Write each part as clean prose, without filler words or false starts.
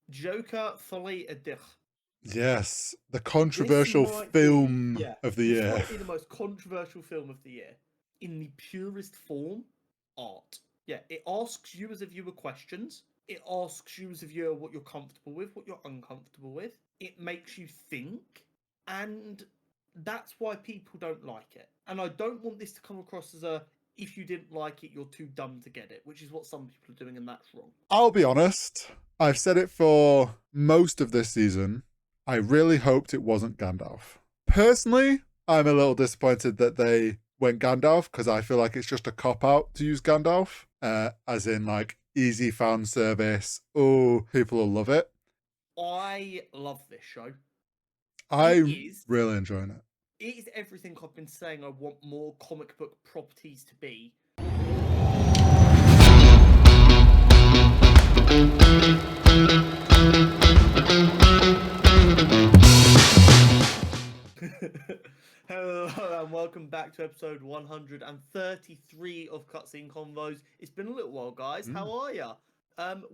Joker, Folie, Deux. Yes, the controversial film of the year. This might be the most controversial film of the year. In the purest form, art. Yeah, it asks you as a viewer questions. It asks you as a viewer what you're comfortable with, what you're uncomfortable with. It makes you think. And that's why people don't like it. And I don't want this to come across as a, if you didn't like it, you're too dumb to get it, which is what some people are doing, and that's wrong. I'll be honest, I've said it for most of this season. I really hoped it wasn't Gandalf. Personally, I'm a little disappointed that they went Gandalf because I feel like it's just a cop-out to use Gandalf, as in like easy fan service. Oh, people will love it. I love this show. I'm really enjoying it. It is everything I've been saying I want more comic book properties to be. Hello and welcome back to episode 133 of Cutscene Convos. It's been a little while, guys. How are ya?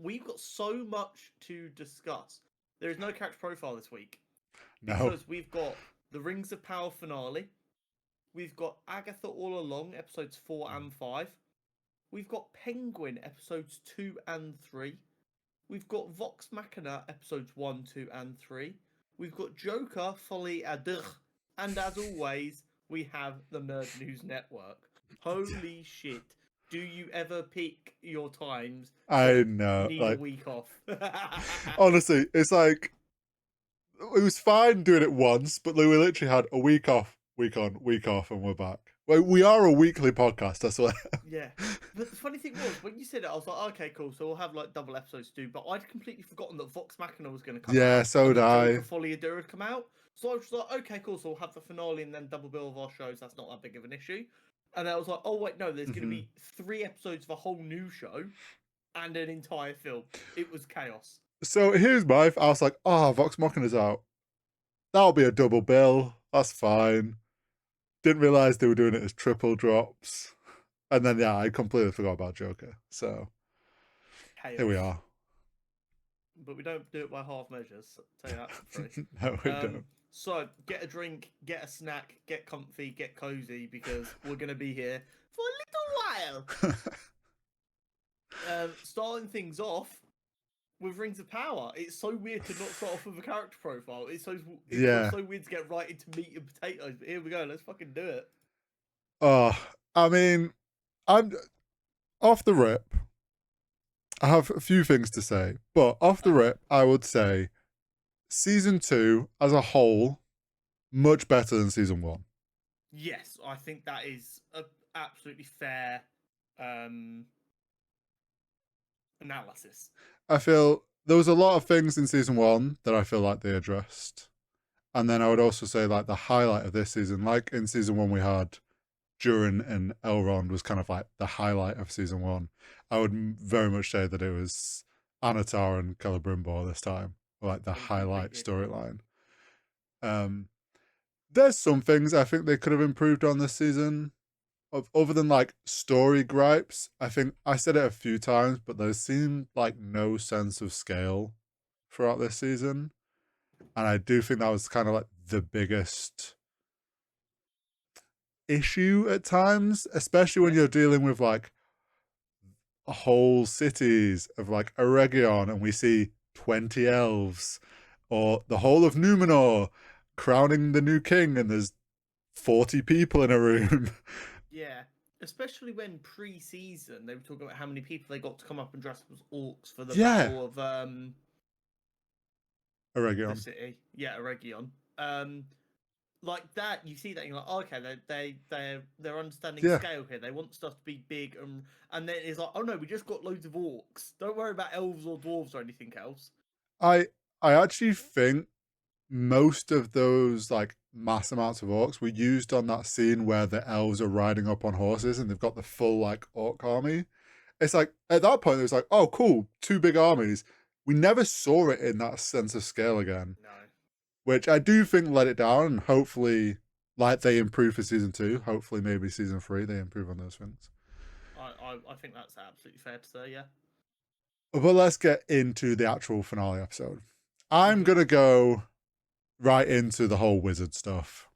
We've got so much to discuss. There is no character profile this week because we've got the Rings of Power finale. We've got Agatha All Along, episodes 4 and 5. We've got Penguin, episodes 2 and 3. We've got Vox Machina, episodes 1, 2, and 3. We've got Joker, Folie, Deux. And as always, we have the Nerd News Network. Holy shit. Do you ever pick your times? I know. Need a week off. Honestly, it's like, it was fine doing it once, but we literally had a week off, week on, week off, and we're back. Well, we are a weekly podcast, I swear. Yeah. But the funny thing was, when you said it, I was like, okay, cool, so we'll have like double episodes to do. But I'd completely forgotten that Vox Machina was going to come out. Yeah, so did I. Joker, Folie, Deux had come out. So I was like, okay, cool, so we'll have the finale and then double bill of our shows. That's not that big of an issue. And then I was like, oh, wait, no, there's going to be 3 episodes of a whole new show and an entire film. It was chaos. So here's my... I was like, Vox Machina's out. That'll be a double bill. That's fine. Didn't realise they were doing it as triple drops. And then, yeah, I completely forgot about Joker. So, chaos. Here we are. But we don't do it by half measures. I'll tell you that for free. No, we don't. So, get a drink, get a snack, get comfy, get cozy, because we're going to be here for a little while. Starting things off with Rings of Power. It's so weird to not start off with a character profile. It's so weird to get right into meat and potatoes. But here we go. Let's fucking do it. I mean, I'm off the rip. I have a few things to say, but off the rip, I would say season 2 as a whole, much better than season 1. Yes, I think that is an absolutely fair analysis. I feel there was a lot of things in season 1 that I feel like they addressed. And then I would also say like the highlight of this season, like in season 1 we had Durin and Elrond was kind of like the highlight of season 1. I would very much say that it was Anatar and Celebrimbor this time, like the highlight storyline. There's some things I think they could have improved on this season. Other than like story gripes, I think I said it a few times, but there seemed like no sense of scale throughout this season. And I do think that was kind of like the biggest issue at times, especially when you're dealing with like whole cities of like Eregion and we see 20 elves, or the whole of Numenor crowning the new king and there's 40 people in a room. Yeah, especially when pre-season they were talking about how many people they got to come up and dress up as orcs for the battle of Eregion. The city. Yeah, Eregion. Like that, you see that, you're like, oh, okay, they're understanding scale here. They want stuff to be big, and then it's like, oh no, we just got loads of orcs. Don't worry about elves or dwarves or anything else. I actually think most of those like mass amounts of orcs were used on that scene where the elves are riding up on horses and they've got the full like orc army. It's like at that point it was like, oh cool, 2 big armies. We never saw it in that sense of scale again. No. Which I do think let it down, and hopefully like they improve for season 2. Hopefully maybe season 3 they improve on those things. I think that's absolutely fair to say, yeah. But let's get into the actual finale episode. I'm going to go right into the whole wizard stuff.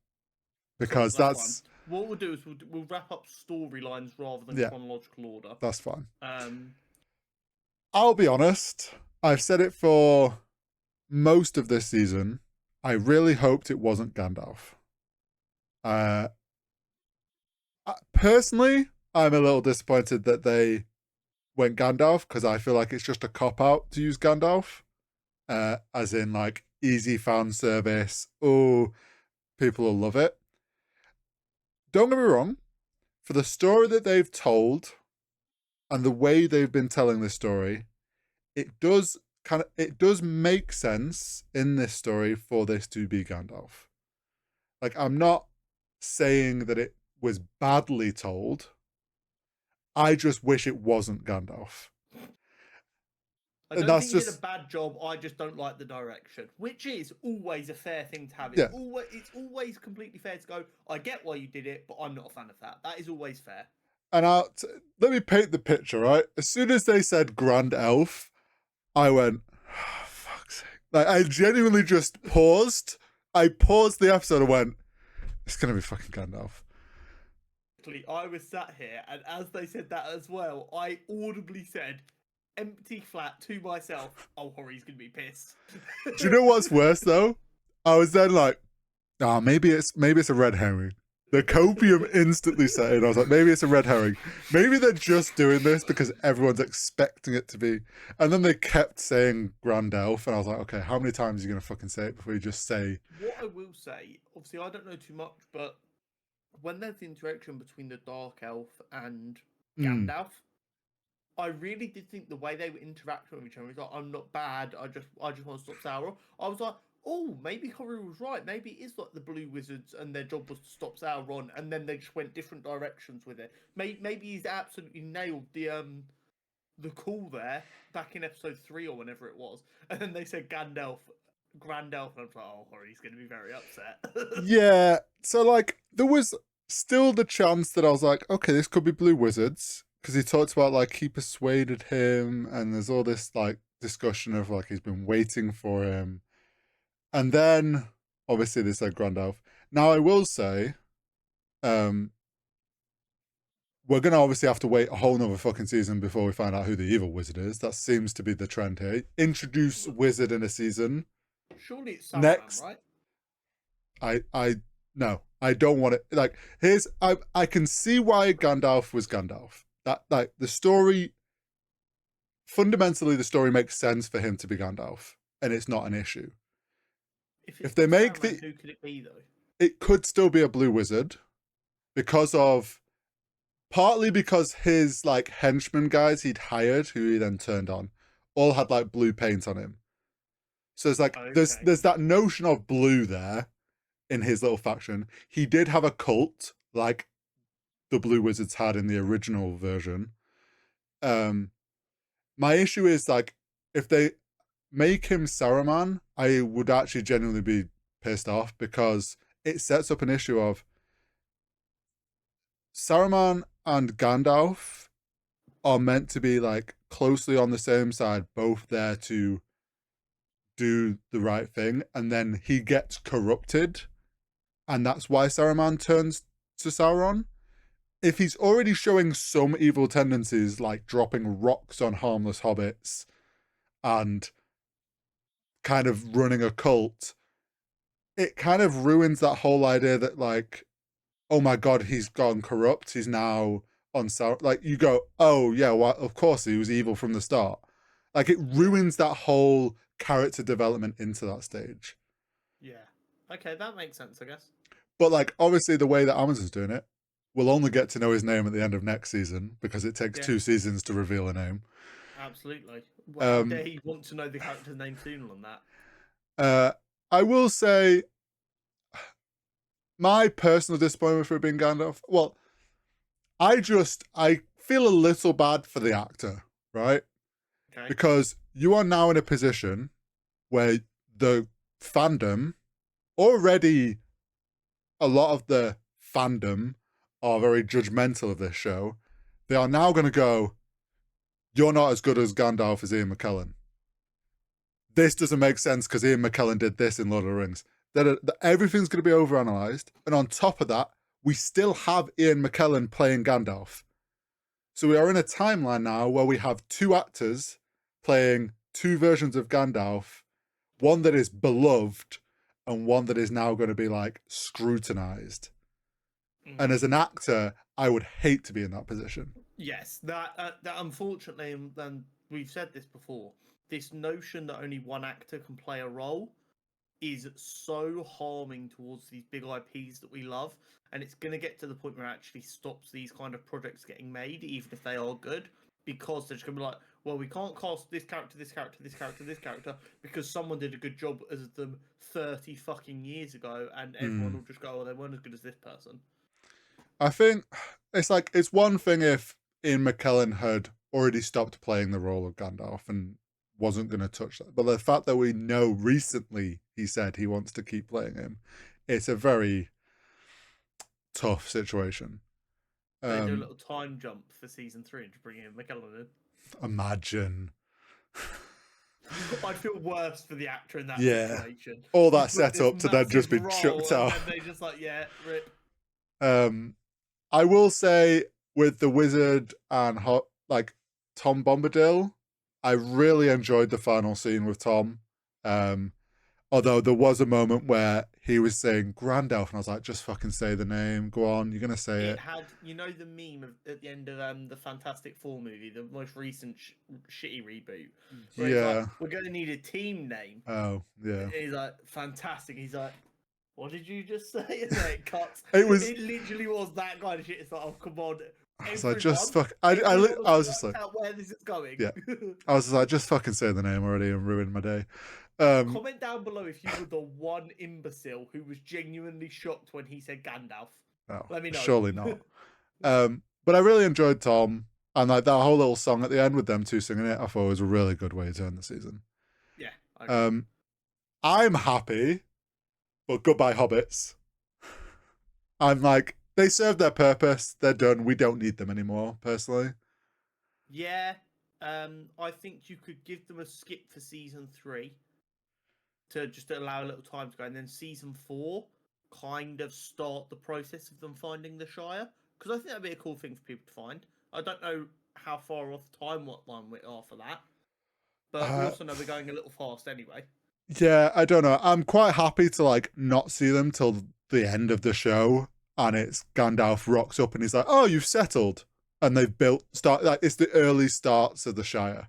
Because Cool, that's fine. What we'll do is we'll wrap up storylines rather than chronological order. That's fine. Um, I'll be honest. I've said it for most of this season. I really hoped it wasn't Gandalf. Personally, I'm a little disappointed that they went Gandalf because I feel like it's just a cop out to use Gandalf, as in like easy fan service. Oh, people will love it. Don't get me wrong. For the story that they've told and the way they've been telling this story, it does make sense in this story for this to be Gandalf. Like, I'm not saying that it was badly told. I just wish it wasn't Gandalf. I don't think he did a bad job. I just don't like the direction, which is always a fair thing to have. It's always completely fair to go, I get why you did it, but I'm not a fan of that. That is always fair. And let me paint the picture, right? As soon as they said Grand Elf, I went, oh, fuck's sake. Like, I genuinely just paused. I paused the episode and went, it's going to be fucking Gandalf. I was sat here, and as they said that as well, I audibly said, empty flat to myself, oh, Horry's going to be pissed. Do you know what's worse, though? I was then like, maybe it's a red herring. The copium instantly set in. I was like, maybe it's a red herring. Maybe they're just doing this because everyone's expecting it to be. And then they kept saying Grand Elf, and I was like, okay, how many times are you going to fucking say it before you just say... What I will say, obviously I don't know too much, but when there's the interaction between the Dark Elf and Gandalf, I really did think the way they were interacting with each other was like, I'm not bad, I just want to stop Sauron. I was like, oh, maybe Horry was right. Maybe it is like the Blue Wizards and their job was to stop Sauron, and then they just went different directions with it. Maybe he's absolutely nailed the call there back in episode 3 or whenever it was. And then they said Grand Elf, and I was like, oh, Horry's going to be very upset. Yeah, so like, there was still the chance that I was like, okay, this could be Blue Wizards. Because he talks about like he persuaded him, and there's all this like discussion of like he's been waiting for him, and then obviously they said Grand Elf. Now I will say, we're gonna obviously have to wait a whole nother fucking season before we find out who the evil wizard is. That seems to be the trend here. Introduce wizard in a season. Surely it's Sauron, next, right? No, I don't want it. Like, I can see why Gandalf was Gandalf. That, like, the story, fundamentally, the story makes sense for him to be Gandalf, and it's not an issue. If they make Sauron, who could it be, though? It could still be a blue wizard, partly because his, like, henchmen guys he'd hired, who he then turned on, all had, like, blue paint on him. So it's like, there's that notion of blue there in his little faction. He did have a cult, like the Blue Wizards had in the original version. My issue is, like, if they make him Saruman, I would actually genuinely be pissed off, because it sets up an issue of Saruman and Gandalf are meant to be like closely on the same side, both there to do the right thing, and then he gets corrupted, and that's why Saruman turns to Sauron. If he's already showing some evil tendencies, like dropping rocks on harmless hobbits and kind of running a cult, it kind of ruins that whole idea that, like, oh my god, he's gone corrupt, he's now on Sauron. Like, you go, oh yeah, well, of course he was evil from the start. Like, it ruins that whole character development into that stage. Yeah. Okay, that makes sense, I guess. But, like, obviously the way that Amazon's doing it, we'll only get to know his name at the end of next season, because it takes 2 seasons to reveal a name. Absolutely. Well, how dare you want to know the character's name sooner than that? I will say, my personal disappointment for it being Gandalf, well, I feel a little bad for the actor, right? Okay. Because you are now in a position where the fandom, already a lot of the fandom are very judgmental of this show. They are now going to go, you're not as good as Gandalf as Ian McKellen. This doesn't make sense because Ian McKellen did this in Lord of the Rings. That everything's going to be overanalyzed. And on top of that, we still have Ian McKellen playing Gandalf. So we are in a timeline now where we have two actors playing two versions of Gandalf, one that is beloved and one that is now going to be like scrutinized. And as an actor, I would hate to be in that position. Yes, that unfortunately, and we've said this before, this notion that only one actor can play a role is so harming towards these big IPs that we love, and it's going to get to the point where it actually stops these kind of projects getting made, even if they are good, because they're just going to be like, well, we can't cast this character, this character, this character, this character, because someone did a good job as them 30 fucking years ago, and everyone will just go, oh, they weren't as good as this person. I think it's like, it's one thing if Ian McKellen had already stopped playing the role of Gandalf and wasn't going to touch that. But the fact that we know recently he said he wants to keep playing him, it's a very tough situation. They do a little time jump for season 3 and to bring in McKellen in. Imagine. I'd feel worse for the actor in that situation. All that set up to then just be chucked out. And they just like, yeah, rip. I will say with the Wizard and like Tom Bombadil, I really enjoyed the final scene with Tom. Although there was a moment where he was saying Grandalf, and I was like, just fucking say the name. Go on, you're going to say it. It had, you know, the meme at the end of the Fantastic Four movie, the most recent shitty reboot. Where Yeah. he's like, we're going to need a team name. Oh, yeah. And he's like, fantastic. He's like, what did you just say? And then it cuts. It literally was that kind of shit. It's like, oh, come on. I was like, just fuck. I was just like, out where this is going. Yeah. I was just like, just fucking say the name already and ruin my day. Comment down below if you were the one imbecile who was genuinely shocked when he said Gandalf. Oh, let me know. Surely not. But I really enjoyed Tom, and like that whole little song at the end with them two singing it, I thought was a really good way to end the season. Yeah. I'm happy, but goodbye Hobbits. I'm like, they served their purpose. They're done. We don't need them anymore, personally. Yeah. I think you could give them a skip for season 3 to just allow a little time to go, and then season 4 kind of start the process of them finding the Shire, because I think that'd be a cool thing for people to find. I don't know how far off timeline we are for that, but we also know we're going a little fast anyway. Yeah, I don't know. I'm quite happy to like not see them till the end of the show, and it's Gandalf rocks up and he's like, "Oh, you've settled," and they've like it's the early starts of the Shire.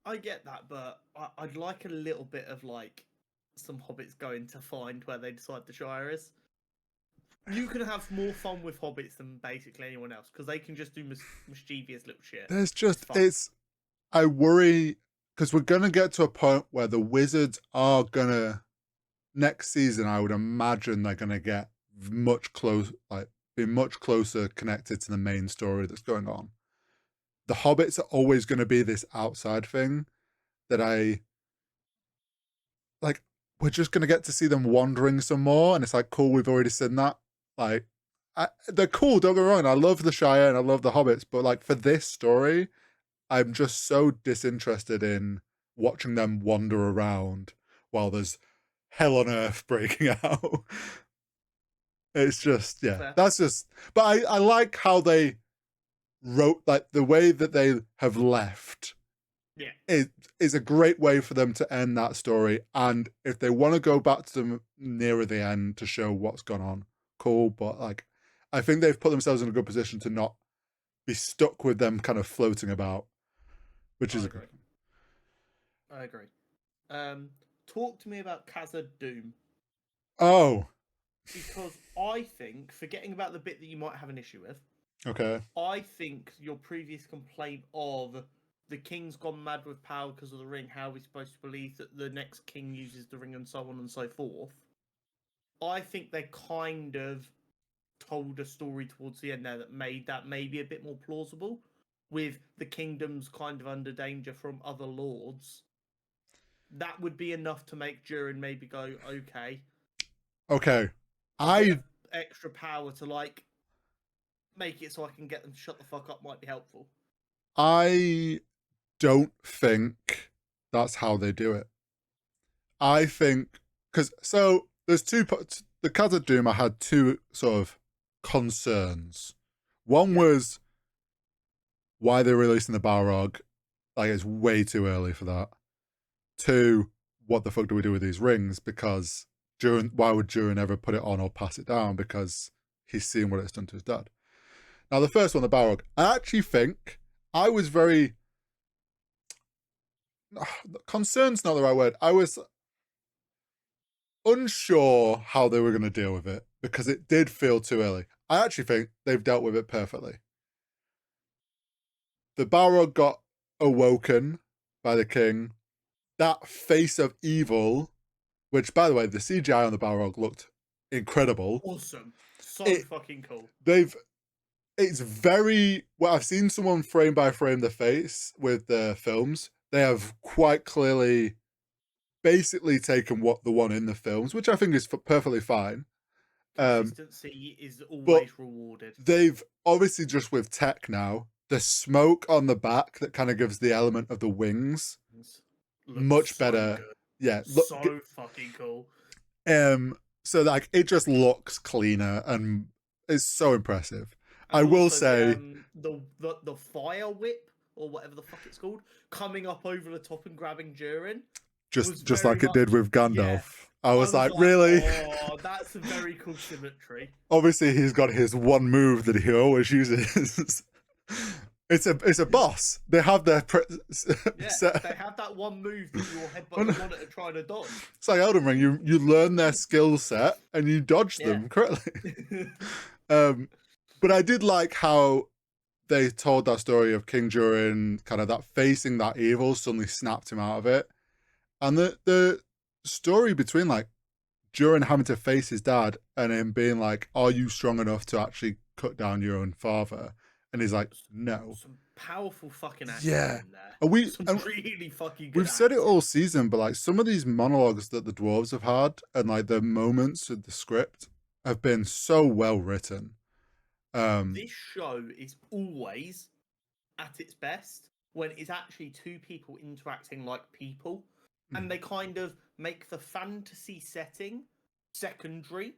I get that, but I'd like a little bit of like some hobbits going to find where they decide the Shire is. You can have more fun with hobbits than basically anyone else, because they can just do mischievous little shit. There's just I worry because we're gonna get to a point where the wizards are gonna next season. I would imagine they're gonna get be much closer connected to the main story that's going on. The hobbits are always going to be this outside thing that we're just going to get to see them wandering some more, and it's like, cool, we've already seen that. Like, they're cool, don't get me wrong, I love the Shire and I love the hobbits, but like for this story, I'm just so disinterested in watching them wander around while there's hell on earth breaking out. It's just, yeah, that's just, but I like how they wrote, like the way that they have left. Yeah, is a great way for them to end that story. And if they want to go back to them nearer the end to show what's gone on, cool. But like, I think they've put themselves in a good position to not be stuck with them kind of floating about, which is a good. I agree. Talk to me about Khazad Doom. Oh, because I think, forgetting about the bit that you might have an issue with, okay, I think your previous complaint of the king's gone mad with power because of the ring, how are we supposed to believe that the next king uses the ring and so on and so forth, I think they kind of told a story towards the end there that made that maybe a bit more plausible, with the kingdoms kind of under danger from other lords. That would be enough to make Durin maybe go, okay, extra power to like make it so I can get them to shut the fuck up might be helpful. I don't think that's how they do it. I think so there's two. The Khazad Duma had two sort of concerns. One was why they're releasing the Balrog. Like, it's way too early for that. Two, what the fuck do we do with these rings? Because why would Durin ever put it on or pass it down? Because he's seen what it's done to his dad. Now, the first one, the Balrog, I actually think I was very... concerned's not the right word. I was unsure how they were going to deal with it because it did feel too early. I actually think they've dealt with it perfectly. The Balrog got awoken by the king. That face of evil, which, by the way, the CGI on the Balrog looked incredible. Awesome. So fucking cool. It's very... Well, I've seen someone frame by frame the face with the films. They have quite clearly basically taken the one in the films, which I think is perfectly fine. Consistency is always rewarded. They've obviously, just with tech now, the smoke on the back that kind of gives the element of the wings much better. Good. Yeah, so fucking cool. So like it just looks cleaner and is so impressive. And I will say the fire whip or whatever the fuck it's called coming up over the top and grabbing Durin. Just like it did with Gandalf. Yeah. I was like, really? Oh, that's a very cool symmetry. Obviously, he's got his one move that he always uses. It's a boss. They have their they have that one move that your headbutt monitor trying to dodge. It's like Elden Ring. You learn their skill set and you dodge them correctly. But I did like how they told that story of King Durin, kind of that facing that evil suddenly snapped him out of it. And the story between like Durin having to face his dad and him being like, are you strong enough to actually cut down your own father? And he's like, no. Some powerful fucking acting in there. Really fucking good. We've said it all season, but like some of these monologues that the dwarves have had and like the moments of the script have been so well written. This show is always at its best when it's actually two people interacting like people. And they kind of make the fantasy setting secondary.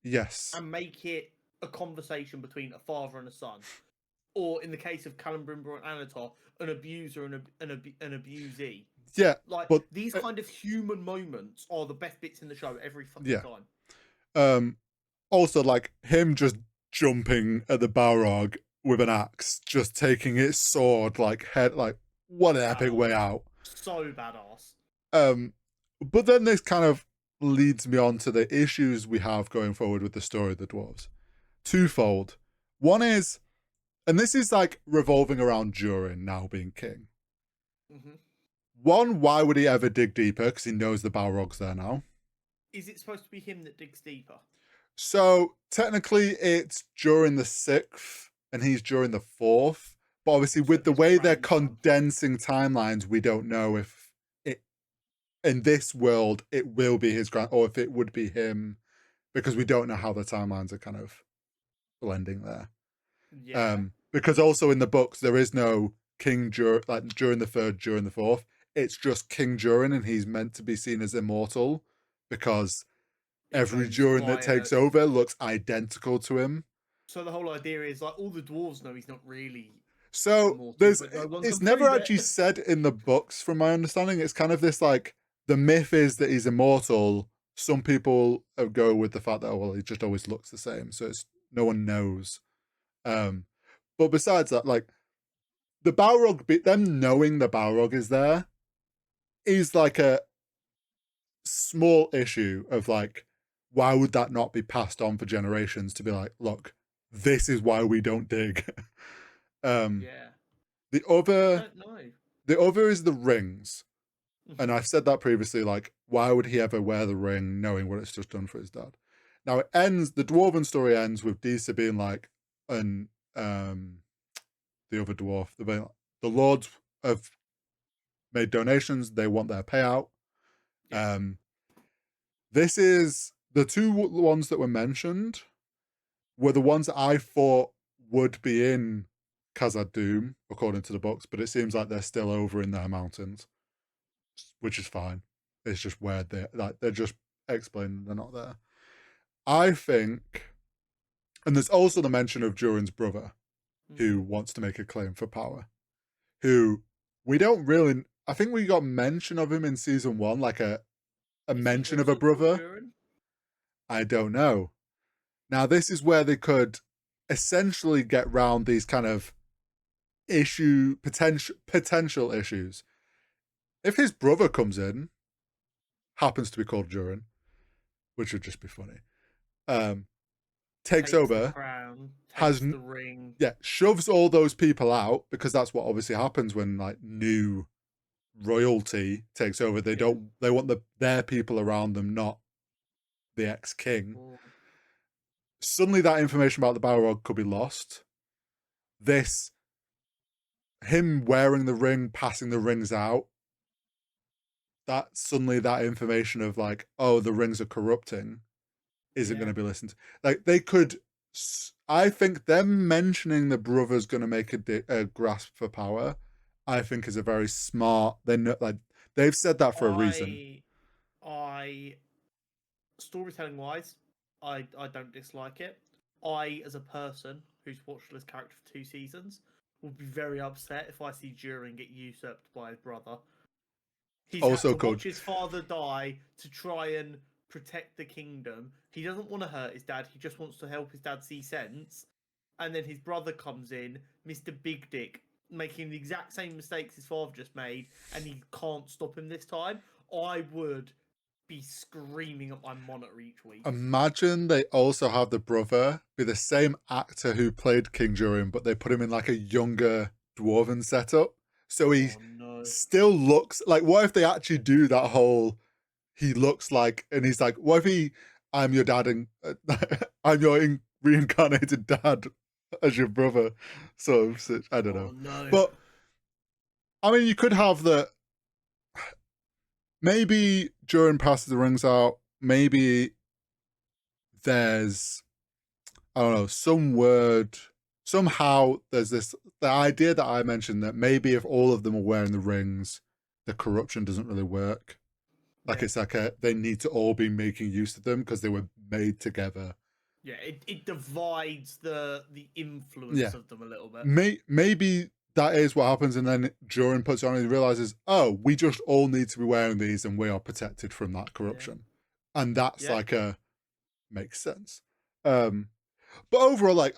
Yes. And make it a conversation between a father and a son. Or in the case of Celebrimbor and Anatar, an abuser and an abusee. Yeah. But these kind of human moments are the best bits in the show every fucking time. Also, like him just jumping at the Balrog with an axe, just taking its sword, like what an epic way out. So badass. But then this kind of leads me on to the issues we have going forward with the story of the dwarves. Twofold. One is, and this is like revolving around Durin now being king. Mm-hmm. One, why would he ever dig deeper? Because he knows the Balrog's there now. Is it supposed to be him that digs deeper? So technically it's Durin the 6th and he's Durin the 4th. But obviously with the way they're condensing timelines, we don't know if in this world it will be his or if it would be him, because we don't know how the timelines are kind of blending there. Yeah. Because also in the books there is no King Durin, like Durin the 3rd, Durin the 4th. It's just King Durin, and he's meant to be seen as immortal because every Durin that takes over looks identical to him. So the whole idea is like all the dwarves know he's not really. So it's never actually said in the books, from my understanding. It's kind of this like, the myth is that he's immortal. Some people go with the fact that, oh, well, he just always looks the same. So it's no one knows. But besides that, like the Balrog, them knowing the Balrog is there is like a small issue of like, why would that not be passed on for generations to be like, look, this is why we don't dig. The other is the rings. And I've said that previously, like, why would he ever wear the ring knowing what it's just done for his dad? Now it ends, the dwarven story ends with Disa being like, and the other dwarf, the lords have made donations, they want their payout. This is, the two ones that were mentioned were the ones that I thought would be in Khazad-dûm, according to the books, but it seems like they're still over in their mountains, which is fine. It's just where they're just explaining they're not there. I think, and there's also the mention of Durin's brother, who wants to make a claim for power, who we don't really, I think we got mention of him in season 1, like a mention of a brother. I don't know. Now, this is where they could essentially get round these kind of potential issues. If his brother comes in, happens to be called Durin, which would just be funny, takes over, the crown, takes the ring, shoves all those people out, because that's what obviously happens when like new royalty takes over. They want their people around them, not the ex-king. Suddenly that information about the Balrog could be lost. Him wearing the ring, passing the rings out, that suddenly that information of like, oh, the rings are corrupting, isn't going to be listened to. Like, they could, I think them mentioning the brother's going to make a grasp for power, I think is a very smart, they've said that for a reason. Storytelling wise, I don't dislike it. I, as a person who's watched this character for 2 seasons, would be very upset if I see Durin get usurped by his brother. He's also had to watch his father die to try and protect the kingdom. He doesn't want to hurt his dad. He just wants to help his dad see sense. And then his brother comes in, Mr. Big Dick, making the exact same mistakes his father just made, and he can't stop him this time. I would be screaming at my monitor each week. Imagine they also have the brother be the same actor who played King Durin, but they put him in like a younger dwarven setup. So he still looks like, what if they actually do that whole, he looks like, and he's like, what if I'm your dad and I'm your reincarnated dad as your brother. So I don't know. No. But I mean, you could have maybe Durin passes the rings out. Maybe there's, I don't know, some word, somehow there's the idea that I mentioned that maybe if all of them are wearing the rings, the corruption doesn't really work. Like, it's like they need to all be making use of them because they were made together. Yeah, it divides the influence of them a little bit. Maybe that is what happens, and then Durin puts it on and he realizes, oh, we just all need to be wearing these and we are protected from that corruption. And that's makes sense. But overall, like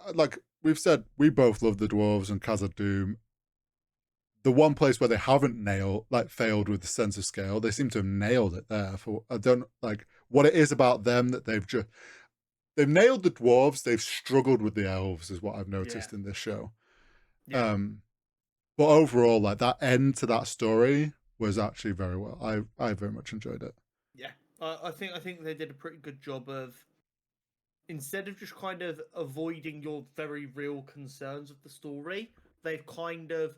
we've said, we both love the dwarves and Khazad-dûm. The one place where they haven't failed with the sense of scale, they seem to have nailed it there. I don't like what it is about them that they've nailed the dwarves. They've struggled with the elves, is what I've noticed in this show. Yeah. But overall, like, that end to that story was actually very well. I very much enjoyed it. Yeah, I think they did a pretty good job of, instead of just kind of avoiding your very real concerns of the story, they've kind of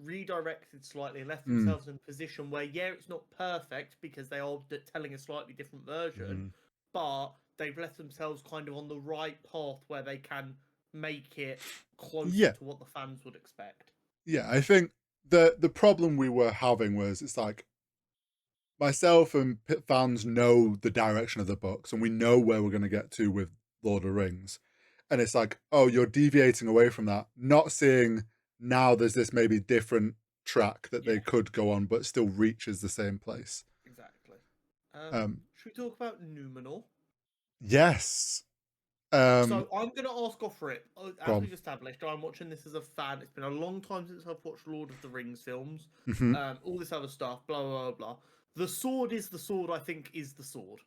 redirected slightly, left themselves in a position where, it's not perfect because they are telling a slightly different version, but they've left themselves kind of on the right path where they can make it closer to what the fans would expect. Yeah, I think the problem we were having was, it's like, myself and fans know the direction of the books and we know where we're going to get to with Lord of the Rings. And it's like, oh, you're deviating away from that, not seeing now there's this maybe different track that they could go on, but still reaches the same place. Exactly. Should we talk about Numenor? Yes. So I'm going to ask off for it. As we've established, I'm watching this as a fan. It's been a long time since I've watched Lord of the Rings films. All this other stuff, blah, blah, blah. The sword is the sword, I think, is the sword.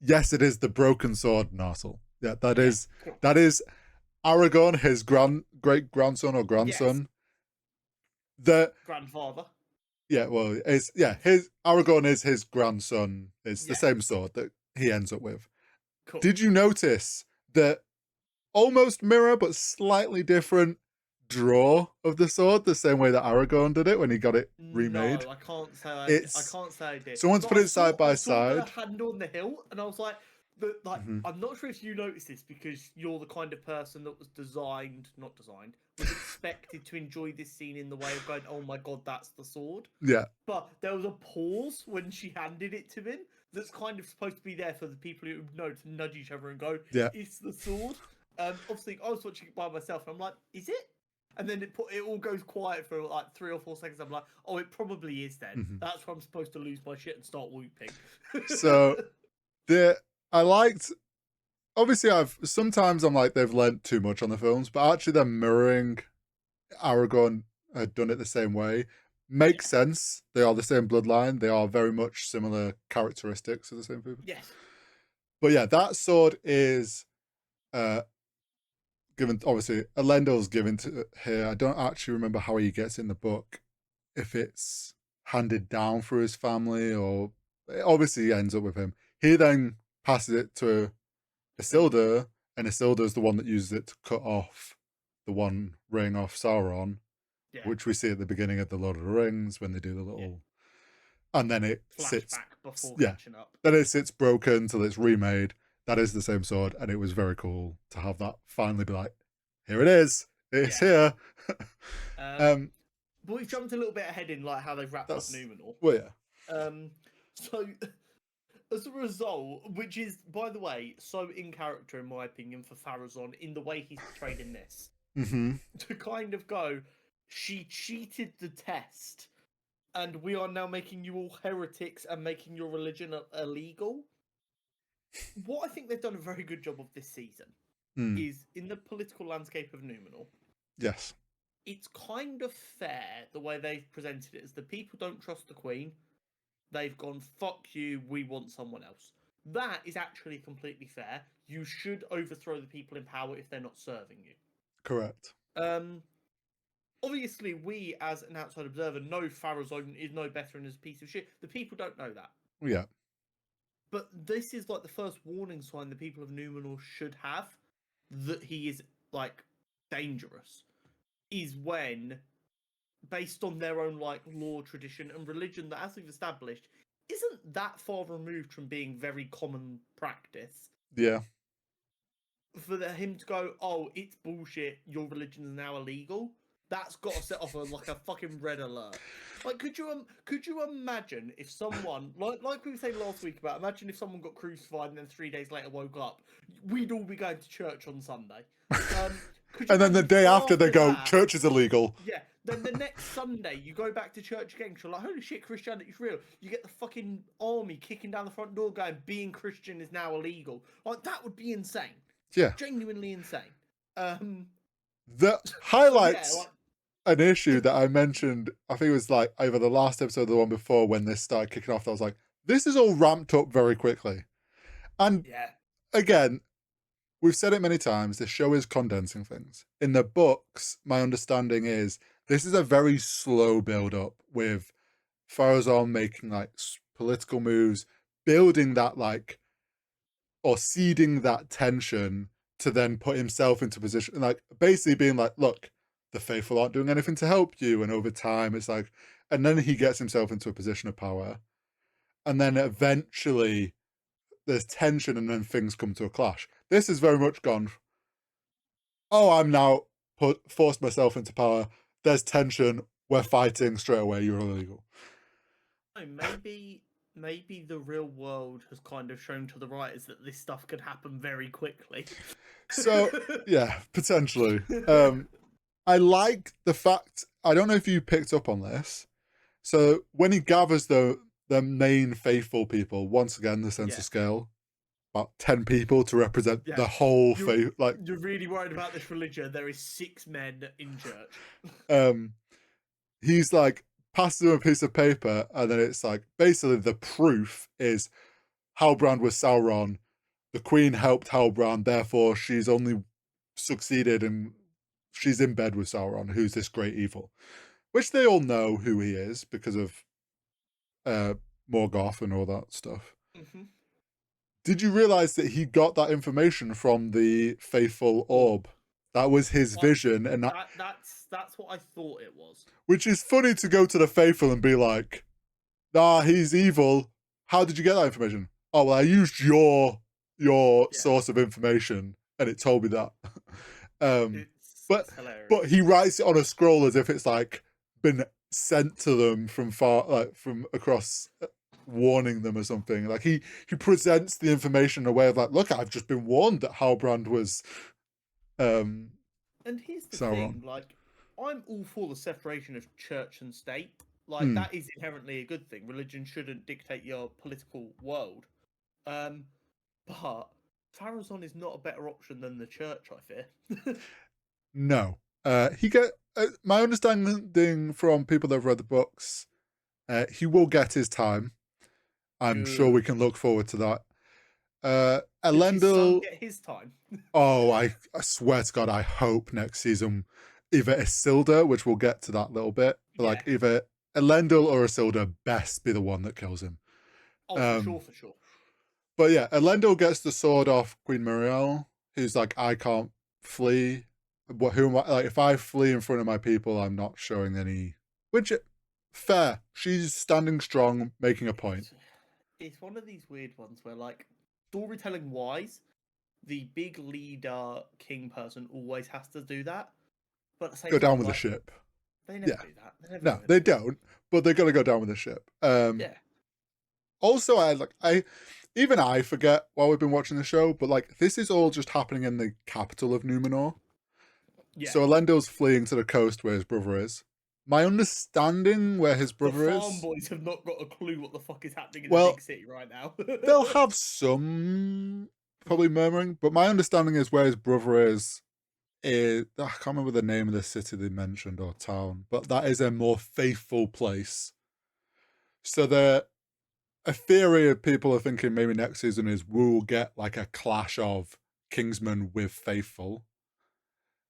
Yes, it is the broken sword, Narsil. Yeah, that is Aragorn, his great-grandson or grandson. The grandfather. Yeah, well, his Aragorn is his grandson. It's the same sword that he ends up with. Cool. Did you notice that almost mirror but slightly different draw of the sword, the same way that Aragorn did it when he got it remade? No, I can't say I did. Someone's put it side by side. I saw the hand on the hilt, and I was like, I'm not sure if you noticed this because you're the kind of person that was was expected to enjoy this scene in the way of going, oh my god, that's the sword. Yeah. But there was a pause when she handed it to him that's kind of supposed to be there for the people who know to nudge each other and go, Yeah. it's the sword. Obviously, I was watching it by myself and I'm like, is it? And then it all goes quiet for like 3 or 4 seconds. I'm like, oh, it probably is then. That's where I'm supposed to lose my shit and start whooping. So I liked, obviously sometimes I'm like they've learnt too much on the films, but actually they're mirroring Aragorn had done it the same way. Makes sense. They are the same bloodline. They are very much similar characteristics of the same people. Yes. But yeah, that sword is given, obviously, Elendil's given to here. I don't actually remember how he gets in the book, if it's handed down through his family or it obviously ends up with him. He then passes it to Isildur, and Isildur's the one that uses it to cut off the one ring off Sauron, which we see at the beginning of the Lord of the Rings when they do the little, and then it sits before catching up. Then it sits broken till it's remade. That is the same sword, and it was very cool to have that finally be like, here it is, it's here. But we've jumped a little bit ahead in like how they've wrapped up Numenor. Well, yeah. So as a result, which is, by the way, so in character in my opinion for Pharazôn in the way he's portrayed in this, to kind of go, she cheated the test, and we are now making you all heretics and making your religion illegal. What I think they've done a very good job of this season is in the political landscape of Numenor. Yes. It's kind of fair the way they've presented it as the people don't trust the Queen. They've gone, fuck you, we want someone else. That is actually completely fair. You should overthrow the people in power if they're not serving you. Correct. Obviously, we as an outside observer know Pharazôn is no better and is a piece of shit. The people don't know that. Yeah. But this is like the first warning sign the people of Numenor should have that he is like dangerous. Is when, based on their own like law, tradition, and religion that, as we've established, isn't that far removed from being very common practice. Yeah. For him to go, oh, it's bullshit, your religion is now illegal. That's got to set off like a fucking red alert. Like, could you imagine if someone, like we were saying last week about, imagine if someone got crucified and then 3 days later woke up, we'd all be going to church on Sunday. And then the day after they go, church is illegal. Yeah. Then the next Sunday, you go back to church again, because you're like, holy shit, Christianity's real. You get the fucking army kicking down the front door going, being Christian is now illegal. Like, that would be insane. Yeah. Genuinely insane. That highlights an issue that I mentioned, I think it was like either the last episode or the one before when this started kicking off. I was like, this is all ramped up very quickly. And again, we've said it many times, the show is condensing things. In the books, my understanding is this is a very slow build-up with Pharazôn making like political moves, building that like, or seeding that tension to then put himself into position, like basically being like, look, the faithful aren't doing anything to help you. And over time, it's like, and then he gets himself into a position of power. And then eventually there's tension and then things come to a clash. This is very much gone, oh, I'm now forced myself into power. There's tension. We're fighting straight away. You're illegal. Maybe the real world has kind of shown to the writers that this stuff could happen very quickly. So, yeah, potentially. I like the fact, I don't know if you picked up on this. So when he gathers the main faithful people, once again, the census scale, about 10 people to represent the whole faith. Like, you're really worried about this religion. There is 6 men in church. He's like, passes him a piece of paper, and then it's like, basically the proof is Halbrand was Sauron. The queen helped Halbrand, therefore she's only succeeded and she's in bed with Sauron, who's this great evil. Which they all know who he is because of Morgoth and all that stuff. Did you realise that he got that information from the faithful orb? That was his vision, and that's what I thought it was. Which is funny to go to the faithful and be like, nah, he's evil. How did you get that information? Oh, well, I used your your Yeah. source of information, and it told me that. But It's hilarious. he writes it on a scroll as if it's like been sent to them from far, like from across, warning them or something. Like he presents the information in a way of like, look, I've just been warned that Halbrand was And here's the Sauron. thing, like, I'm all for the separation of church and state. Like, Hmm. that is inherently a good thing. Religion shouldn't dictate your political world. But Pharazôn is not a better option than the church, I fear. No. He get my understanding from people that have read the books. He will get his time. I'm sure we Good. can look forward to that. Does his son Elendil. get his time? Oh, I swear to God, I hope next season either Isildur, which we'll get to that little bit, like Yeah. either Elendil or Isildur best be the one that kills him. Oh, for sure, for sure. But yeah, Elendil gets the sword off Queen Muriel, who's like, I can't flee. What? Who am I? Like, if I flee in front of my people, I'm not showing any. Which, fair. She's standing strong, making a point. It's one of these weird ones where, like, storytelling wise, the big leader king person always has to do that. But at the same Go down time, with the like, ship. they never Yeah. do that. They never No, do they anything. don't. But they're gonna go down with the ship. Yeah. Also, I even I forget while we've been watching the show, but like this is all just happening in the capital of Numenor. Yeah. So Elendil's fleeing to the coast where his brother is. My understanding where his The brother farm is, boys have not got a clue what the fuck is happening in the well, big city right now. they'll have some probably murmuring, but my understanding is where his brother is I can't remember the name of the city they mentioned or town, but that is a more faithful place. So a theory of people are thinking maybe next season is we'll get like a clash of Kingsman with Faithful,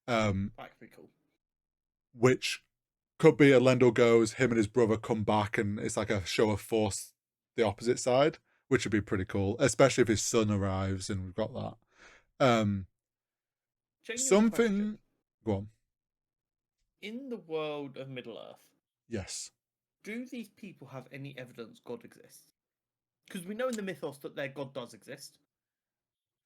That could be cool. which could be Elendil goes, him and his brother come back, and it's like a show of force the opposite side, which would be pretty cool, especially if his son arrives and we've got that. Genuine Something. question. Go on. In the world of Middle Earth, Yes. do these people have any evidence God exists? Because we know in the mythos that their God does exist.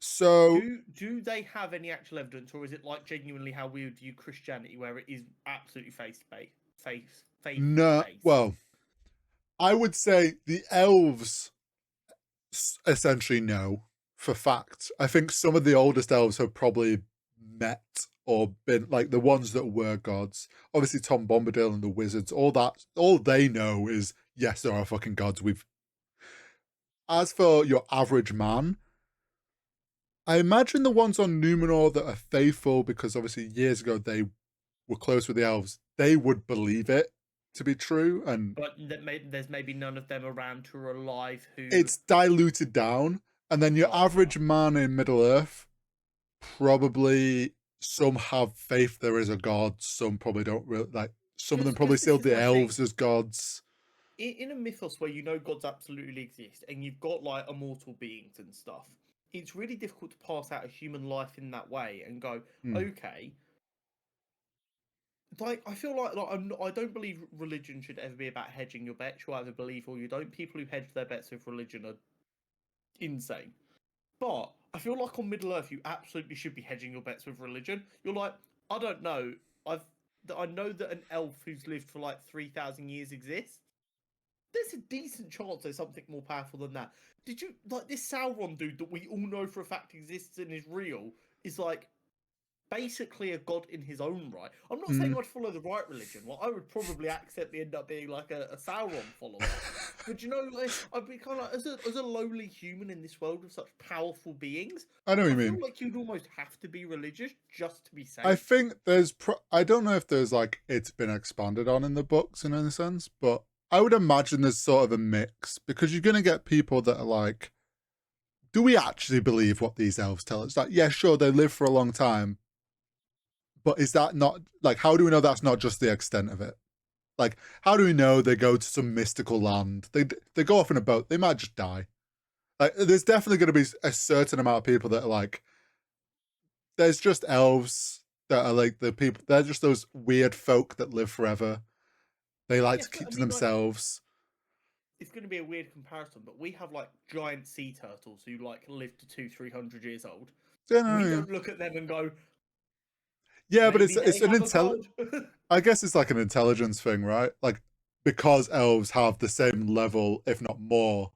So Do they have any actual evidence, or is it like genuinely how we would view Christianity, where it is absolutely faith no, based? well, I would say the elves essentially know for fact. I think some of the oldest elves have probably met or been like the ones that were gods. Obviously, Tom Bombadil and the wizards, all that, all they know is yes, there are fucking gods. As for your average man, I imagine the ones on Numenor that are faithful, because obviously years ago they were close with the elves, they would believe it to be true, and But there's maybe none of them around who are alive who. it's diluted down. And then your average man in Middle Earth, probably some have faith there is a god, some probably don't really like. Some of them probably see the elves as gods. In a mythos where you know gods absolutely exist and you've got like immortal beings and stuff, it's really difficult to pass out a human life in that way and go, okay. Like I feel like I don't believe religion should ever be about hedging your bets. You either believe or you don't. People who hedge their bets with religion are insane. But I feel like on Middle Earth, you absolutely should be hedging your bets with religion. You're like, I don't know. I know that an elf who's lived for like 3,000 years exists. There's a decent chance there's something more powerful than that. Did you like this Sauron dude that we all know for a fact exists and is real? Is like basically a god in his own right. I'm not saying I'd follow the right religion. Well, I would probably accidentally end up being like a Sauron follower. But you know, like, I'd be kind of like, as a lowly human in this world of such powerful beings, I know what you I feel mean. like you'd almost have to be religious just to be safe. I think there's I don't know if there's like it's been expanded on in the books in any sense, but I would imagine there's sort of a mix, because you're gonna get people that are like, do we actually believe what these elves tell us? Like, yeah, sure, they live for a long time, but is that not like, how do we know that's not just the extent of it? Like, how do we know they go to some mystical land? They go off in a boat, they might just die. Like, there's definitely going to be a certain amount of people that are like, there's just elves that are like the people. They're just those weird folk that live forever. They like to keep to themselves. it's going to be a weird comparison, but we have like giant sea turtles who like live to 200-300 years old. Yeah, no, We yeah. don't look at them and go, Yeah, but maybe it's they an have a god. I guess it's like an intelligence thing, right? Like because elves have the same level, if not more,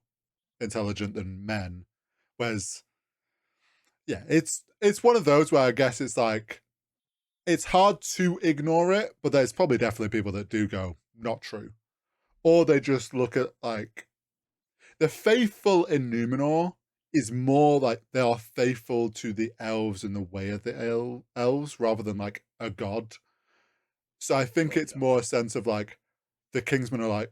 intelligent than men. Whereas, yeah, it's one of those where I guess it's like it's hard to ignore it, but there's probably definitely people that do go, not true. Or they just look at like the faithful in Numenor is more like they are faithful to the elves and the way of the elves rather than like a god. So I think Got it's ya. more a sense of like the Kingsmen are like,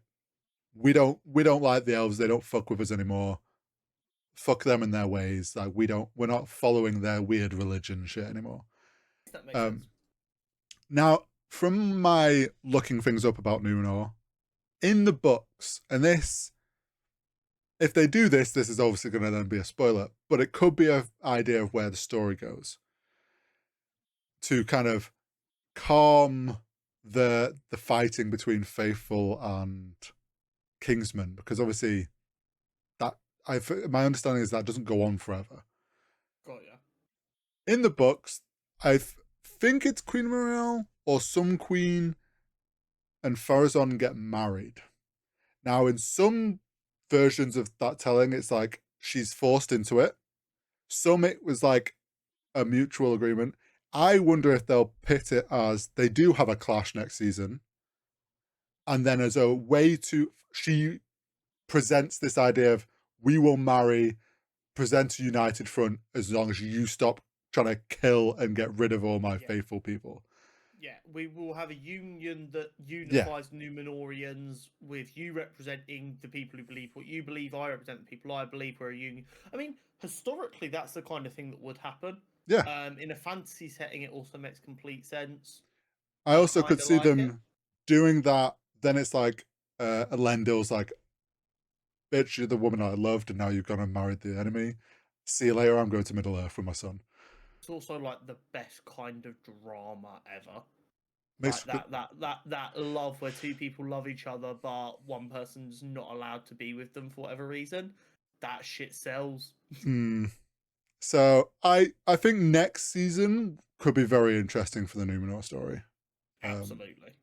we don't like the elves, they don't fuck with us anymore. Fuck them and their ways. Like we're not following their weird religion shit anymore. That makes sense. Now, from my looking things up about Numenor, in the books, and this, if they do this, this is obviously going to then be a spoiler, but it could be an idea of where the story goes to kind of calm the fighting between faithful and Kingsmen, because obviously that my understanding is that doesn't go on forever. Got ya. In the books, I think it's Queen Muriel or some queen and Pharazôn get married. Now, in some versions of that telling, it's like she's forced into it. Some it was like a mutual agreement. I wonder if they'll pit it as they do have a clash next season. And then as a way to, she presents this idea of we will marry, present a united front as long as you stop trying to kill and get rid of all my faithful people. Yeah, we will have a union that Yeah. unifies Numenorians with you representing the people who believe what you believe. I represent the people I believe. We're a union. I mean, historically, that's the kind of thing that would happen. Yeah. In a fantasy setting, it also makes complete sense. I also could Kinda see like it. them doing that. Then it's like Elendil's like, bitch, you're the woman I loved, and now you've gone and married the enemy. See you later. I'm going to Middle Earth with my son. It's also like the best kind of drama ever. Makes Like that love where two people love each other, but one person's not allowed to be with them for whatever reason. That shit sells. So I think next season could be very interesting for the Numenor story. Absolutely.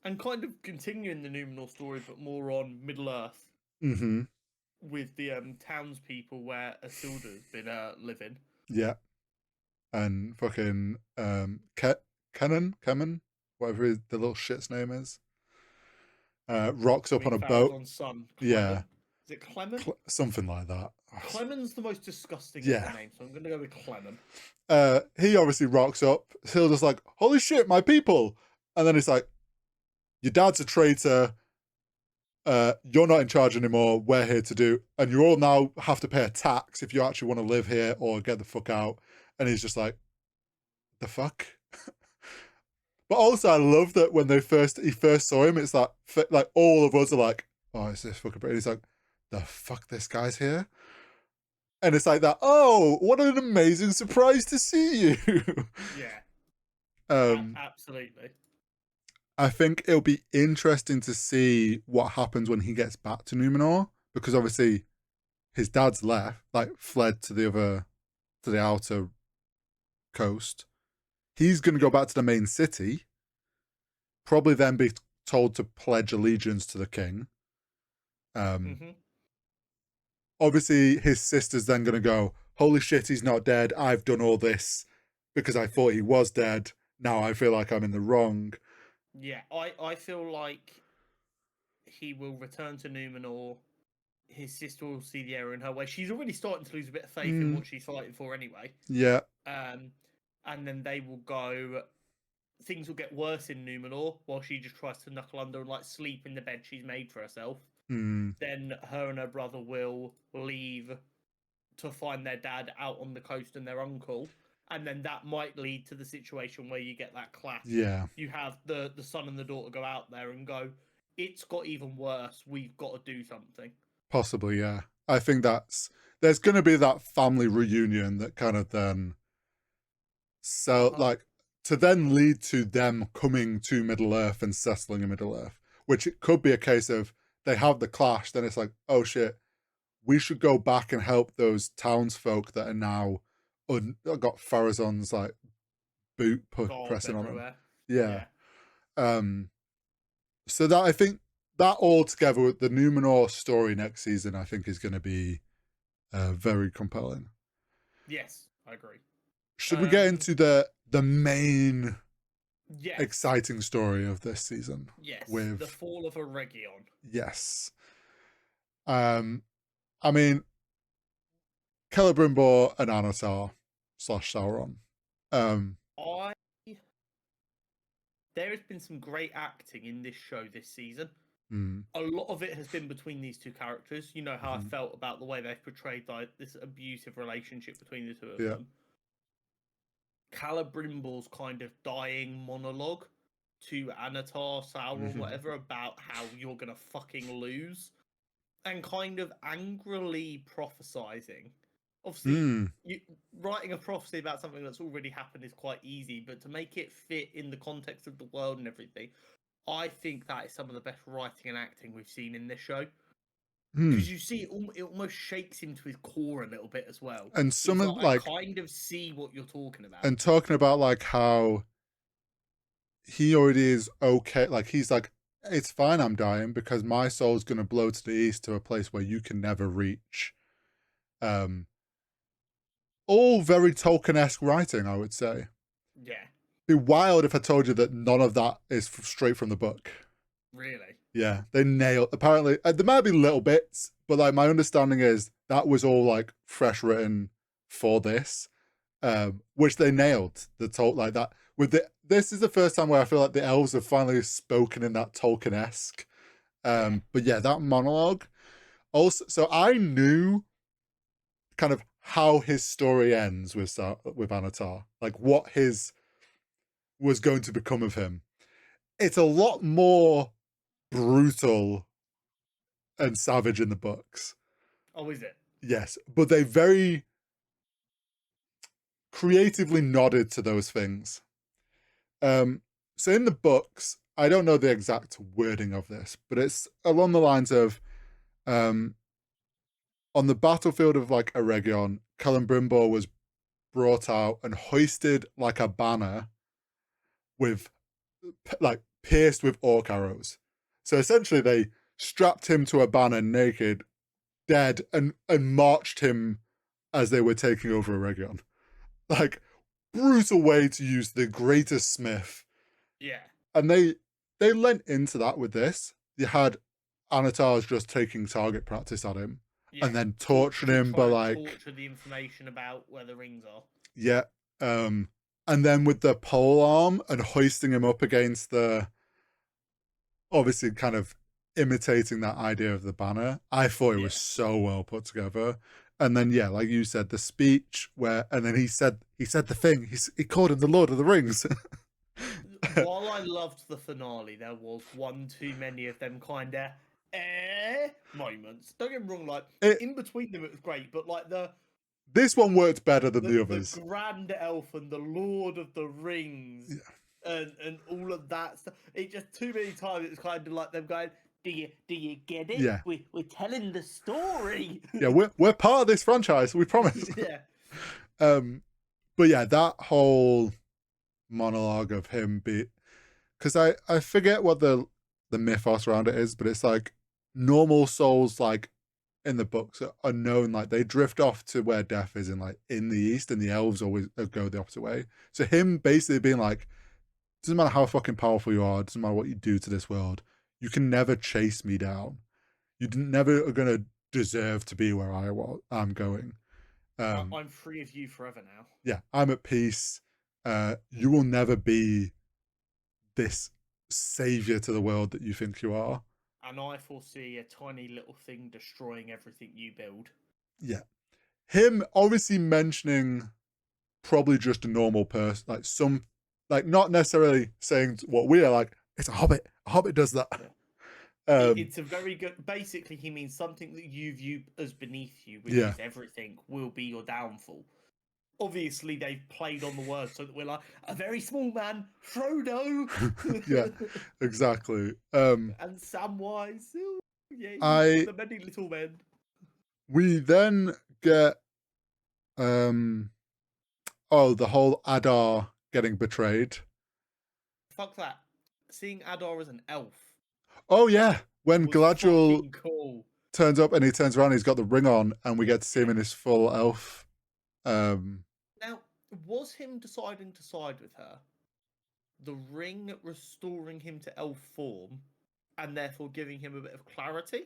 And kind of continuing the Numenor story, but more on Middle Earth Mm-hmm. with the townspeople where Isildur's been living. Yeah. And fucking Kemen, whatever the little shit's name is, rocks up on a boat. Pharazôn's son, Clement. Yeah. Is it Clement? Something like that. Clement's the most disgusting Yeah. of the names, so I'm going to go with Clement. He obviously rocks up. Hilda's like, holy shit, my people. And then he's like, your dad's a traitor. You're not in charge anymore. We're here to do. And you all now have to pay a tax if you actually want to live here or get the fuck out. And he's just like, the fuck? But also, I love that when he first saw him, it's like all of us are like, oh, it's this fucking British. He's like, the fuck, this guy's here? And it's like that, oh, what an amazing surprise to see you. Yeah. Absolutely. I think it'll be interesting to see what happens when he gets back to Numenor, because obviously his dad's left, like fled to the outer coast. He's going to go back to the main city, probably then be told to pledge allegiance to the king. Obviously, his sister's then going to go, holy shit, he's not dead. I've done all this because I thought he was dead. Now I feel like I'm in the wrong. Yeah, I feel like he will return to Numenor. His sister will see the error in her way. She's already starting to lose a bit of faith in what she's fighting for anyway. Yeah. And then they will go. Things will get worse in Numenor while she just tries to knuckle under and like sleep in the bed she's made for herself. Then her and her brother will leave to find their dad out on the coast and their uncle. And then that might lead to the situation where you get that clash. Yeah. You have the son and the daughter go out there and go, it's got even worse. We've got to do something. Possibly, yeah. I think there's going to be that family reunion that kind of then like to then lead to them coming to Middle Earth and settling in Middle Earth, which it could be a case of they have the clash, then it's like, oh shit, we should go back and help those townsfolk that are now got Farazan's like boot Garbs pressing on them. everywhere. Yeah. Yeah. So that I think that all together with the Numenor story next season, I think is going to be very compelling. Yes, I agree. Should we get into the main yes. exciting story of this season? Yes, with the fall of a Region. Yes. I mean, Celebrimbor and Anatar / Sauron. There has been some great acting in this show this season. A lot of it has been between these two characters. You know how I felt about the way they've portrayed like this abusive relationship between the two of them. Celebrimbor's kind of dying monologue to Anatar, Sauron, whatever, about how you're gonna fucking lose, and kind of angrily prophesizing. Obviously, writing a prophecy about something that's already happened is quite easy, but to make it fit in the context of the world and everything, I think that is some of the best writing and acting we've seen in this show. Because you see, it almost shakes him to his core a little bit as well. And some of like, I kind of see what you're talking about. And talking about like how he already is okay. Like he's like, it's fine, I'm dying because my soul's going to blow to the east to a place where you can never reach. All very Tolkien-esque writing, I would say. Yeah. It'd be wild if I told you that none of that is straight from the book. Really? Yeah, they nailed. Apparently, there might be little bits, but like my understanding is that was all like fresh written for this, which they nailed. Like that with the. This is the first time where I feel like the elves have finally spoken in that Tolkien-esque. But yeah, that monologue. Also, so I knew kind of how his story ends with Anatar, like what his was going to become of him. It's a lot more brutal and savage in the books. Oh, is it? Yes, but they very creatively nodded to those things. So in the books, I don't know the exact wording of this, but it's along the lines of on the battlefield of like Eregion, Celebrimbor was brought out and hoisted like a banner with like pierced with orc arrows. So essentially they strapped him to a banner naked, dead, and marched him as they were taking over Eregion. Like, brutal way to use the greatest smith. Yeah. And they lent into that with this. You had Anatar's just taking target practice at him. Yeah. And then torturing him, but like torture the information about where the rings are. Yeah. And then with the pole arm and hoisting him up against the, obviously kind of imitating that idea of the banner. I thought it was so well put together. And then yeah, like you said, the speech where, and then he said the thing. He called him the Lord of the Rings. While I loved the finale, there was one too many of them kind of moments. Don't get me wrong, like in between them it was great, but like this one worked better than the others. The Grand Elf and the Lord of the Rings, and all of that stuff. It just too many times it was kind of like them going, Do you get it? Yeah. We're telling the story. Yeah, we're part of this franchise, we promise. Yeah. But yeah, that whole monologue of him because I forget what the mythos around it is, but it's like normal souls like in the books are known, like they drift off to where death is in the east, and the elves always go the opposite way. So him basically being like, doesn't matter how fucking powerful you are, doesn't matter what you do to this world, you can never chase me down. You never are gonna deserve to be where I'm going. I'm free of you forever now. Yeah, I'm at peace. You will never be this savior to the world that you think you are. And I foresee a tiny little thing destroying everything you build. Yeah. Him obviously mentioning probably just a normal person, like not necessarily saying what we are like, it's a hobbit. A hobbit does that. Yeah. It's a very good, basically he means something that you view as beneath you, which is everything, will be your downfall. Obviously, they've played on the words so that we're like, a very small man, Frodo. Yeah, exactly. And Samwise. I the many little men. we then get the whole Adar getting betrayed. Fuck that. Seeing Adar as an elf Oh yeah, when was Galadriel fucking cool. turns up and he turns around, he's got the ring on, and we get to see him in his full elf. Now, was him deciding to side with her the ring restoring him to elf form and therefore giving him a bit of clarity?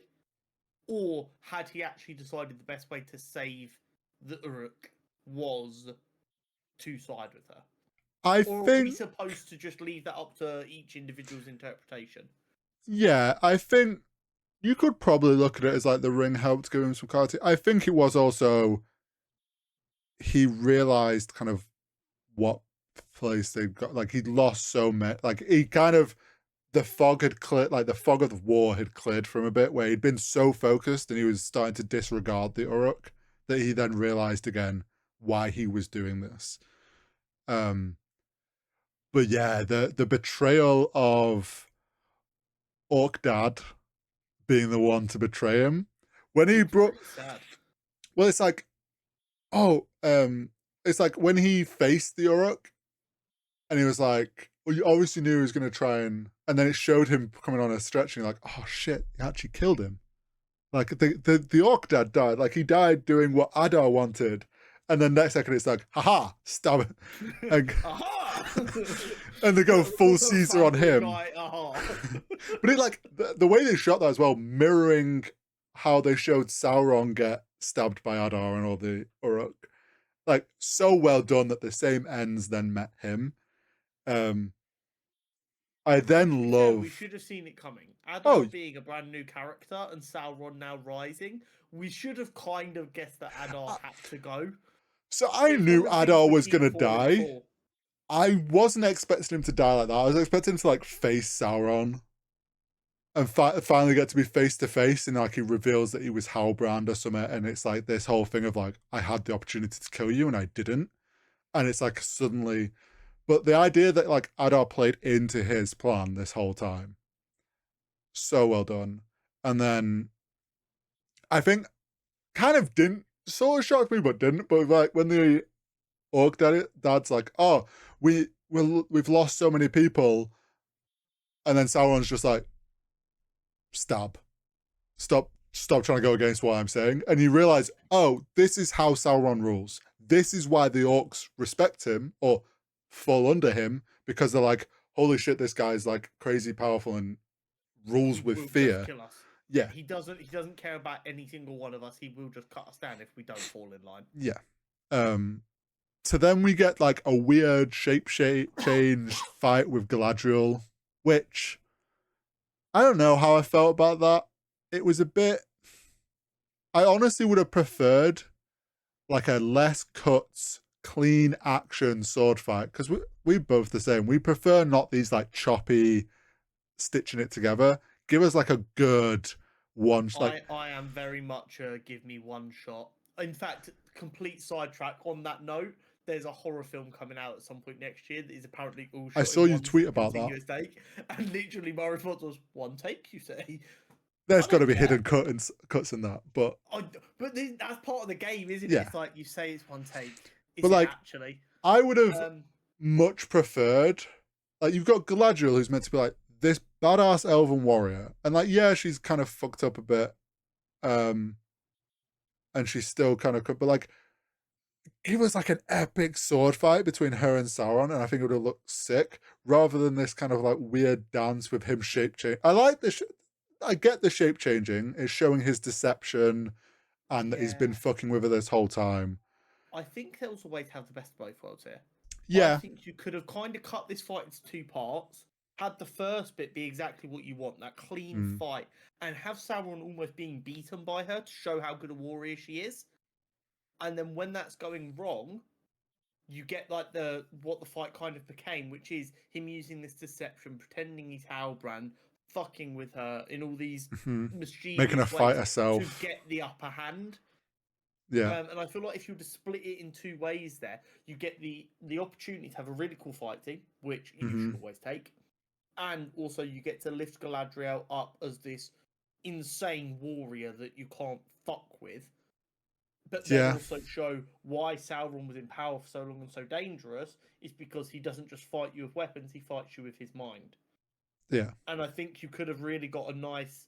Or had he actually decided the best way to save the Uruk was to side with her? I Or are we think, supposed to just leave that up to each individual's interpretation? yeah, I think you could probably look at it as like the ring helped give him some clarity. I think it was also he realized kind of what place they'd got. Like he'd lost so many. Like he kind of the fog had cleared. Like the fog of the war had cleared from a bit, where he'd been so focused and he was starting to disregard the Uruk that he then realized again why he was doing this. But yeah, the betrayal of Orc Dad being the one to betray him when he brought. Sad. Well, it's like, it's like when he faced the Uruk, and he was like, well, you obviously knew he was going to try and then it showed him coming on a stretch, and you're like, oh shit, he actually killed him. Like the Orc Dad died. Like he died doing what Adar wanted, and then next second it's like, haha, stab it, and, and they go full Caesar on him. But it like the way they shot that as well, mirroring how they showed Sauron get stabbed by Adar and all the Uruk, like so well done that the same ends then met him. I then love. We should have seen it coming. Adar being a brand new character and Sauron now rising, we should have kind of guessed that Adar had to go. So I knew Adar was gonna die. I wasn't expecting him to die like that. I was expecting him to like face Sauron and finally get to be face to face, and like he reveals that he was Halbrand or something, and it's like this whole thing of like, I had the opportunity to kill you and I didn't, and it's like suddenly. But the idea that like Adar played into his plan this whole time, so well done. And then I think kind of didn't sort of shocked me, but didn't. But like when the Orc dad's like, oh, we've lost so many people, and then Sauron's just like, stop trying to go against what I'm saying. And you realize, oh, this is how Sauron rules. This is why the orcs respect him or fall under him, because they're like, holy shit, this guy's like crazy powerful and rules with fear. Kill us. Yeah. He doesn't care about any single one of us. He will just cut us down if we don't fall in line. Yeah. So then we get like a weird shape change fight with Galadriel, which I don't know how I felt about that. It was a bit. I honestly would have preferred like a less cuts, clean action sword fight, because we both the same. We prefer not these like choppy stitching it together. Give us like a good one. I am very much a give me one shot. In fact, complete sidetrack on that note. There's a horror film coming out at some point next year that is apparently all shot. I saw you tweet about that. Take, and literally my response was one take. You say there's got to be hidden cuts in that, but that's part of the game, isn't it? It's like you say it's one take. But like, actually, I would have much preferred. Like, you've got Galadriel, who's meant to be like this badass elven warrior, and like, yeah, she's kind of fucked up a bit, and she's still kind of, but like, give us like an epic sword fight between her and Sauron, and I think it would have looked sick, rather than this kind of like weird dance with him shape change. I like this. I get the shape changing. It's showing his deception, and that he's been fucking with her this whole time. I think there was a way to have the best of both worlds here. Yeah. I think you could have kind of cut this fight into two parts, had the first bit be exactly what you want, that clean fight, and have Sauron almost being beaten by her to show how good a warrior she is. And then when that's going wrong, you get like what the fight kind of became, which is him using this deception, pretending he's Halbrand, fucking with her in all these mischievous making her fight herself to get the upper hand. Yeah. And I feel like if you were to split it in two ways there, you get the opportunity to have a really cool fight team, which you should always take. And also you get to lift Galadriel up as this insane warrior that you can't fuck with, but then Yeah. also show why Sauron was in power for so long and so dangerous is because he doesn't just fight you with weapons, he fights you with his mind. Yeah. And I think you could have really got a nice...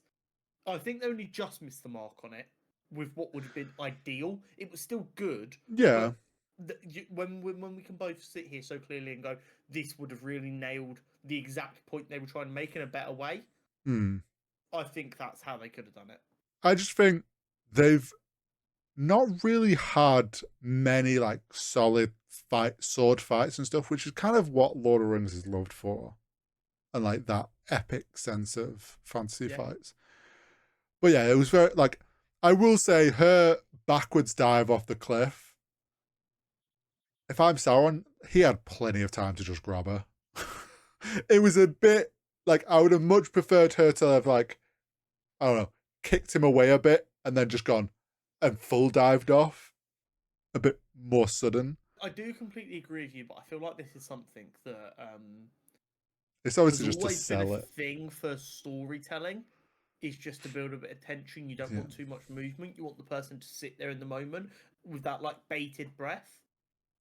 I think they only just missed the mark on it with what would have been ideal. It was still good. Yeah. But when we can both sit here so clearly and go, this would have really nailed the exact point they were trying to make in a better way, I think that's how they could have done it. I just think they've not really had many like solid sword fights and stuff, which is kind of what Lord of the Rings is loved for, and like that epic sense of fantasy fights. But yeah, it was very like, I will say her backwards dive off the cliff. If I'm Sauron, he had plenty of time to just grab her. It was a bit like, I would have much preferred her to have like, I don't know, kicked him away a bit and then just gone and full dived off. A bit more sudden. I do completely agree with you, but I feel like this is something that it's obviously has just to always been sell a it. thing for storytelling. Is just to build a bit of tension. You don't want too much movement. You want the person to sit there in the moment with that like bated breath.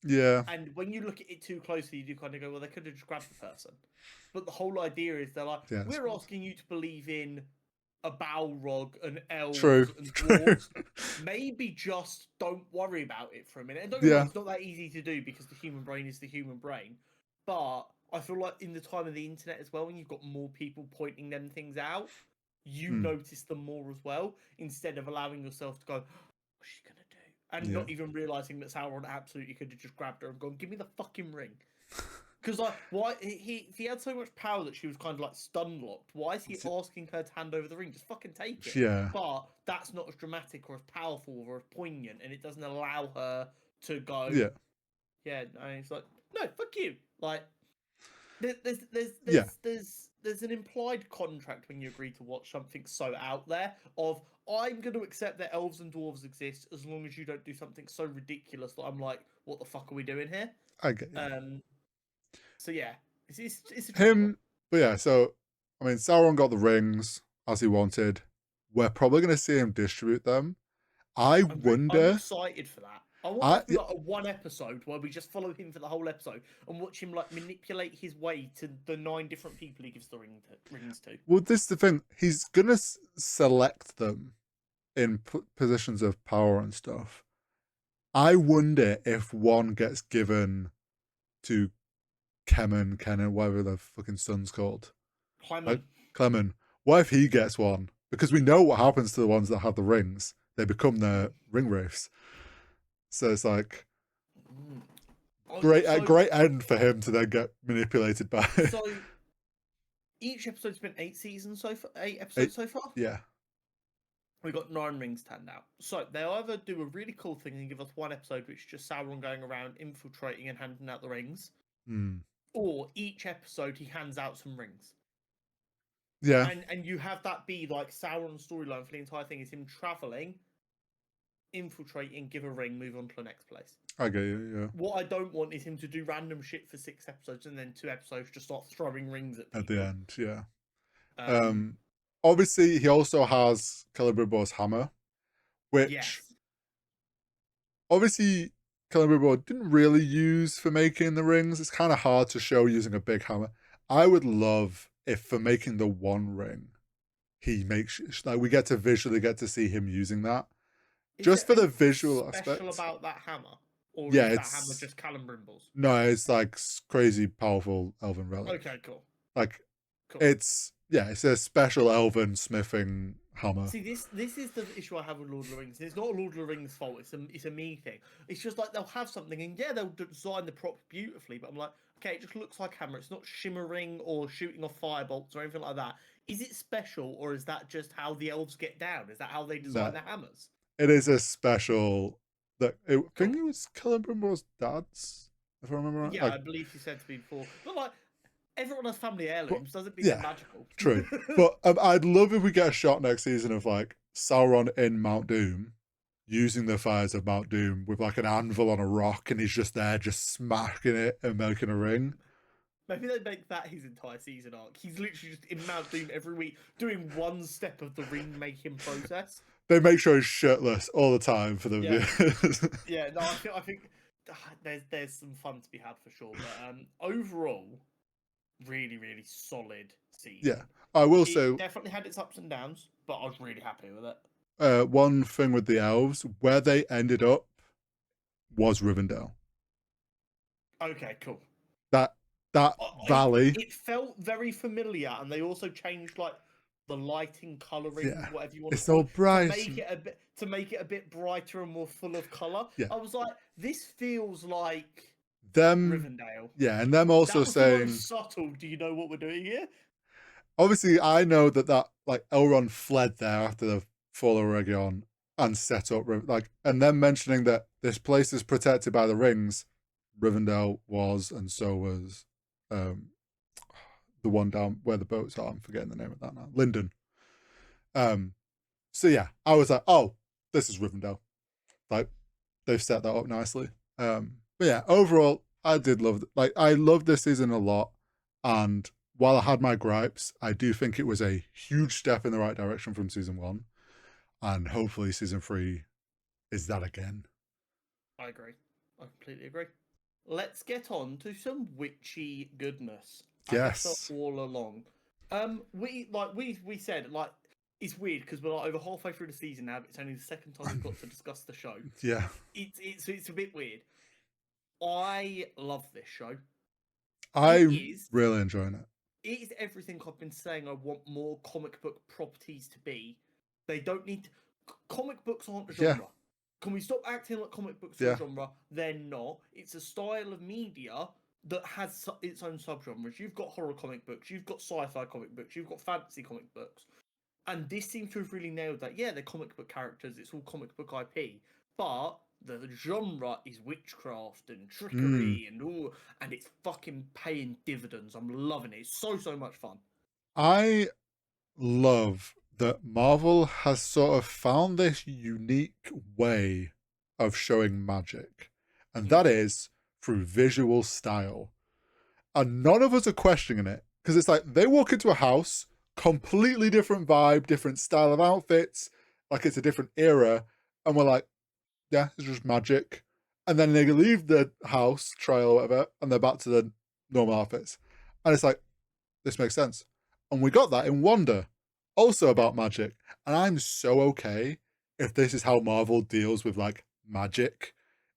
Yeah. And when you look at it too closely, you do kind of go, well, they could have just grabbed the person. But the whole idea is they're like, we're asking you to believe in a Balrog and elves and dwarves. Maybe just don't worry about it for a minute. And don't get me wrong, it's not that easy to do because the human brain is the human brain. But I feel like in the time of the internet as well, when you've got more people pointing them things out, you notice them more as well, instead of allowing yourself to go, what's she going to do? And not even realising that Sauron absolutely could have just grabbed her and gone, give me the fucking ring. Because like, why he had so much power that she was kind of like stun locked. Why is he asking her to hand over the ring? Just fucking take it. Yeah. But that's not as dramatic or as powerful or as poignant, and it doesn't allow her to go. Yeah. No, it's like, no, fuck you. Like, there's an implied contract when you agree to watch something so out there of, I'm going to accept that elves and dwarves exist as long as you don't do something so ridiculous that I'm like, what the fuck are we doing here? I get you. So yeah, it's a him. But yeah, so I mean, Sauron got the rings as he wanted. We're probably going to see him distribute them. I'm excited for that. I want like a one episode where we just follow him for the whole episode and watch him like manipulate his way to the 9 different people he gives the rings to. Well, this is the thing. He's gonna select them in positions of power and stuff. I wonder if one gets given to Kenan, whatever the fucking son's called. Clement. What if he gets one? Because we know what happens to the ones that have the rings. They become their ring wraiths. So it's like great end for him to then get manipulated by. So each episode's been 8 episodes so far. Yeah. We got 9 rings turned out. So they either do a really cool thing and give us one episode which is just Sauron going around infiltrating and handing out the rings, or each episode he hands out some rings. Yeah. And you have that be like Sauron's storyline for the entire thing is him traveling, infiltrating, give a ring, move on to the next place. I get you, yeah. What I don't want is him to do random shit for 6 episodes and then 2 episodes just start throwing rings at people. At the end, yeah. Obviously, he also has Celebrimbor's hammer, which obviously Celebrimbor didn't really use for making the rings. It's kind of hard to show using a big hammer. I would love if for making the one ring, he makes like we get to visually get to see him using that. Just for the visual aspect. Special about that hammer? Or is that hammer just Celebrimbor's? No, it's like crazy powerful elven relic. Okay, cool. Like, it's a special elven smithing hammer. See, this is the issue I have with Lord of the Rings. It's not Lord of the Rings' fault. It's a me thing. It's just like they'll have something, and they'll design the prop beautifully. But I'm like, okay, it just looks like hammer. It's not shimmering or shooting off firebolts or anything like that. Is it special, or is that just how the elves get down? Is that how they design their hammers? It is a special. I think it was Celebrimbor's dad's, if I remember right. Yeah, I believe he said to me before. But like, everyone has family heirlooms. Doesn't mean they're magical. True. But I'd love if we get a shot next season of like Sauron in Mount Doom, using the fires of Mount Doom with like an anvil on a rock, and he's just there, just smacking it and making a ring. Maybe they make that his entire season arc. He's literally just in Mount Doom every week, doing one step of the ring making process. They make sure he's shirtless all the time for the viewers. Yeah, no, I think there's some fun to be had for sure. But overall, really, really solid season. Yeah, I will it say definitely had its ups and downs, but I was really happy with it. One thing with the elves, where they ended up was Rivendell. Okay, cool. That valley. It felt very familiar, and they also changed like the lighting, colouring, whatever you want. It's all bright to make it a bit brighter and more full of colour. Yeah. I was like, this feels like them Rivendell. Yeah, and them also that was saying the most subtle. Do you know what we're doing here? Obviously, I know that like Elrond fled there after the fall of Region and set up and then mentioning that this place is protected by the rings. Rivendell was, and so was the one down where the boats are. I'm forgetting the name of that now. Linden. So yeah, I was like, oh, this is Rivendell. Like, they've set that up nicely. But yeah, overall, I did love I loved this season a lot. And while I had my gripes, I do think it was a huge step in the right direction from season 1. And hopefully season 3 is that again. I agree. I completely agree. Let's get on to some witchy goodness. Yes. Agatha All Along. We said, like, it's weird because we're like over halfway through the season now, but it's only the second time we've got to discuss the show. Yeah. It's a bit weird. I love this show. I'm really enjoying it. It is everything I've been saying I want more comic book properties to be. They don't need comic books aren't a genre. Yeah. Can we stop acting like comic books are a genre? They're not. It's a style of media that has its own subgenres. You've got horror comic books, you've got sci-fi comic books, you've got fantasy comic books. And this seems to have really nailed that. Yeah, they're comic book characters, it's all comic book IP. But the genre is witchcraft and trickery and it's fucking paying dividends. I'm loving it. It's so much fun. I love that Marvel has sort of found this unique way of showing magic, and that is through visual style. And none of us are questioning it, because it's like they walk into a house, completely different vibe, different style of outfits, like it's a different era, and we're like, yeah, it's just magic. And then they leave the house, trial or whatever, and they're back to the normal outfits. And it's like, this makes sense. And we got that in Wanda, also about magic. And I'm so okay if this is how Marvel deals with like magic.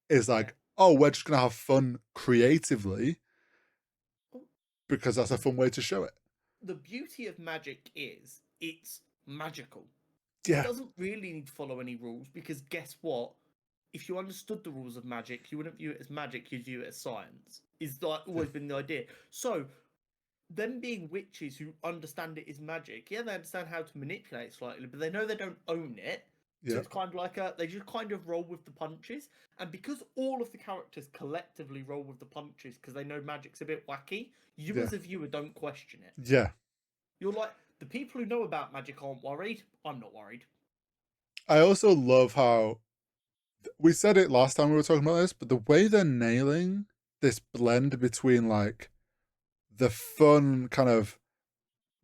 Is like, oh, we're just gonna have fun creatively because that's a fun way to show it. The beauty of magic is it's magical. Yeah. It doesn't really need to follow any rules, because guess what? If you understood the rules of magic, you wouldn't view it as magic, you'd view it as science. It's like always been the idea. So them being witches who understand it is magic, yeah, they understand how to manipulate it slightly, but they know they don't own it. So it's kind of like they just kind of roll with the punches. And because all of the characters collectively roll with the punches because they know magic's a bit wacky, you as a viewer don't question it. Yeah. You're like, the people who know about magic aren't worried. I'm not worried. I also love how we said it last time we were talking about this, but the way they're nailing this blend between like the fun kind of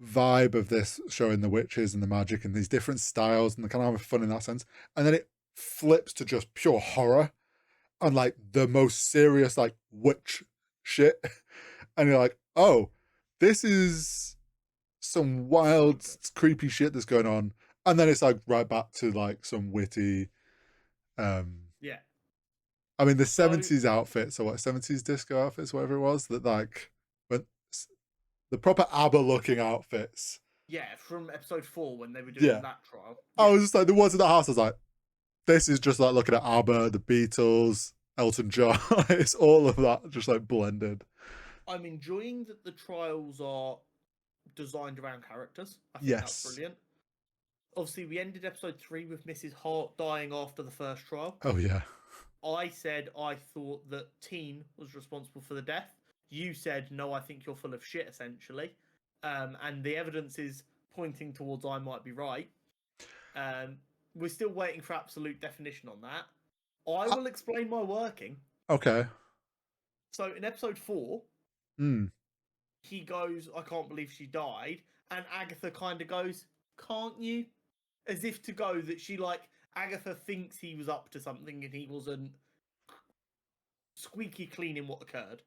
vibe of this showing the witches and the magic and these different styles and the kind of having fun in that sense, and then it flips to just pure horror and like the most serious like witch shit, and you're like, oh, this is some wild creepy shit that's going on, and then it's like right back to like some witty I mean the 70s outfits, or what, 70s disco outfits, whatever it was, that like but the proper ABBA looking outfits. Yeah, from episode 4 when they were doing that trial. I was just like, the ones in the house, I was like, this is just like looking at ABBA, the Beatles, Elton John. It's all of that just like blended. I'm enjoying that the trials are designed around characters. I think that's brilliant. Obviously, we ended episode 3 with Mrs. Hart dying after the first trial. Oh, yeah. I said I thought that Teen was responsible for the death. You said, no, I think you're full of shit, essentially. And the evidence is pointing towards I might be right. We're still waiting for absolute definition on that. I will explain my working. Okay. So in episode 4, he goes, I can't believe she died. And Agatha kind of goes, can't you? As if to go that she, like, Agatha thinks he was up to something and he wasn't squeaky clean in what occurred.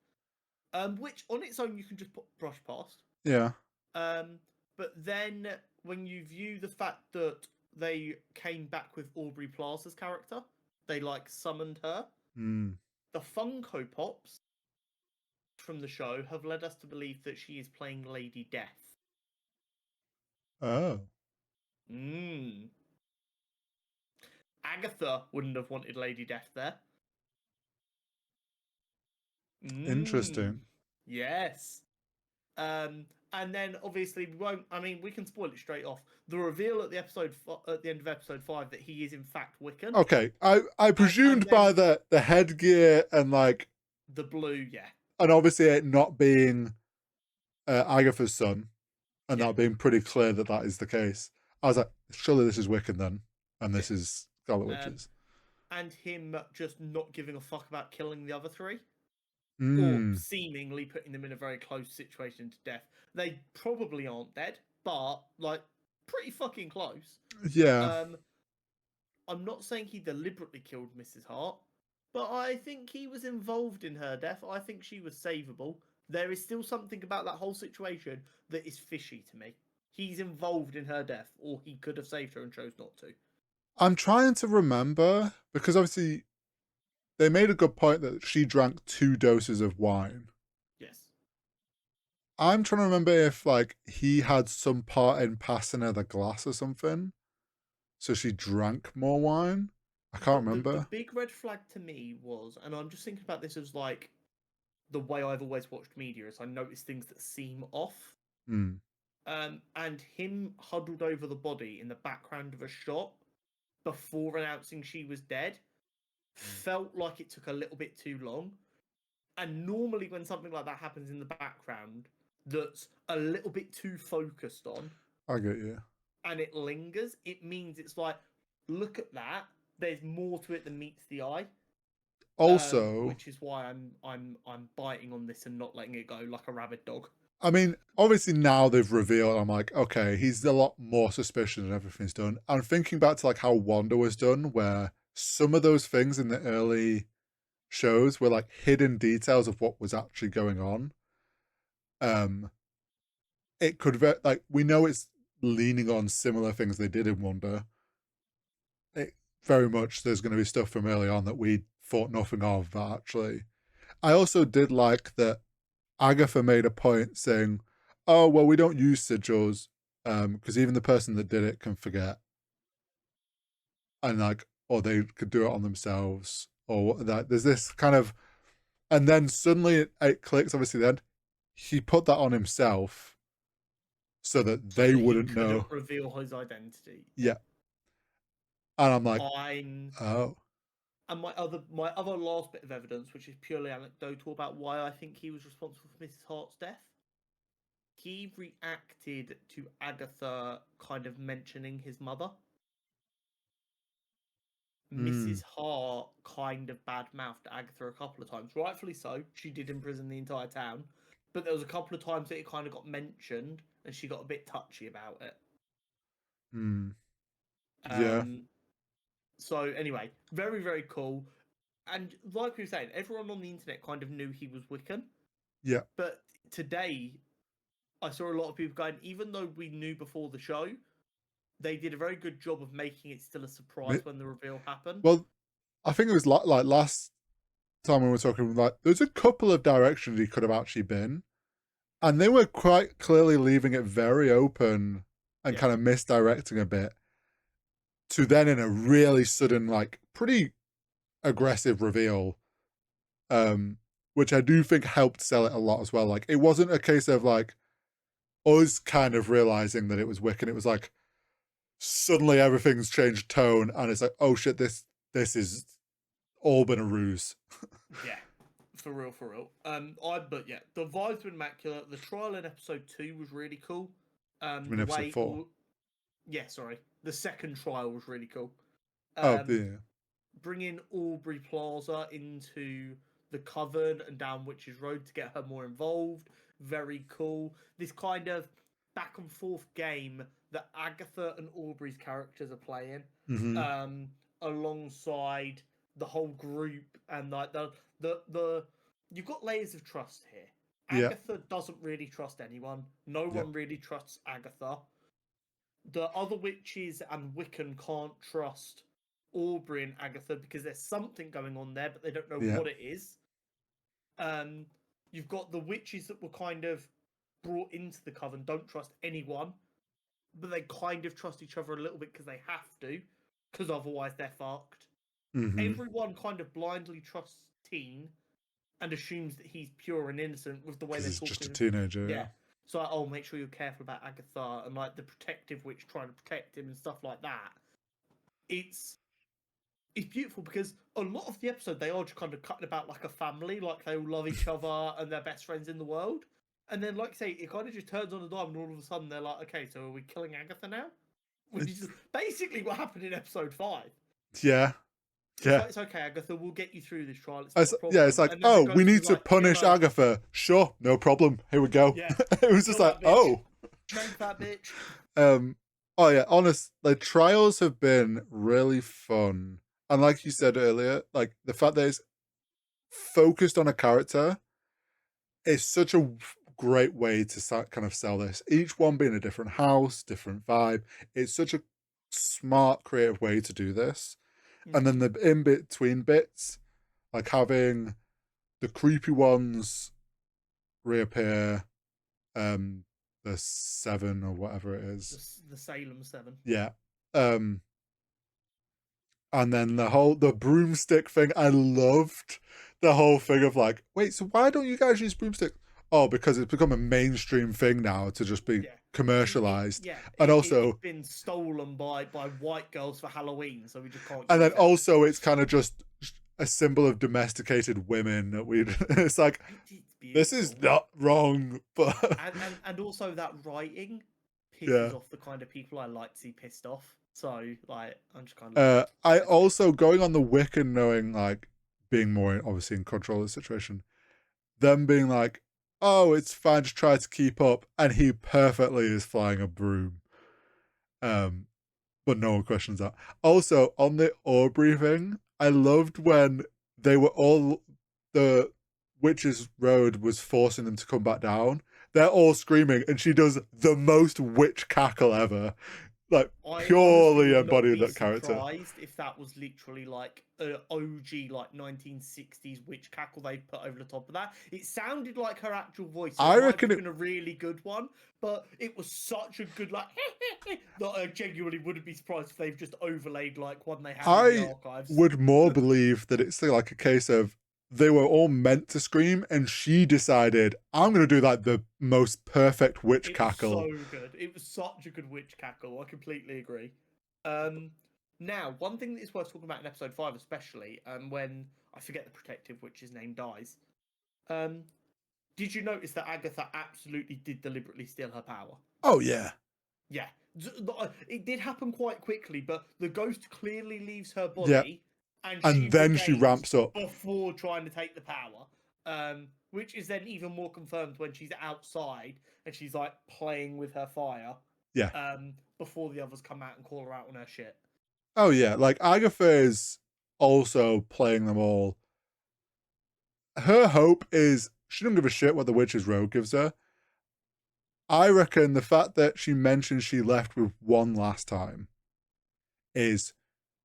Which on its own you can just brush past. Yeah. But then when you view the fact that they came back with Aubrey Plaza's character, they like summoned her. The Funko Pops from the show have led us to believe that she is playing Lady Death. Oh. Agatha wouldn't have wanted Lady Death there. Interesting. Yes. And then obviously we won't. I mean, we can spoil it straight off. The reveal at the end of episode 5 that he is in fact Wiccan. Okay, I presumed by the headgear and like the blue, yeah, and obviously it not being Agatha's son, and that being pretty clear that that is the case. I was like, surely this is Wiccan then, and this is Scarlet Witches. And him just not giving a fuck about killing the other 3. Or seemingly putting them in a very close situation to death. They probably aren't dead, but like pretty fucking close. Yeah. I'm not saying he deliberately killed Mrs. Hart, but I think he was involved in her death. I think she was savable. There is still something about that whole situation that is fishy to me. He's involved in her death, or he could have saved her and chose not to. I'm trying to remember, because obviously they made a good point that she drank 2 doses of wine. Yes. I'm trying to remember if like he had some part in passing her the glass or something, so she drank more wine. I can't remember. The big red flag to me was, and I'm just thinking about this as like the way I've always watched media, is I notice things that seem off. And him huddled over the body in the background of a shot before announcing she was dead felt like it took a little bit too long. And normally when something like that happens in the background that's a little bit too focused on, I get you, and it lingers, it means it's like, look at that, there's more to it than meets the eye. Also, which is why I'm biting on this and not letting it go like a rabid dog. I mean, obviously now they've revealed, I'm like, okay, he's a lot more suspicious and everything's done. I'm thinking back to like how Wanda was done, where some of those things in the early shows were like hidden details of what was actually going on. It could like, we know it's leaning on similar things they did in Wanda. It very much, there's going to be stuff from early on that we thought nothing of, but actually I also did like that Agatha made a point saying, oh, well, we don't use sigils because even the person that did it can forget. And like, or they could do it on themselves, or that there's this kind of, and then suddenly it clicks, obviously then he put that on himself so that they wouldn't know. Reveal his identity. Yeah. And I'm like, oh. And my other last bit of evidence, which is purely anecdotal about why I think he was responsible for Mrs. Hart's death, he reacted to Agatha kind of mentioning his mother. Mrs. Hart kind of badmouthed Agatha a couple of times, rightfully so. She did imprison the entire town, but there was a couple of times that it kind of got mentioned, and she got a bit touchy about it. Yeah. So anyway, very, very cool. And like we were saying, everyone on the internet kind of knew he was Wiccan. Yeah. But today, I saw a lot of people going, even though we knew before the show, they did a very good job of making it still a surprise when the reveal happened. Well, I think it was like last time we were talking, like there's a couple of directions he could have actually been, and they were quite clearly leaving it very open and kind of misdirecting a bit to then in a really sudden, like pretty aggressive reveal, which I do think helped sell it a lot as well. Like it wasn't a case of like us kind of realizing that it was Wiccan. It was like suddenly everything's changed tone and it's like, oh shit, this is all been a ruse. Yeah, for real. But yeah, the vibes were immaculate. The trial in episode 2 was really cool. In episode 4? Yeah, sorry. The second trial was really cool. Bringing Aubrey Plaza into the Coven and down Witch's Road to get her more involved. very cool. This kind of back and forth game that Agatha and Aubrey's characters are playing, alongside the whole group, and like the you've got layers of trust here. Yeah. Agatha doesn't really trust anyone. No one really trusts Agatha. The other witches and Wiccan can't trust Aubrey and Agatha because there's something going on there, but they don't know what it is. You've got the witches that were kind of brought into the coven, don't trust anyone, but they kind of trust each other a little bit because they have to, because otherwise they're fucked. Everyone kind of blindly trusts Teen and assumes that he's pure and innocent with the way they talk. He's just a teenager. Yeah. So, like, oh, make sure you're careful about Agatha, and like the protective witch trying to protect him and stuff like that. It's beautiful because a lot of the episode they are just kind of cutting about like a family, like they all love each other and they're best friends in the world. And then, like I say, it kind of just turns on a dime, and all of a sudden they're like, okay, so are we killing Agatha now? Which is basically what happened in episode 5. Yeah. It's okay, Agatha, we'll get you through this trial. It's like, oh, we need to punish Agatha. Sure, no problem. Here we go. Yeah. It was just like, oh. Drink that bitch. Oh yeah, honest, the trials have been really fun. And like you said earlier, like the fact that it's focused on a character is such a great way to kind of sell this. Each one being a different house, different vibe. It's such a smart, creative way to do this. And then the in-between bits, like having the creepy ones reappear, the 7 or whatever it is. The Salem 7. Yeah. And then the broomstick thing, I loved the whole thing of like, wait, so why don't you guys use broomsticks? Oh, because it's become a mainstream thing now to just be commercialized. Yeah, and also it's been stolen by white girls for Halloween, so we just can't. And then also, it's kind of just a symbol of domesticated women that we. It's like this is not wrong, but and also that writing pisses off the kind of people I like to see pissed off. So like, I'm just kind of. I also going on the Wiccan, knowing like being more obviously in control of the situation, them being like, oh, it's fine, just try to keep up. And he perfectly is flying a broom. But no one questions that. Also, on the Aubrey thing, I loved when they were all, the Witch's Road was forcing them to come back down. They're all screaming, and she does the most witch cackle ever. Like, purely embodying that character. Surprised if that was literally like an OG like 1960s witch cackle they put over the top of that. It sounded like her actual voice. I reckon it been a really good one, but it was such a good like that I genuinely wouldn't be surprised if they've just overlaid like one they have in the archives. I would more believe that it's like a case of they were all meant to scream, and she decided, I'm going to do like the most perfect witch cackle. So good. It was such a good witch cackle. I completely agree. Now, one thing that is worth talking about in episode 5 especially, when I forget the protective witch's name dies, did you notice that Agatha absolutely did deliberately steal her power? Oh, yeah. Yeah. It did happen quite quickly, but the ghost clearly leaves her body. Yeah. And then she ramps up before trying to take the power, which is then even more confirmed when she's outside and she's like playing with her fire. Yeah. Before the others come out and call her out on her shit. Oh yeah, like Agatha is also playing them all. Her hope is she doesn't give a shit what the Witch's Road gives her. I reckon the fact that she mentioned she left with one last time is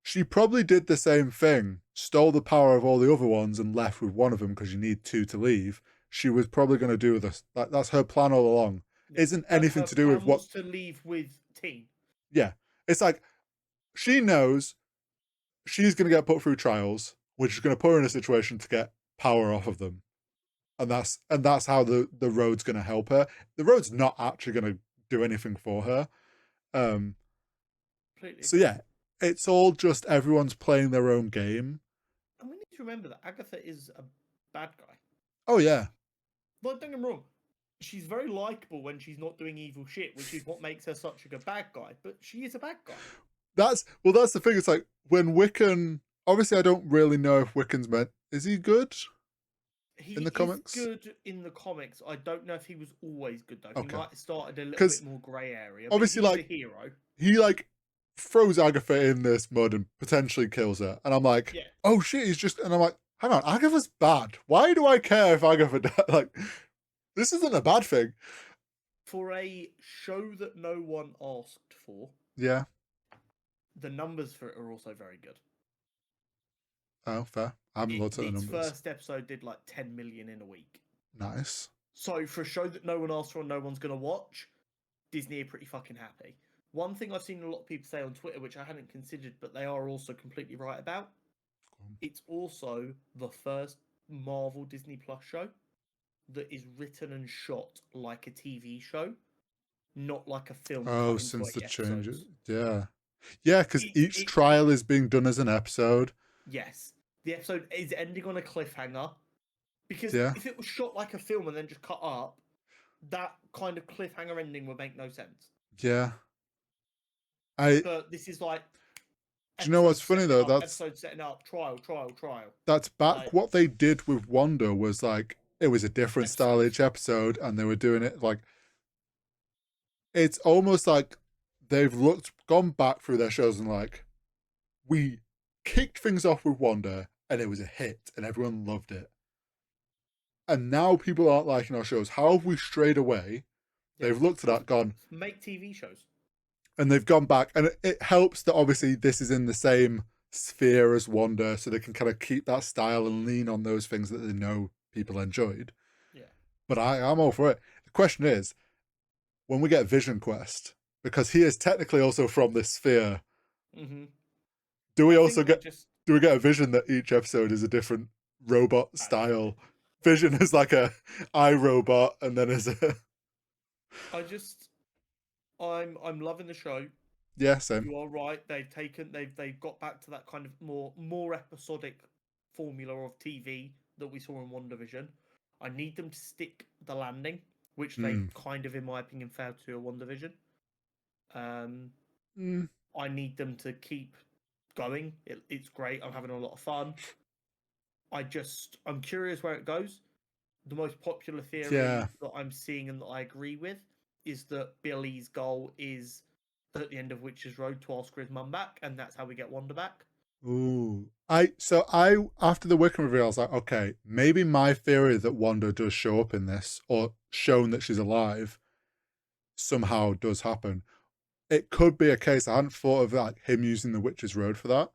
she probably did the same thing, stole the power of all the other ones and left with one of them because you need 2 to leave. She was probably going to do this. That's her plan all along. Yeah. Isn't anything to do with what to leave with Teen. Yeah, it's like she knows she's going to get put through trials, which is going to put her in a situation to get power off of them, and that's how the road's going to help her. The road's not actually going to do anything for her. So yeah. It's all just everyone's playing their own game. And we need to remember that Agatha is a bad guy. Oh, yeah. But don't get me wrong. She's very likable when she's not doing evil shit, which is what makes her such a good bad guy. But she is a bad guy. That's the thing. It's like when Wiccan... Obviously, I don't really know if Wiccan's meant... Is he good? in the He is comics? good in the comics. I don't know if he was always good though. He Okay. might have started a little Because bit more grey area, but obviously, he's a like, hero. he, like, throws Agatha in this mud and potentially kills her. And I'm like, Yeah. oh shit, he's just... And I'm like, hang on, Agatha's bad. Why do I care if Agatha died? Like, this isn't a bad thing. For a show that no one asked for, Yeah. the numbers for it are also very good. Oh, fair. I haven't looked at the Its numbers. first episode did like 10 million in a week. Nice. So for a show that no one asked for and no one's gonna watch, Disney are pretty fucking happy. One thing I've seen a lot of people say on Twitter, which I hadn't considered, but they are also completely right about, it's also the first Marvel Disney Plus show that is written and shot like a TV show, not like a film Oh, cut into since the 8 changes. episodes. Yeah. Yeah, because each It trial is being done as an episode. Yes, the episode is ending on a cliffhanger because Yeah. if it was shot like a film and then just cut up, that kind of cliffhanger ending would make no sense. Yeah. But this is like, do you know what's funny though? episode setting up, trial. That's back Like, what they did with Wanda was like it was a different style each episode, and they were doing it like it's almost like they've gone back through their shows and like we kicked things off with Wanda and it was a hit and everyone loved it. And now people aren't liking our shows. How have we strayed away? yeah. They've looked at that, gone, Make TV shows. and they've gone back. And it helps that obviously this is in the same sphere as Wanda, so they can kind of keep that style and lean on those things that they know people enjoyed. Yeah. But I'm all for it. The question is, when we get Vision Quest, because he is technically also from this sphere, do we also get a vision that each episode is a different robot style? Vision is like a iRobot, and then is a I'm loving the show. Yeah, same. You are right. They've got back to that kind of more episodic formula of TV that we saw in WandaVision. I need them to stick the landing, which they kind of, in my opinion, failed to do at WandaVision. I need them to keep going. It's great. I'm having a lot of fun. I'm curious where it goes. The most popular theory that I'm seeing and that I agree with is that Billy's goal is at the end of Witch's Road to ask for his mum back, and that's how we get Wanda back. Ooh. After the Wiccan reveal, I was like, okay, maybe my theory that Wanda does show up in this, or shown that she's alive, somehow does happen. It could be a case, I hadn't thought of like him using the Witch's Road for that.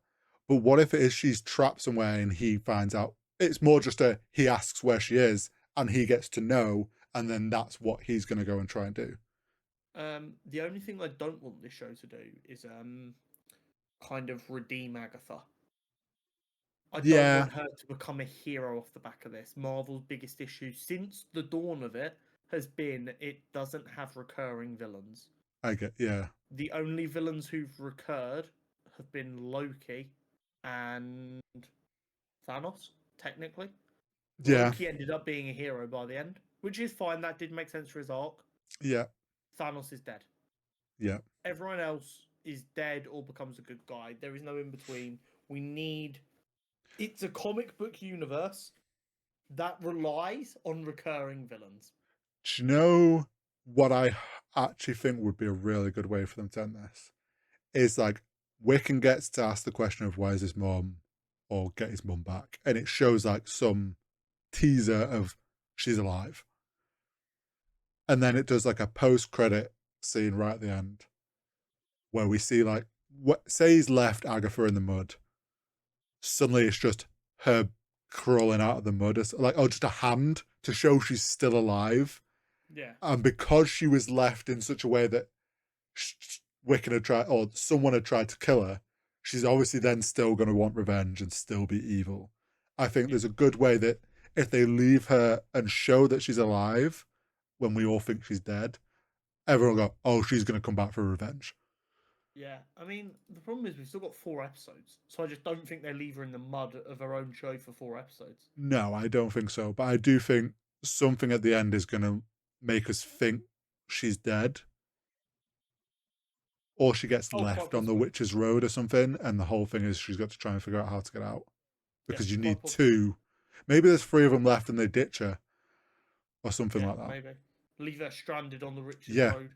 But what if it is she's trapped somewhere and he finds out? It's more just he asks where she is and he gets to know, and then that's what he's going to go and try and do. The only thing I don't want this show to do is kind of redeem Agatha. I don't want her to become a hero off the back of this. Marvel's biggest issue since the dawn of it has been it doesn't have recurring villains. The only villains who've recurred have been Loki and Thanos, technically. Loki ended up being a hero by the end, which is fine. That did make sense for his arc. Yeah. Thanos is dead. Yeah. Everyone else is dead or becomes a good guy. There is no in between. It's a comic book universe that relies on recurring villains. Do you know what I actually think would be a really good way for them to end this? Is like Wiccan gets to ask the question of where's his mum, or get his mum back, and it shows like some teaser of she's alive, and then it does like a post-credit scene right at the end where we see like say he's left Agatha in the mud. Suddenly it's just her crawling out of the mud, like just a hand to show she's still alive. Yeah. And because she was left in such a way that Wiccan had tried, or someone had tried to kill her, she's obviously then still going to want revenge and still be evil. I think there's a good way that if they leave her and show that she's alive when we all think she's dead, everyone will go, oh, she's going to come back for revenge. Yeah, I mean, the problem is we've still got 4 episodes, so I just don't think they leave her in the mud of her own show for 4 episodes. No, I don't think so. But I do think something at the end is going to make us think she's dead. Or she gets left on the Witch's Road or something, and the whole thing is she's got to try and figure out how to get out. Because you need 2 Maybe there's 3 of them left and they ditch her or something like that. Maybe leave her stranded on the richest Yeah. road.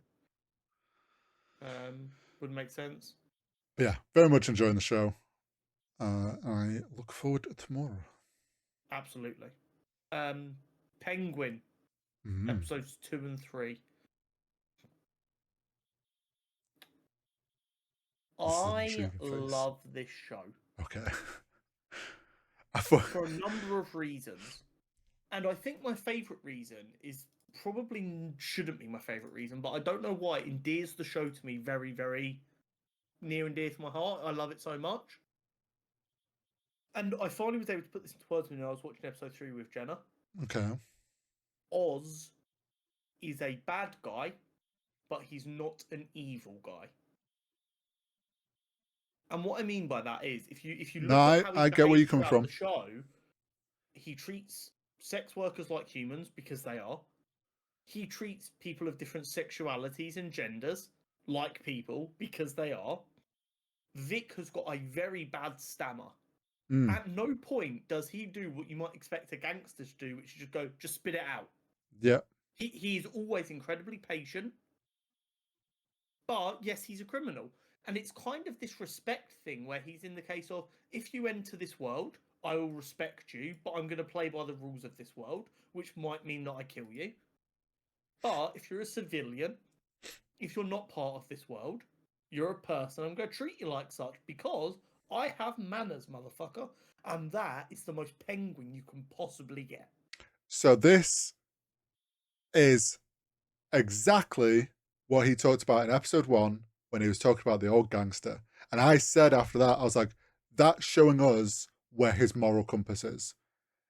Would make sense. But yeah, very much enjoying the show. I look forward to tomorrow. Absolutely. Penguin, episodes 2 and 3. I love this show. Okay. For a number of reasons. And I think my favourite reason is probably shouldn't be my favourite reason, but I don't know why it endears the show to me very, very near and dear to my heart. I love it so much. And I finally was able to put this into words when I was watching episode 3 with Jenna. Okay. Oz is a bad guy, but he's not an evil guy. And what I mean by that is, if you look at how I get where you come from. The show, he treats sex workers like humans because they are. He treats people of different sexualities and genders like people because they are. Vic has got a very bad stammer. At no point does he do what you might expect a gangster to do, which is just spit it out. Yeah. He is always incredibly patient. But yes, he's a criminal. And it's kind of this respect thing where he's in the case of, if you enter this world, I will respect you, but I'm going to play by the rules of this world, which might mean that I kill you. But if you're a civilian, if you're not part of this world, you're a person, I'm going to treat you like such because I have manners, motherfucker. And that is the most penguin you can possibly get. So this is exactly what he talked about in episode 1 when he was talking about the old gangster. And I said after that, I was like, that's showing us where his moral compass is.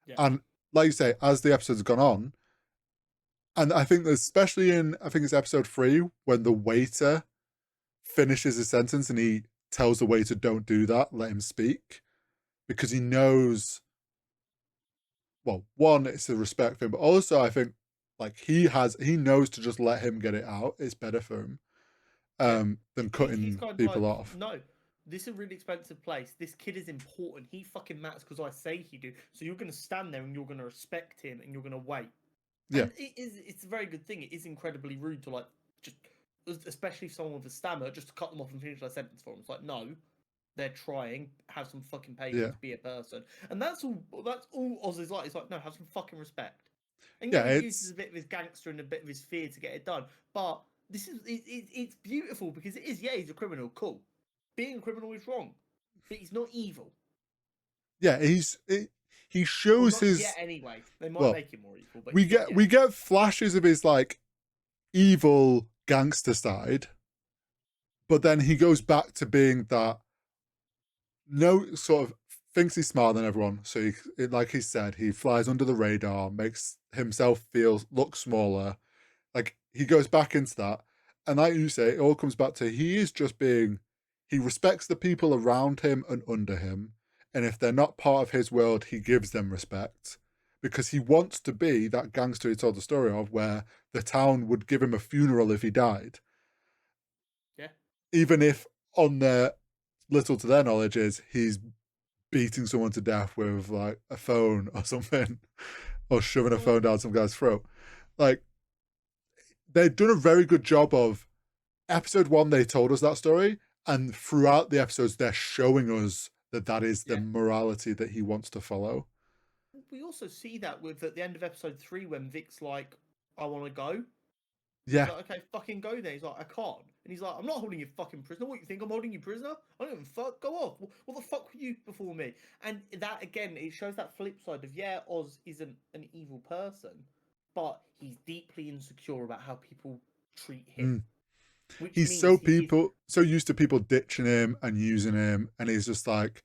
Yeah. And like you say, as the episode's gone on, and I think especially in, I think it's episode 3, when the waiter finishes his sentence and he tells the waiter, don't do that, let him speak. Because he knows, well, one, it's a respect thing, but also I think like he knows to just let him get it out. It's better for him than cutting people off. No, this is a really expensive place. This kid is important. He fucking matters because I say he do. So you're going to stand there and you're going to respect him and you're going to wait. Yeah. And it's a very good thing. It is incredibly rude to just, especially someone with a stammer, just to cut them off and finish their sentence for them. It's like, no, they're trying. Have some fucking patience to be a person. And that's all Oz is like. It's like, no, have some fucking respect. And he uses a bit of his gangster and a bit of his fear to get it done. But it's beautiful because it is, he's a criminal, cool. Being a criminal is wrong, but he's not evil. Yeah, he shows his. Yeah, anyway, they might make him more evil. But we get flashes of his like evil gangster side, but then he goes back to being that. No, sort of thinks he's smarter than everyone. So like he said, he flies under the radar, makes himself look smaller. Like he goes back into that, and like you say, it all comes back to he is just being. He respects the people around him and under him. And if they're not part of his world, he gives them respect because he wants to be that gangster he told the story of where the town would give him a funeral if he died. Yeah. Even if on their little to their knowledge is he's beating someone to death with like a phone or something or shoving a phone down some guy's throat. Like they've done a very good job of episode 1. They told us that story. And throughout the episodes, they're showing us that is the morality that he wants to follow. We also see that at the end of episode 3 when Vic's like, I want to go. Yeah. He's like, okay, fucking go there. He's like, I can't. And he's like, I'm not holding you fucking prisoner. What, you think I'm holding you prisoner? I don't even fuck. Go off. What the fuck were you before me? And that, again, it shows that flip side of, Oz isn't an evil person, but he's deeply insecure about how people treat him. He's so used to people ditching him and using him, and he's just like,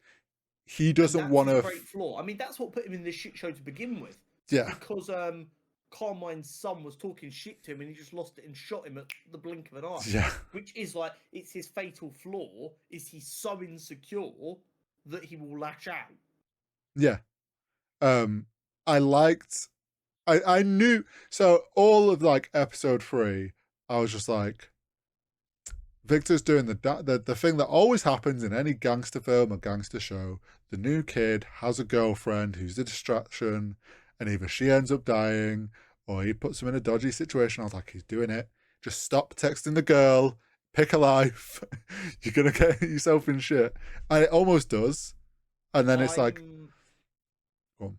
he doesn't want to. Great flaw. I mean, that's what put him in this shit show to begin with. Yeah. Because Carmine's son was talking shit to him, and he just lost it and shot him at the blink of an eye. Yeah. Which is like, it's his fatal flaw. Is he's so insecure that he will lash out. Yeah. I knew. So all of like episode 3, I was just like. Victor's doing the thing that always happens in any gangster film or gangster show. the new kid has a girlfriend who's a distraction, and either she ends up dying or he puts him in a dodgy situation. I was like, he's doing it. Just stop texting the girl, pick a life. You're going to get yourself in shit. And it almost does. And then it's like,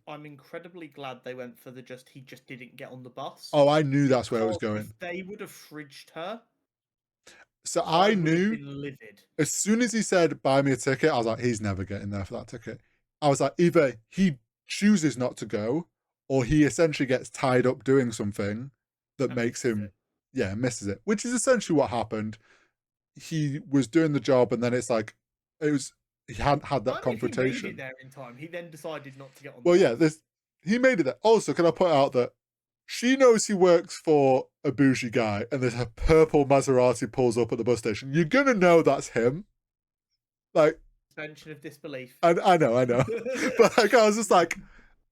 I'm incredibly glad they went for he just didn't get on the bus. oh, I knew that's where I was going. If they would have fridged her, so I would have knew been livid. As soon as he said, buy me a ticket, I was like, he's never getting there for that ticket. I was like, either he chooses not to go, or he essentially gets tied up doing something that makes him, misses it, which is essentially what happened. He was doing the job, and then it's like, he hadn't had that confrontation. He made it there in time. He then decided not to get on. Well, yeah, he made it there. Also, can I point out that she knows he works for a bougie guy, and there's a purple Maserati pulls up at the bus station. You're gonna know that's him. Like, suspension of disbelief. I know. But like, I was just like,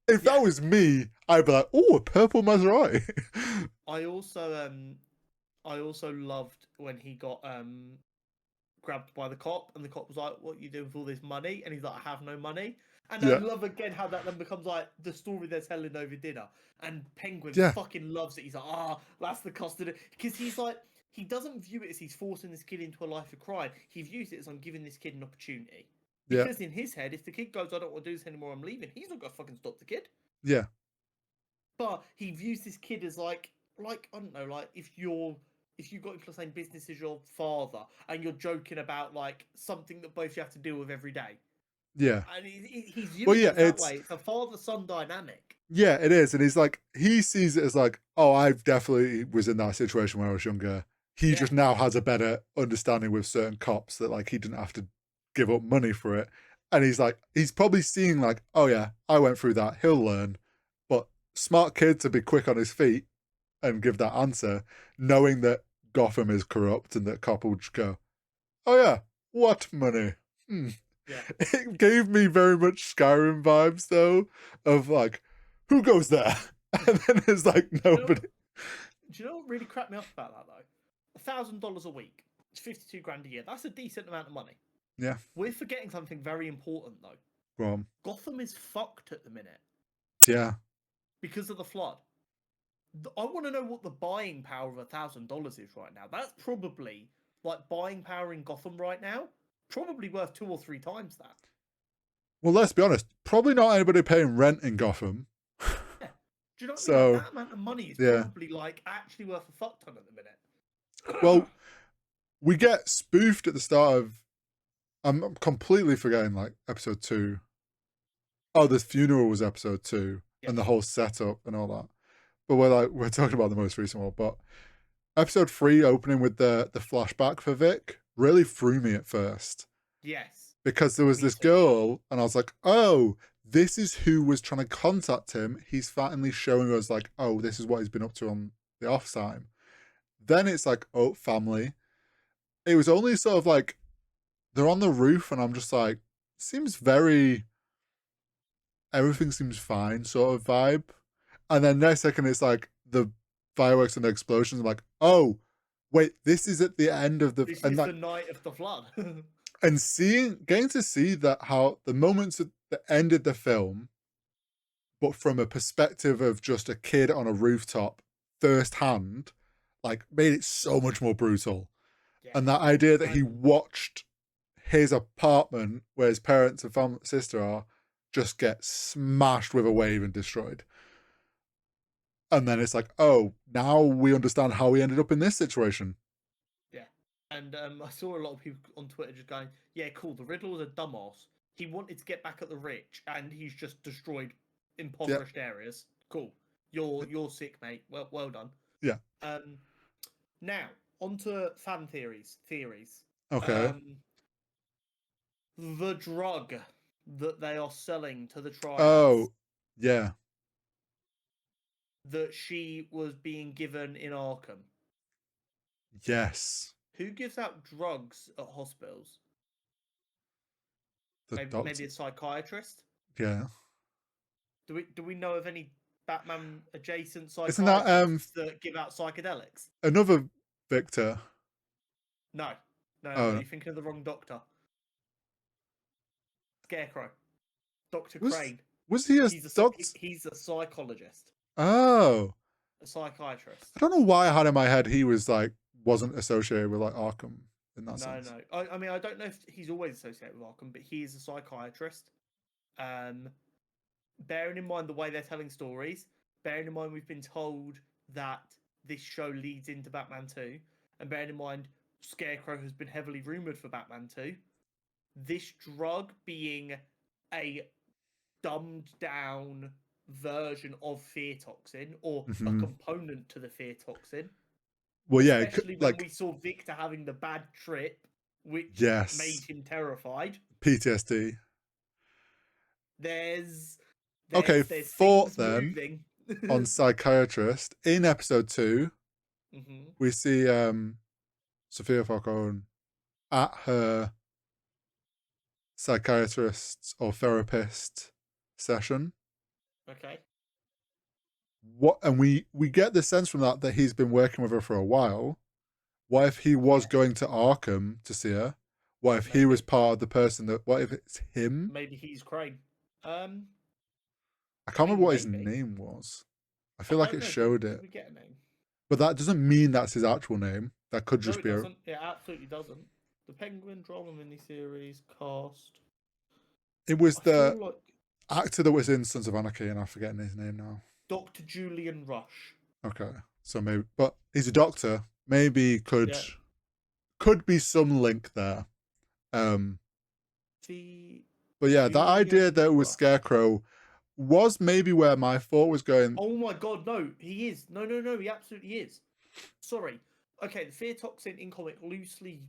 if that was me, I'd be like, oh, a purple Maserati. I also loved when he got grabbed by the cop, and the cop was like, "What are you doing with all this money?" And he's like, "I have no money." And I love again how that then becomes like the story they're telling over dinner. And Penguin fucking loves it. He's like, that's the cost of it. Because he's like, he doesn't view it as he's forcing this kid into a life of crime. He views it as I'm giving this kid an opportunity. Because in his head, if the kid goes, I don't want to do this anymore, I'm leaving, he's not going to fucking stop the kid. Yeah. But he views this kid as like I don't know, like if you got into the same business as your father and you're joking about like something that both you have to deal with every day. Yeah. And he's viewing it that way. It's a father-son dynamic. Yeah, it is. And he's like, he sees it as like, oh, I definitely was in that situation when I was younger. He just now has a better understanding with certain cops that like he didn't have to give up money for it. And he's like, he's probably seeing like, oh yeah, I went through that. He'll learn. But smart kid to be quick on his feet and give that answer, knowing that Gotham is corrupt and that cop will just go, oh yeah, what money? Yeah. It gave me very much Skyrim vibes though, of like, who goes there? And then there's like nobody. Do you know what really cracked me up about that though? $1,000 a week. It's 52 grand a year. That's a decent amount of money. Yeah. We're forgetting something very important though. Go on. Gotham is fucked at the minute. Yeah. Because of the flood. I want to know what the buying power of $1,000 is right now. That's probably like buying power in Gotham right now. Probably worth 2 or 3 times that. Well, let's be honest. Probably not anybody paying rent in Gotham. Yeah. Do you know what so, I mean? Like, that amount of money is probably like actually worth a fuck ton at the minute. Well, we get spoofed at the start of. I'm completely forgetting like episode 2. Oh, the funeral was episode 2, and the whole setup and all that. But we're talking about the most recent one. But episode 3 opening with the flashback for Vic really threw me at first. Yes. Because there was this girl, and I was like, oh, this is who was trying to contact him. He's finally showing us like, oh, this is what he's been up to on the off time. Then it's like, oh, family. It was only sort of like, they're on the roof, and I'm just like, seems very, everything seems fine sort of vibe. And then next second, it's like the fireworks and the explosions. I'm like, oh, wait, this is at the end of the... This is the night of the flood. And getting to see that how the moments that ended the film, but from a perspective of just a kid on a rooftop firsthand, like made it so much more brutal. Yeah. And that idea that he watched his apartment where his parents and sister are just get smashed with a wave and destroyed. And then it's like, oh, now we understand how we ended up in this situation. Yeah. And I saw a lot of people on Twitter just going, yeah, cool, the Riddler was a dumbass. He wanted to get back at the rich, and he's just destroyed impoverished areas. Cool. You're sick, mate. Well done. Yeah. Now, on to fan theories. Okay. The drug that they are selling to the triads. Oh, yeah. That she was being given in Arkham. Yes. Who gives out drugs at hospitals? Maybe a psychiatrist? Yeah. Do we know of any Batman adjacent psychiatrists that give out psychedelics? Another Victor. No. You're thinking of the wrong doctor. Scarecrow. Dr. Crane. Was he a doctor? He's a psychologist. Oh. A psychiatrist. I don't know why I had in my head he was like wasn't associated with like Arkham in that sense. No. I mean, I don't know if he's always associated with Arkham, but he is a psychiatrist. Bearing in mind the way they're telling stories, bearing in mind we've been told that this show leads into Batman 2, and bearing in mind Scarecrow has been heavily rumoured for Batman 2, this drug being a dumbed down version of fear toxin or a component to the fear toxin. Well, yeah, especially when we saw Victor having the bad trip, which made him terrified. PTSD. There's thought then moving. On psychiatrist in episode 2, we see Sophia Falcone at her psychiatrist or therapist session. Okay. And we get the sense from that he's been working with her for a while. What if he was going to Arkham to see her? What if he was part of the person that? What if it's him? Maybe he's Crane. I can't remember what his name was. I feel like it showed it. Did we get a name? But that doesn't mean that's his actual name. That could just be. It doesn't. It absolutely doesn't. The Penguin drama miniseries cast. It was the actor that was in Sons of Anarchy, and I'm forgetting his name now. Dr. Julian Rush. Okay, so maybe, but he's a doctor. Maybe could be some link there. But yeah, that idea that it was Scarecrow was maybe where my thought was going. Oh my god, no, he is. No, he absolutely is. Sorry. Okay, the fear toxin in comic loosely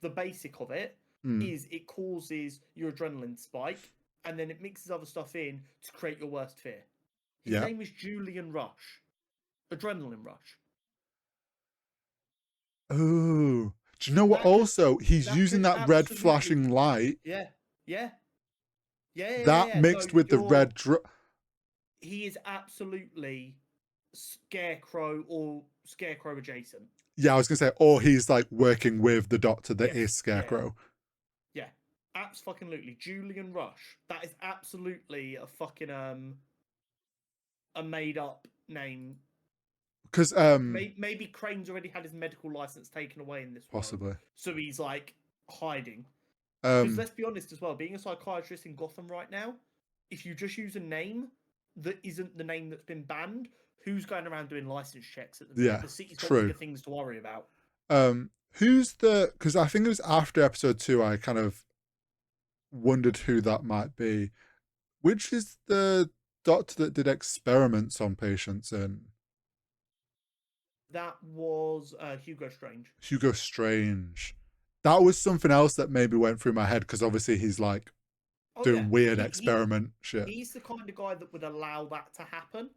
the basic of it is it causes your adrenaline spike and then it mixes other stuff in to create your worst fear. His name is Julian Rush. Adrenaline Rush. Oh, do you know what? Also, he's using that red flashing light. Yeah. That mixed with the red. He is absolutely Scarecrow or Scarecrow adjacent. Yeah, I was gonna say, or he's like working with the doctor that is Scarecrow. Yeah, absolutely. Julian Rush. That is absolutely a fucking a made up name. Because maybe Crane's already had his medical license taken away in this possibly world, so he's like hiding. Because let's be honest as well, being a psychiatrist in Gotham right now, if you just use a name that isn't the name that's been banned, who's going around doing license checks at the minute? The city's got bigger things to worry about. Who's the? Because I think it was after episode 2, I kind of wondered who that might be. Which is the doctor that did experiments on patients in? That was Hugo Strange. Hugo Strange. That was something else that maybe went through my head because obviously he's like doing weird experiment shit. He's the kind of guy that would allow that to happen.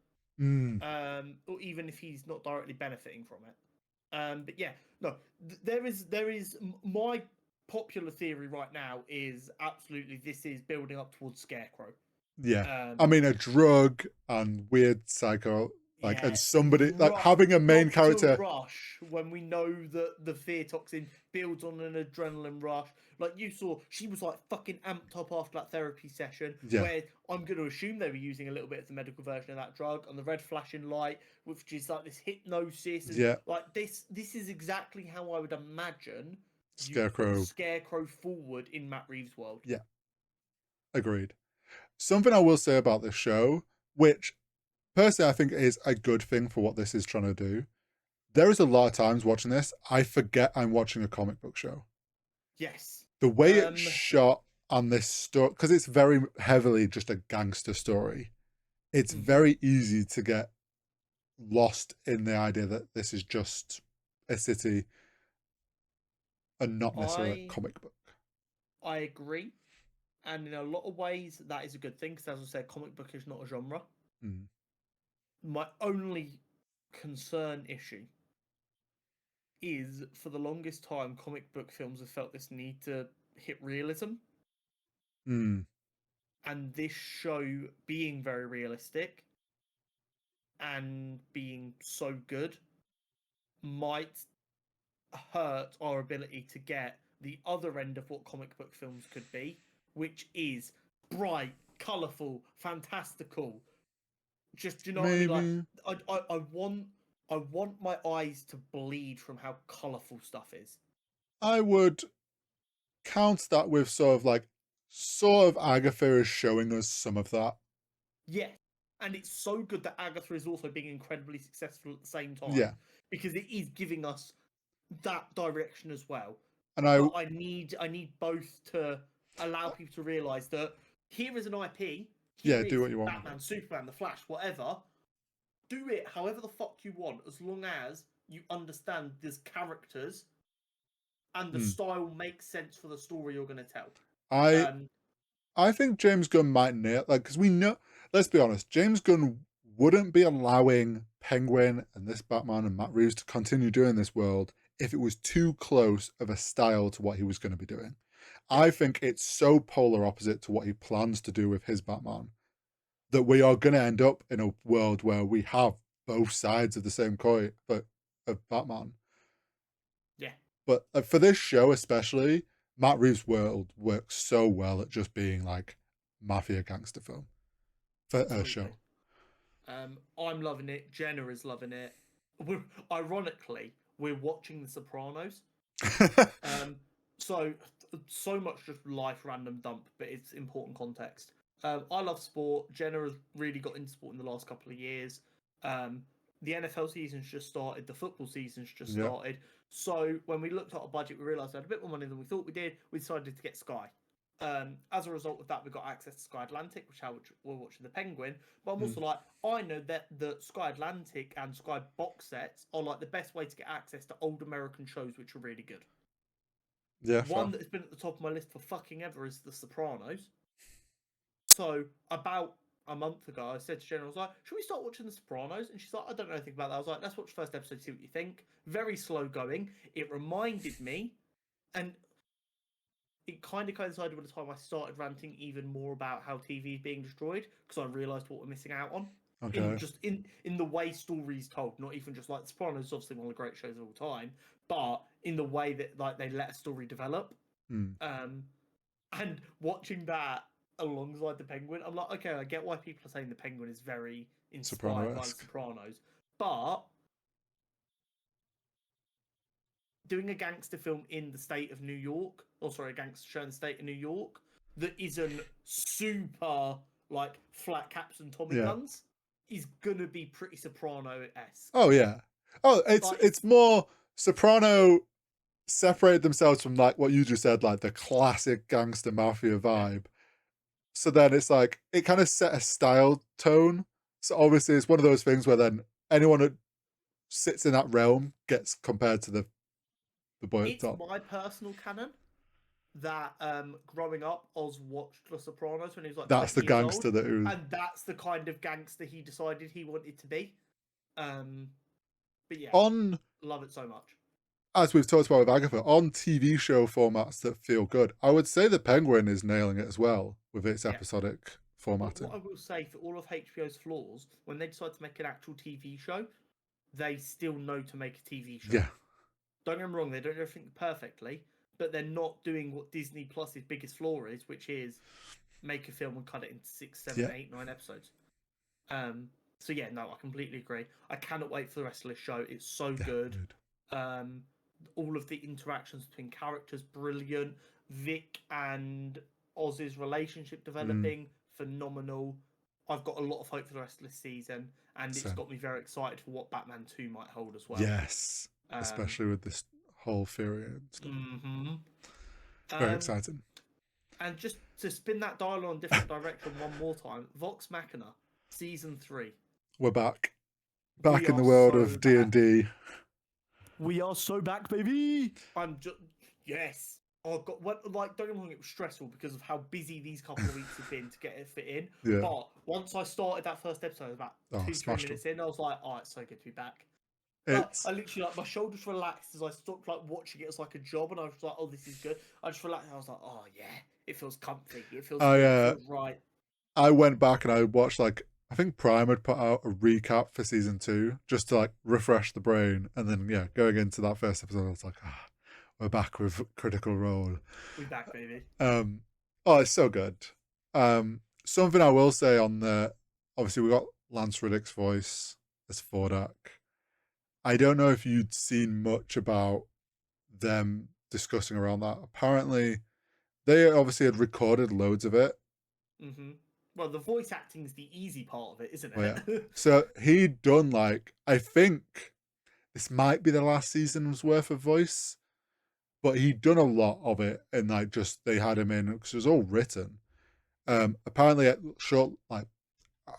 Or even if he's not directly benefiting from it. But yeah, no, there is my popular theory right now is absolutely this is building up towards Scarecrow. Yeah, I mean a drug and weird psycho. And somebody having a main character rush when we know that the fear toxin builds on an adrenaline rush. Like you saw, she was like fucking amped up after that therapy session. Where I'm going to assume they were using a little bit of the medical version of that drug and the red flashing light, which is like this hypnosis. And like this is exactly how I would imagine Scarecrow forward in Matt Reeves' world. Yeah, agreed. Something I will say about this show, which personally I think is a good thing for what this is trying to do. There is a lot of times watching this, I forget I'm watching a comic book show. Yes. The way it's shot on this story, because it's very heavily just a gangster story, it's very easy to get lost in the idea that this is just a city and not necessarily a comic book. I agree. And in a lot of ways, that is a good thing, because as I said, comic book is not a genre. My only concern issue is for the longest time comic book films have felt this need to hit realism. And this show being very realistic and being so good might hurt our ability to get the other end of what comic book films could be, which is bright, colourful, fantastical. Just, do you know what I Maybe. mean? Like, I want my eyes to bleed from how colourful stuff is. I would count that with sort of Agatha is showing us some of that. Yeah. And it's so good that Agatha is also being incredibly successful at the same time. Yeah. Because it is giving us that direction as well. And But I need both to allow people to realise that here is an IP. Here do is what you want. Batman, Superman, The Flash, whatever. Do it however the fuck you want, as long as you understand there's characters and the style makes sense for the story you're going to tell. I think James Gunn might nail, because we know, let's be honest, James Gunn wouldn't be allowing Penguin and this Batman and Matt Reeves to continue doing this world if it was too close of a style to what he was going to be doing. Yeah. I think it's so polar opposite to what he plans to do with his Batman that we are going to end up in a world where we have both sides of the same coin of Batman. Yeah. But for this show especially, Matt Reeves' world works so well at just being like mafia gangster film for a show. I'm loving it. Jenna is loving it. Ironically, we're watching The Sopranos. So much just life random dump, but it's important context. I love sport. Jenna has really got into sport in the last couple of years. The NFL season's just started. The football season's just started. So when we looked at our budget, we realised we had a bit more money than we thought we did. We decided to get Sky. As a result of that, we got access to Sky Atlantic, which we're watching The Penguin. But I'm also like, I know that the Sky Atlantic and Sky box sets are like the best way to get access to old American shows, which are really good. Yeah. One that's been at the top of my list for fucking ever is The Sopranos. So about a month ago, I said to Jenna, I was like, should we start watching The Sopranos? And she's like, I don't know anything about that. I was like, let's watch the first episode, see what you think. Very slow going. It reminded me, and it kind of coincided with the time I started ranting even more about how TV is being destroyed, because I realised what we're missing out on. Okay. In the way stories told, not even just like The Sopranos is obviously one of the great shows of all time, but in the way that like they let a story develop. And watching that alongside The Penguin, I'm like, okay, I get why people are saying The Penguin is very inspired by The Sopranos, but doing a gangster film in the state of New York, a gangster show in the state of New York that isn't super like flat caps and Tommy guns is gonna be pretty Soprano-esque. Oh yeah. Oh, it's more Soprano separated themselves from like what you just said, like the classic gangster mafia vibe. Yeah. So then it's like it kind of set a style tone. So obviously it's one of those things where then anyone that sits in that realm gets compared to the boy at the top. It's my personal canon that growing up, Oz watched The Sopranos when he was like that's the gangster old, that was... and that's the kind of gangster he decided he wanted to be. But yeah, love it so much. As we've talked about with Agatha, on TV show formats that feel good, I would say The Penguin is nailing it as well with its episodic formatting. What I will say, for all of HBO's flaws, when they decide to make an actual TV show, they still know to make a TV show. Yeah. Don't get me wrong, they don't do everything perfectly, but they're not doing what Disney Plus's biggest flaw is, which is make a film and cut it into 6, 7, 8, 9 episodes. So yeah, no, I completely agree. I cannot wait for the rest of this show. It's so good. All of the interactions between characters, brilliant. Vic and Oz's relationship developing, phenomenal. I've got a lot of hope for the rest of this season, and it's got me very excited for what Batman 2 might hold as well. Yes, especially with this whole Fury and stuff. Very exciting. And just to spin that dial on a different direction one more time, Vox Machina Season 3. We're back in the world of D&D. We are so back, baby. Yes. Oh God, don't get me wrong, it was stressful because of how busy these couple of weeks have been to get it fit in. Yeah. But once I started that first episode, about 2-3 minutes in, I was like, oh, it's so good to be back. I literally, like, my shoulders relaxed as I stopped like watching it as like a job, and I was like, oh, this is good. I just relaxed. I was like, oh yeah, it feels comfy. It feels, it feels right. I went back and I watched, like, I think Prime had put out a recap for season 2 just to like refresh the brain, and then going into that first episode, I was like, we're back with Critical Role. We're back, baby. Oh, it's so good. something I will say on obviously we got Lance Reddick's voice as Fordak. I don't know if you'd seen much about them discussing around that. Apparently, they obviously had recorded loads of it. Mm-hmm. Well, the voice acting is the easy part of it, isn't it? Oh, yeah. So he'd done I think this might be the last season's worth of voice, but he'd done a lot of it, and just they had him in because it was all written. Apparently,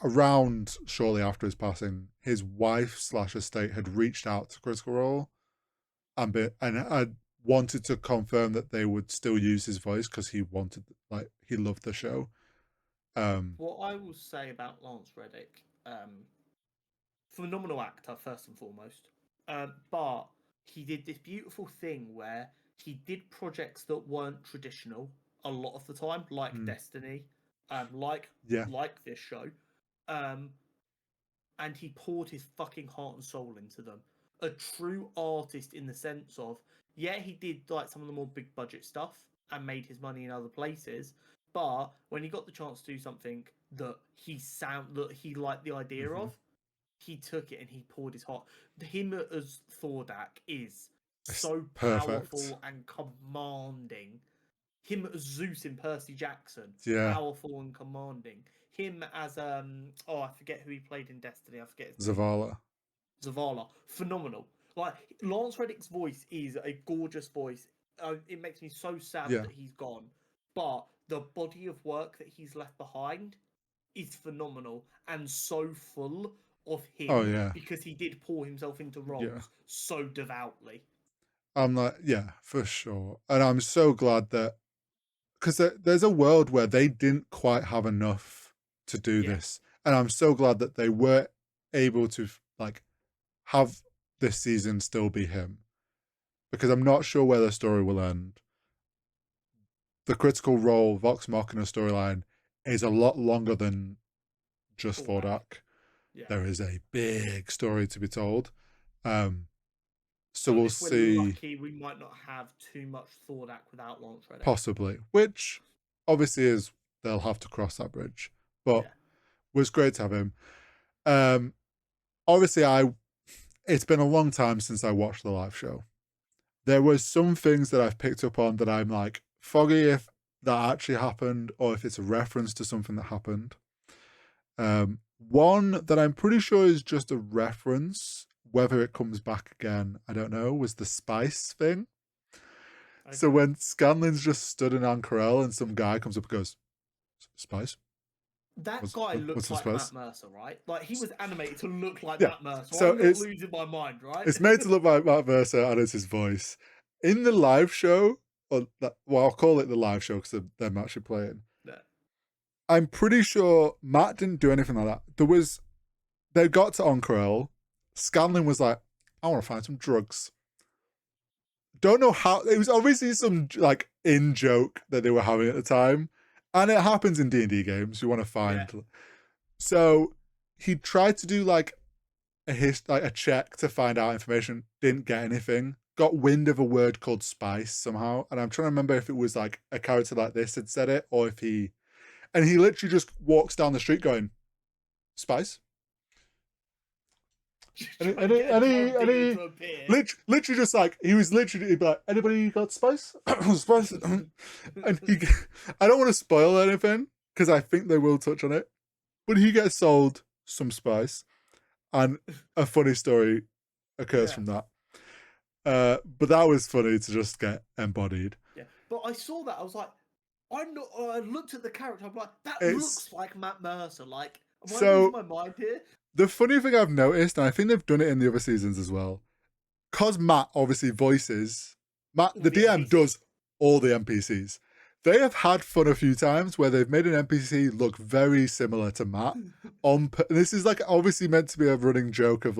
around shortly after his passing, his wife / estate had reached out to Critical Role and had wanted to confirm that they would still use his voice because he wanted, he loved the show. What I will say about Lance Reddick, phenomenal actor first and foremost, but he did this beautiful thing where he did projects that weren't traditional a lot of the time, like Destiny, like this show, and he poured his fucking heart and soul into them. A true artist in the sense of, yeah, he did some of the more big budget stuff and made his money in other places, but when he got the chance to do something that he liked the idea of, he took it and he poured his heart. Him as Thordak is so powerful and commanding. Him as Zeus in Percy Jackson, powerful and commanding. Him as I forget who he played in Destiny. I forget his name. Zavala, phenomenal. Lance Reddick's voice is a gorgeous voice. It makes me so sad that he's gone, but the body of work that he's left behind is phenomenal and so full of him because he did pour himself into roles so devoutly. I'm for sure, and I'm so glad that because there's a world where they didn't quite have enough to do this, and I'm so glad that they were able to have this season still be him, because I'm not sure where the story will end. The Critical Role Vox Machina storyline is a lot longer than just Fordak. There is a big story to be told. So we'll see. We're lucky, we might not have too much Thordak without Lance Reddick. Possibly, which obviously is they'll have to cross that bridge. But it was great to have him. Obviously, it's been a long time since I watched the live show. There were some things that I've picked up on that I'm foggy if that actually happened or if it's a reference to something that happened. One that I'm pretty sure is just a reference. Whether it comes back again, I don't know, was the spice thing. Okay. So when Scanlan's just stood in Ankarel and some guy comes up and goes, "Spice?" That guy looks like Matt Mercer, right? He was animated to look like Matt Mercer. So I'm not losing my mind, right? It's made to look like Matt Mercer and it's his voice. In the live show, I'll call it the live show because they're actually playing. Yeah. I'm pretty sure Matt didn't do anything like that. They got to Ankarel. Scanlan was like, "I want to find some drugs." Don't know how. It was obviously some in joke that they were having at the time, and it happens in D&D games. You want to find. Yeah. So he tried to do a check to find out information. Didn't get anything. Got wind of a word called spice somehow, and I'm trying to remember if it was a character like this had said it or if he literally just walks down the street going, "Spice." And he literally just he was literally he'd be like, "Anybody got spice?" Spice. And I don't want to spoil anything because I think they will touch on it, but he gets sold some spice, and a funny story occurs from that. But that was funny to just get embodied. Yeah, but I saw that I was like, I looked at the character. I'm like, that looks like Matt Mercer. Am I losing my mind here? The funny thing I've noticed, and I think they've done it in the other seasons as well, because Matt obviously voices, the DM does all the NPCs. They have had fun a few times where they've made an NPC look very similar to Matt. This is obviously meant to be a running joke of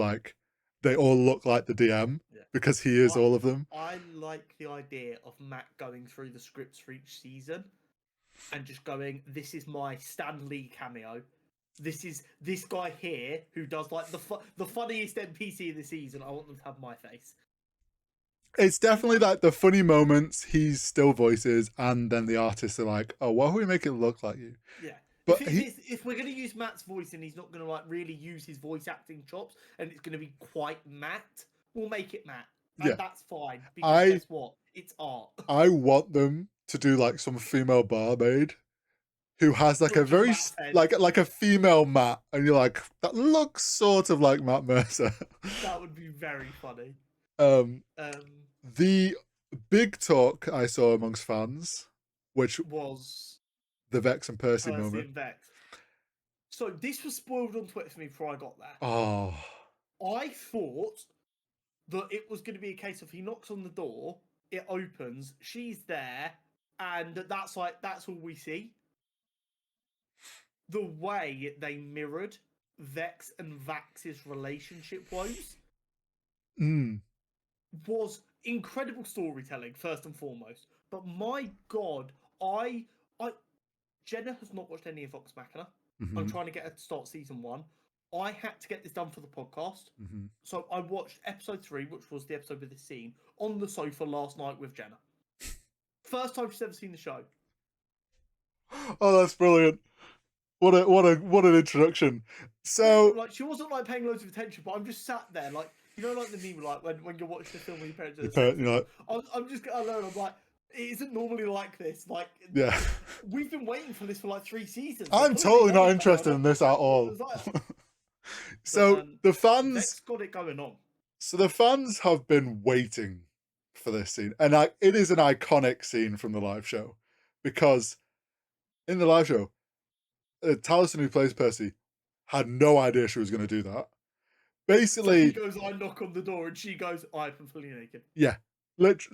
they all look like the DM because he is all of them. I like the idea of Matt going through the scripts for each season and just going, "This is my Stan Lee cameo. This is this guy here who does the funniest NPC in the season. I want them to have my face." It's definitely the funny moments he still voices, and then the artists are like, "Oh, why don't we make it look like you?" Yeah, But if we're going to use Matt's voice and he's not going to like really use his voice acting chops and it's going to be quite Matt, we'll make it Matt. And that's fine. Because guess what? It's art. I want them to do like some female barmaid who has like a very like a female Matt, and you're like, that looks sort of like Matt Mercer. That would be very funny. The big talk I saw amongst fans, which was the Vex and Percy moment. And Vex. So this was spoiled on Twitter for me before I got there. Oh. I thought that it was going to be a case of he knocks on the door, it opens, she's there, and that's all we see. The way they mirrored Vex and Vax's relationship woes was incredible storytelling, first and foremost. But my God, Jenna has not watched any of Vox Machina. I'm trying to get her to start season 1. I had to get this done for the podcast. So I watched episode 3, which was the episode with this scene, on the sofa last night with Jenna. First time she's ever seen the show. Oh, that's brilliant. What an introduction. So like, she wasn't like paying loads of attention, but I'm just sat there like, you know, like the meme, like when you're watching a film with your parents. You're like, I'm just alone. I'm like, it isn't normally like this. Like, we've been waiting for this for like 3 seasons. I'm totally not interested in this at all. So the fans Vex got it going on. So the fans have been waiting for this scene, and it is an iconic scene from the live show, because in the live show, Taliesin, who plays Percy, had no idea she was going to do that. Basically, so he goes, I knock on the door, and she goes, I'm fully naked. Yeah,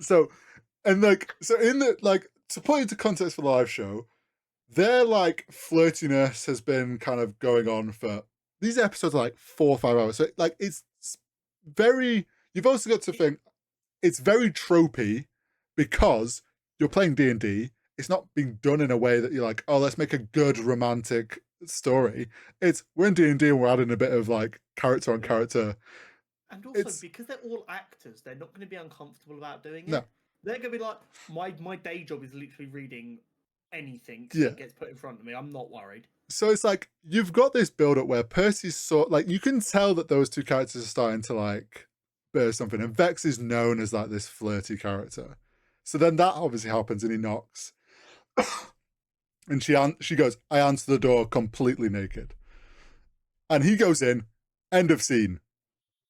so in the to put into context for the live show, their like flirtiness has been kind of going on for these episodes are like 4 or 5 hours. So like it's very. You've also got to think it's very tropey because you're playing D&D. It's not being done in a way that you're like, oh, let's make a good romantic story. We're in D&D and we're adding a bit of like character on character. And also, because they're all actors, they're not going to be uncomfortable about doing it. No. They're going to be like, my day job is literally reading anything that gets put in front of me. I'm not worried. So it's like, you've got this build-up where Percy's like, you can tell that those two characters are starting to like bear something. And Vex is known as like this flirty character. So then that obviously happens and he knocks. And she goes, I answer the door completely naked. And he goes in, end of scene.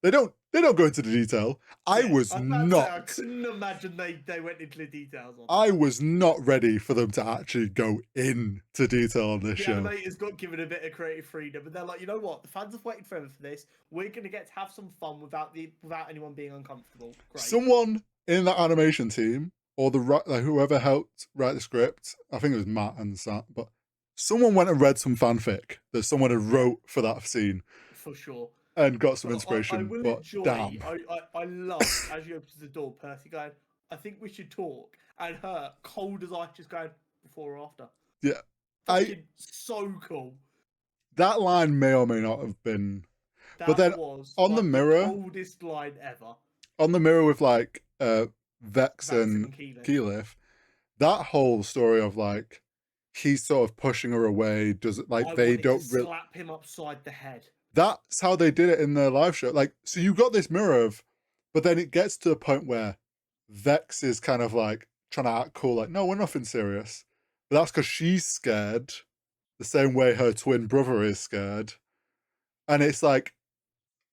They don't go into the detail. I couldn't imagine they went into the details on that. I was not ready for them to actually go into detail on this show. The animators got given a bit of creative freedom, and they're like, you know what? The fans have waited forever for this. We're going to get to have some fun without anyone being uncomfortable. Great. Someone in that animation team, or whoever helped write the script, I think it was Matt and Sat, but someone went and read some fanfic that someone had wrote for that scene. For sure. And got some inspiration. I love, as you open the door, Percy going, I think we should talk. And her, cold as ice, just going, before or after. Yeah. So cool. That line may or may not have been. But then on the mirror. The coldest line ever. On the mirror with like Vex and Keyleth, that whole story of like, he's sort of pushing her away, they don't really slap him upside the head. That's how they did it in the live show. Like, so you've got this mirror of, but then it gets to the point where Vex is kind of like trying to act cool, like, no, we're nothing serious. But that's because she's scared the same way her twin brother is scared. And it's like,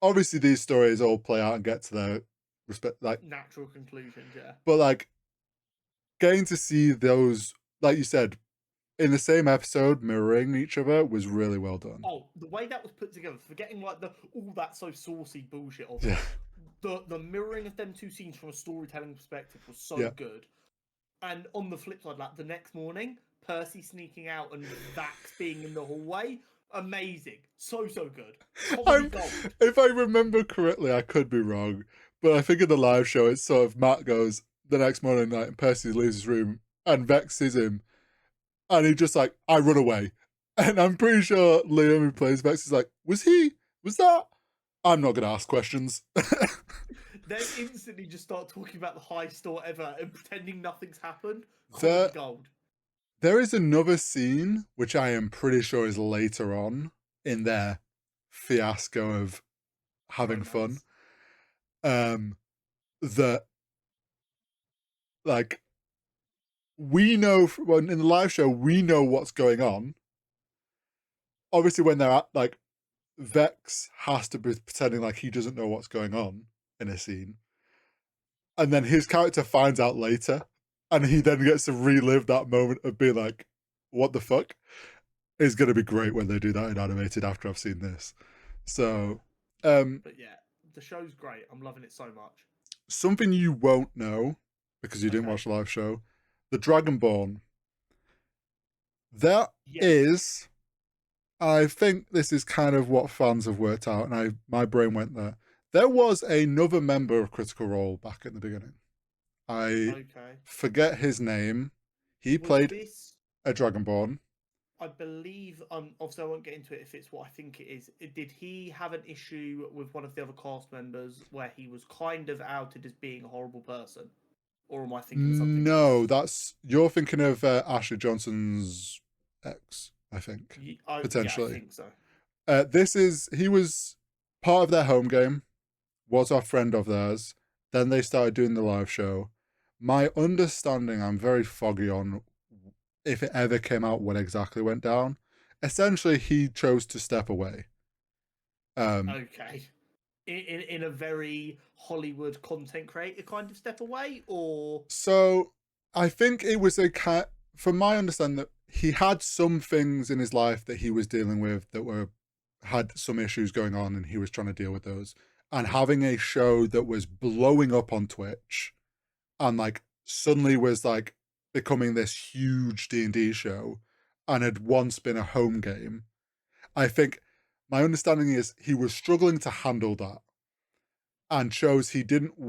obviously these stories all play out and get to their natural conclusions, yeah. But like, getting to see those, like you said, in the same episode, mirroring each other was really well done. Oh, the way that was put together, forgetting like all that so saucy bullshit of the mirroring of them two scenes from a storytelling perspective was so good. And on the flip side, like the next morning, Percy sneaking out and Vax being in the hallway, amazing. So good. If I remember correctly, I could be wrong, but I think in the live show, it's sort of Matt goes the next morning night and Percy leaves his room and Vex sees him. And he just like, I run away. And I'm pretty sure Liam, who plays Vex, is like, was that? I'm not going to ask questions. They instantly just start talking about the highest store ever and pretending nothing's happened. Their There is another scene, which I am pretty sure is later on in their fiasco of having fun. That, like, we know, in the live show, we know what's going on. Obviously, when they're at, like, Vex has to be pretending like he doesn't know what's going on in a scene. And then his character finds out later, and he then gets to relive that moment of being like, what the fuck? It's going to be great when they do that in animated after I've seen this. So, but yeah, the show's great. I'm loving it so much. Something you won't know, because you didn't watch the live show, the Dragonborn. There is, I think this is kind of what fans have worked out, and my brain went there. There was another member of Critical Role back at the beginning. I forget his name. He played a Dragonborn. I believe, obviously I won't get into it if it's what I think it is. Did he have an issue with one of the other cast members where he was kind of outed as being a horrible person? Or am I thinking something else? No, you're thinking of Ashley Johnson's ex, I think. Potentially. Yeah, I think so. He was part of their home game, was a friend of theirs. Then they started doing the live show. My understanding, I'm very foggy on if it ever came out what exactly went down. Essentially, he chose to step away. Okay. In a very Hollywood content creator kind of step away, or? So, I think it was from my understanding, that he had some things in his life that he was dealing with that had some issues going on, and he was trying to deal with those. And having a show that was blowing up on Twitch, and like suddenly was like becoming this huge D&D show, and had once been a home game. I think my understanding is he was struggling to handle that, and chose he didn't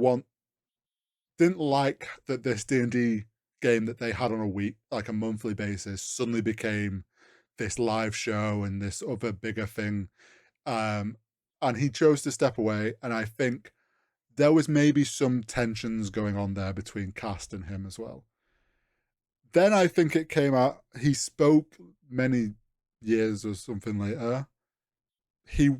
like that this D&D game that they had on a monthly basis suddenly became this live show and this other bigger thing. And he chose to step away, and I think there was maybe some tensions going on there between cast and him as well. Then I think it came out, he spoke many years or something later. He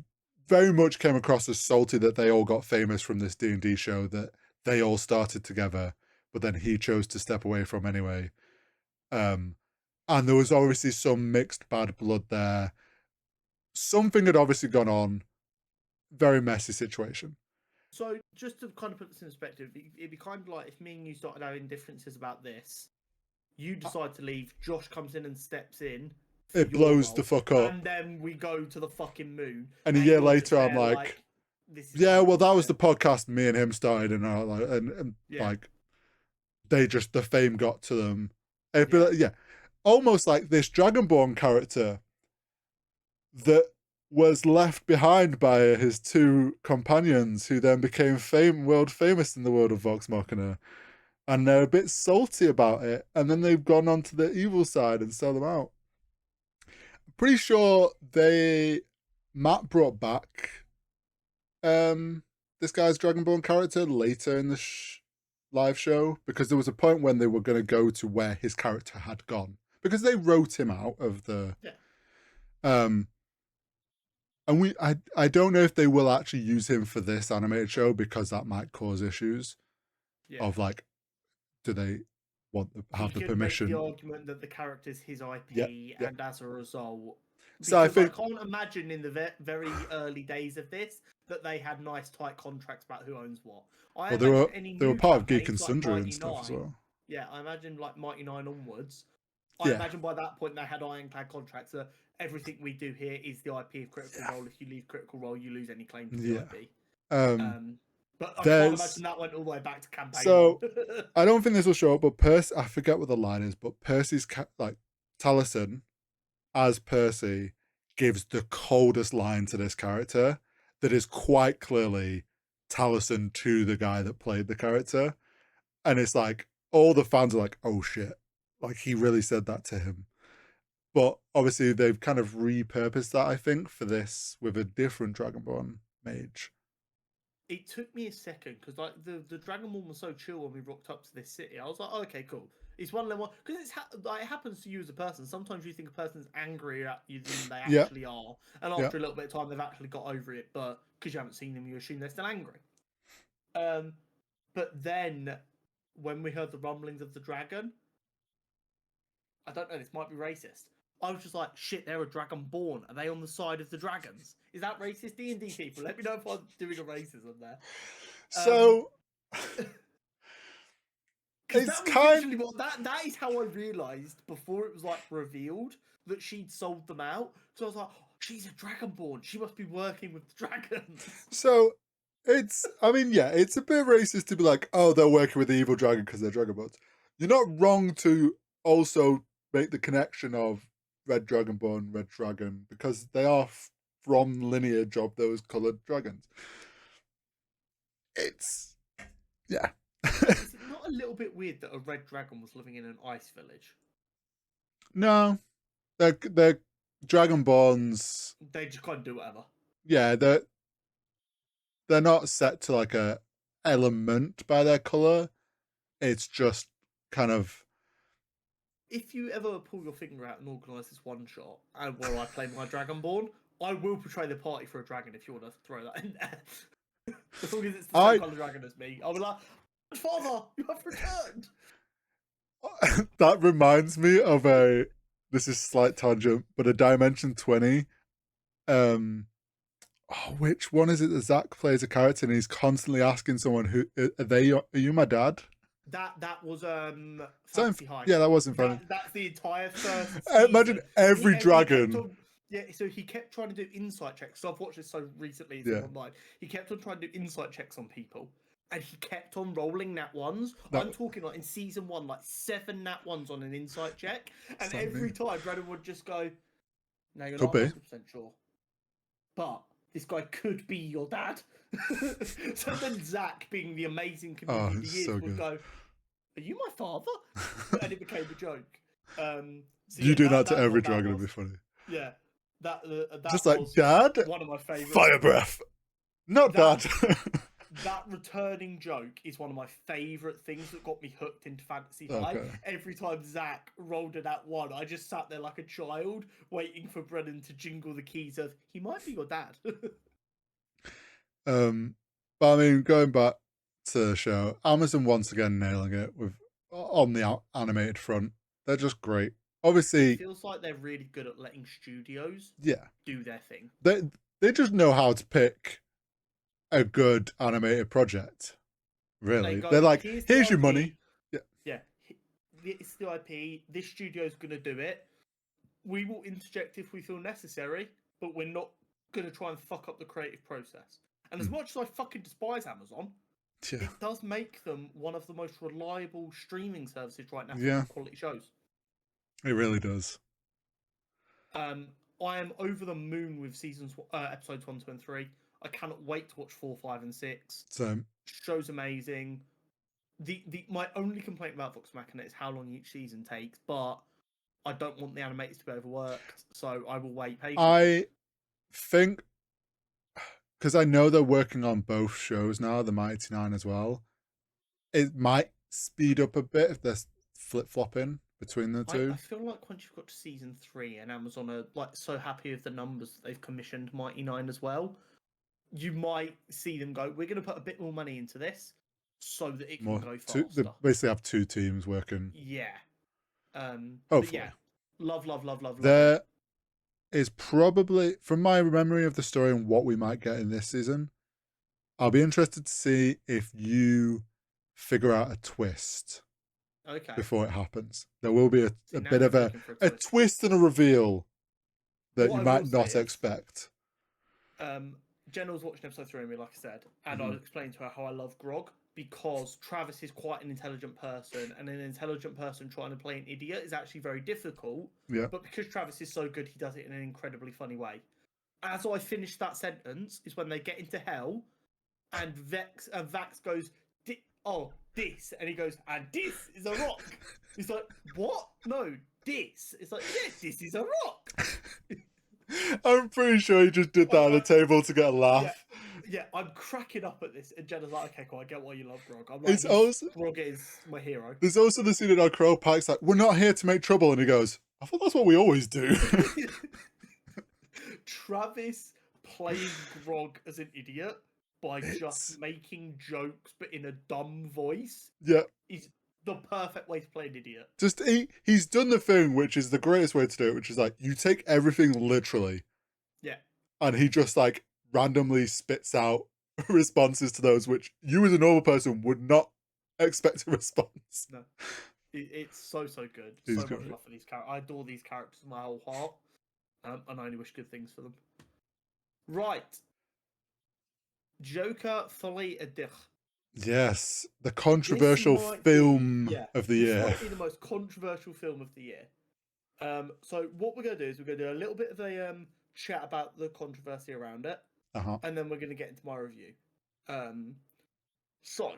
very much came across as salty that they all got famous from this D&D show that they all started together, but then he chose to step away from anyway. And there was obviously some mixed bad blood there. Something had obviously gone on. Very messy situation. So just to kind of put this in perspective, it'd be kind of like if me and you started having differences about this, you decide to leave, Josh comes in and steps in. It blows the fuck up. And then we go to the fucking moon. And a year later, I'm like yeah, well, that was the podcast me and him started, and like the fame got to them. Almost like this Dragonborn character that was left behind by his two companions, who then became world famous in the world of Vox Machina, and they're a bit salty about it, and then they've gone on to the evil side and sell them out. I'm pretty sure Matt brought back this guy's Dragonborn character later in the live show, because there was a point when they were going to go to where his character had gone, because they wrote him out of the and I don't know if they will actually use him for this animated show, because that might cause issues of like, do they have the permission? Make the argument that the character's his IP, and as a result, so I can't imagine in the very early days of this that they had nice tight contracts about who owns what. They were part of Geek and Sundry and stuff as well. Yeah, I imagine like Mighty Nine onwards. I imagine by that point they had ironclad contracts that everything we do here is the IP of Critical Role. If you leave Critical Role, you lose any claim to the IP. But I can't imagine that went all the way back to campaign. So I don't think this will show up, but I forget what the line is, but Percy's Taliesin as Percy gives the coldest line to this character that is quite clearly Taliesin to the guy that played the character. And it's like, all the fans are like, oh shit, like he really said that to him. But obviously they've kind of repurposed that, I think, for this with a different Dragonborn mage. It took me a second, because like the Dragonborn was so chill when we rocked up to this city. I was like, oh, okay, cool. It's one of them because it happens to you as a person. Sometimes you think a person's angry at you than they Yeah. actually are, and after a little bit of time, they've actually got over it. But because you haven't seen them, you assume they're still angry. But then when we heard the rumblings of the dragon, I don't know. This might be racist. I was just like, shit, they're a dragonborn. Are they on the side of the dragons? Is that racist? D&D people, let me know if I'm doing a racism there. So because that was literally what that is how I realised before it was like revealed that she'd sold them out. So I was like, oh, she's a dragonborn. She must be working with the dragons. So it's a bit racist to be like, oh, they're working with the evil dragon because they're dragonborns. You're not wrong to also make the connection of red dragonborn, red dragon, because they are from lineage of those coloured dragons. It's Is it not a little bit weird that a red dragon was living in an ice village? No, they're dragonborns. They just can't do whatever. Yeah, they're not set to like a element by their colour. It's just kind of. If you ever pull your finger out and organise this one shot, and where I play my dragonborn, I will portray the party for a dragon if you want to throw that in there. As long as it's the same colour dragon as me, I'll be like, Father, you have returned. That reminds me of this is a slight tangent, but a Dimension 20. Which one is it that Zach plays a character and he's constantly asking someone, "Who are you my dad?" That was Fantasy High. Yeah, that wasn't funny. That's the entire first season. Imagine every dragon. So he kept trying to do insight checks. So I've watched this so recently online. He kept on trying to do insight checks on people. And he kept on rolling nat ones. I'm talking like in season 1, like 7 nat ones on an insight check. And every time Brennan would just go, no, you're not 100% sure. But this guy could be your dad. So then Zach, being the amazing comedian he is, would go, are you my father? And it became a joke. You do that to every dragon, it'd be funny. Yeah. That just like, Dad? One of my favourites. Fire breath. Not Dad. That returning joke is one of my favourite things that got me hooked into Fantasy High. Okay. Every time Zach rolled it at one, I just sat there like a child waiting for Brennan to jingle the keys of, he might be your dad. But I mean, going back to the show, Amazon once again nailing it on the animated front. They're just great. Obviously, it feels like they're really good at letting studios do their thing. They just know how to pick a good animated project. Really, they're like, here's your money. Yeah. It's the IP. This studio's gonna do it. We will interject if we feel necessary, but we're not gonna try and fuck up the creative process. And as much as I fucking despise Amazon, it does make them one of the most reliable streaming services right now for quality shows. It really does. I am over the moon with episodes 1, 2, and 3. I cannot wait to watch 4, 5, and 6. Same. Show's amazing. My only complaint about Vox Machina is how long each season takes, but I don't want the animators to be overworked, so I will wait patiently. I think, because I know they're working on both shows now, the Mighty Nine as well, it might speed up a bit if they're flip-flopping between the two. I feel like once you've got to season 3 and Amazon are like so happy with the numbers that they've commissioned Mighty Nine as well, you might see them go, we're going to put a bit more money into this so that it can go faster. They basically have 2 teams working. Yeah. Hopefully. But yeah, love. There is probably, from my memory of the story and what we might get in this season, I'll be interested to see if you figure out a twist before it happens. There will be a bit of a twist and a reveal that you might not expect. Jenna was watching episode 3 with me, like I said, and I was explaining to her how I love Grog, because Travis is quite an intelligent person, and an intelligent person trying to play an idiot is actually very difficult. Yeah. But because Travis is so good, he does it in an incredibly funny way. As I finish that sentence is when they get into hell, and Vax goes, this, and he goes, and this is a rock. He's like, what? No, this. It's like, yes, this is a rock. I'm pretty sure he just did that on a table to get a laugh. Yeah, I'm cracking up at this, and Jenna's like, "Okay, cool, I get why you love Grog." I'm like, It's also Grog is my hero. there's also the scene in our Crow Pike's like, "We're not here to make trouble," and he goes, "I thought that's what we always do." Travis playing Grog as an idiot by It's just making jokes but in a dumb voice yeah. is the perfect way to play an idiot. Just he's done the thing which is the greatest way to do it, which is like you take everything literally, Yeah, and he just like randomly spits out responses to those which you as a normal person would not expect a response. no, it's so good. He's So much great. love for these characters. I adore these characters with my whole heart, and I only wish good things for them. Right, Joker Folie et Deux. Yes, the controversial This might film be, yeah, of the this year. might be the most controversial film of the year. So what we're gonna do is we're gonna do a little bit of a chat about the controversy around it, Uh-huh. and then we're gonna get into my review. So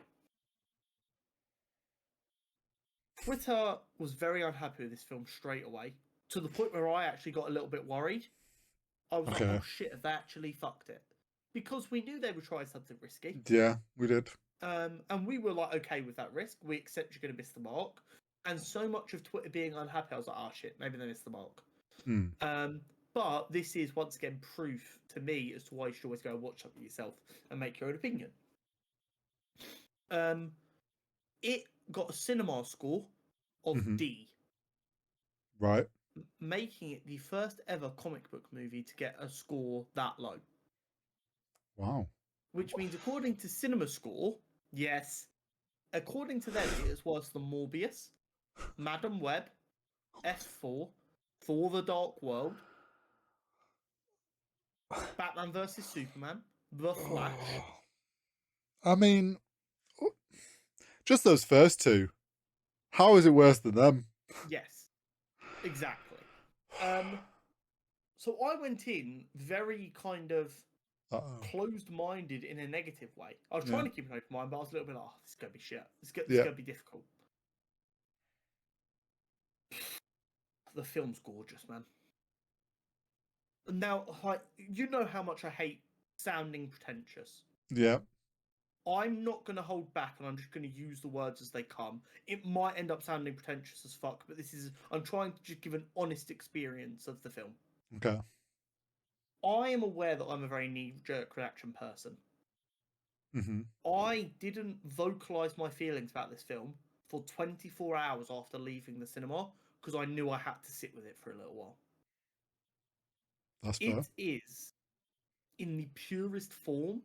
Twitter was very unhappy with this film straight away, to the point where I actually got a little bit worried. I was like, Okay. "Oh shit, have they actually fucked it?" Because we knew they were trying something risky. Yeah, we did. And we were like okay with that risk. We accept you're going to miss the mark. And so much of Twitter being unhappy, I was like, "Oh shit, maybe they missed the mark." But this is once again proof to me as to why you should always go and watch something yourself and make your own opinion. It got a cinema score of D, Right. making it the first ever comic book movie to get a score that low. Wow. Which means, according to Cinema Score, yes, according to them, it is worse than Morbius, Madam Web, S4, For the Dark World, Batman vs Superman, The Flash. I mean, just those first two. How is it worse than them? Yes, exactly. So I went in very kind of closed-minded in a negative way. I was trying to keep an open mind, but I was a little bit like, "Oh, this is gonna be shit. This is gonna be difficult." The film's gorgeous, man. Now, you know how much I hate sounding pretentious. Yeah. I'm not going to hold back, and I'm just going to use the words as they come. It might end up sounding pretentious as fuck, but I'm trying to just give an honest experience of the film. Okay. I am aware that I'm a very knee-jerk reaction person. I didn't vocalize my feelings about this film for 24 hours after leaving the cinema because I knew I had to sit with it for a little while. That's fair. It is, in the purest form,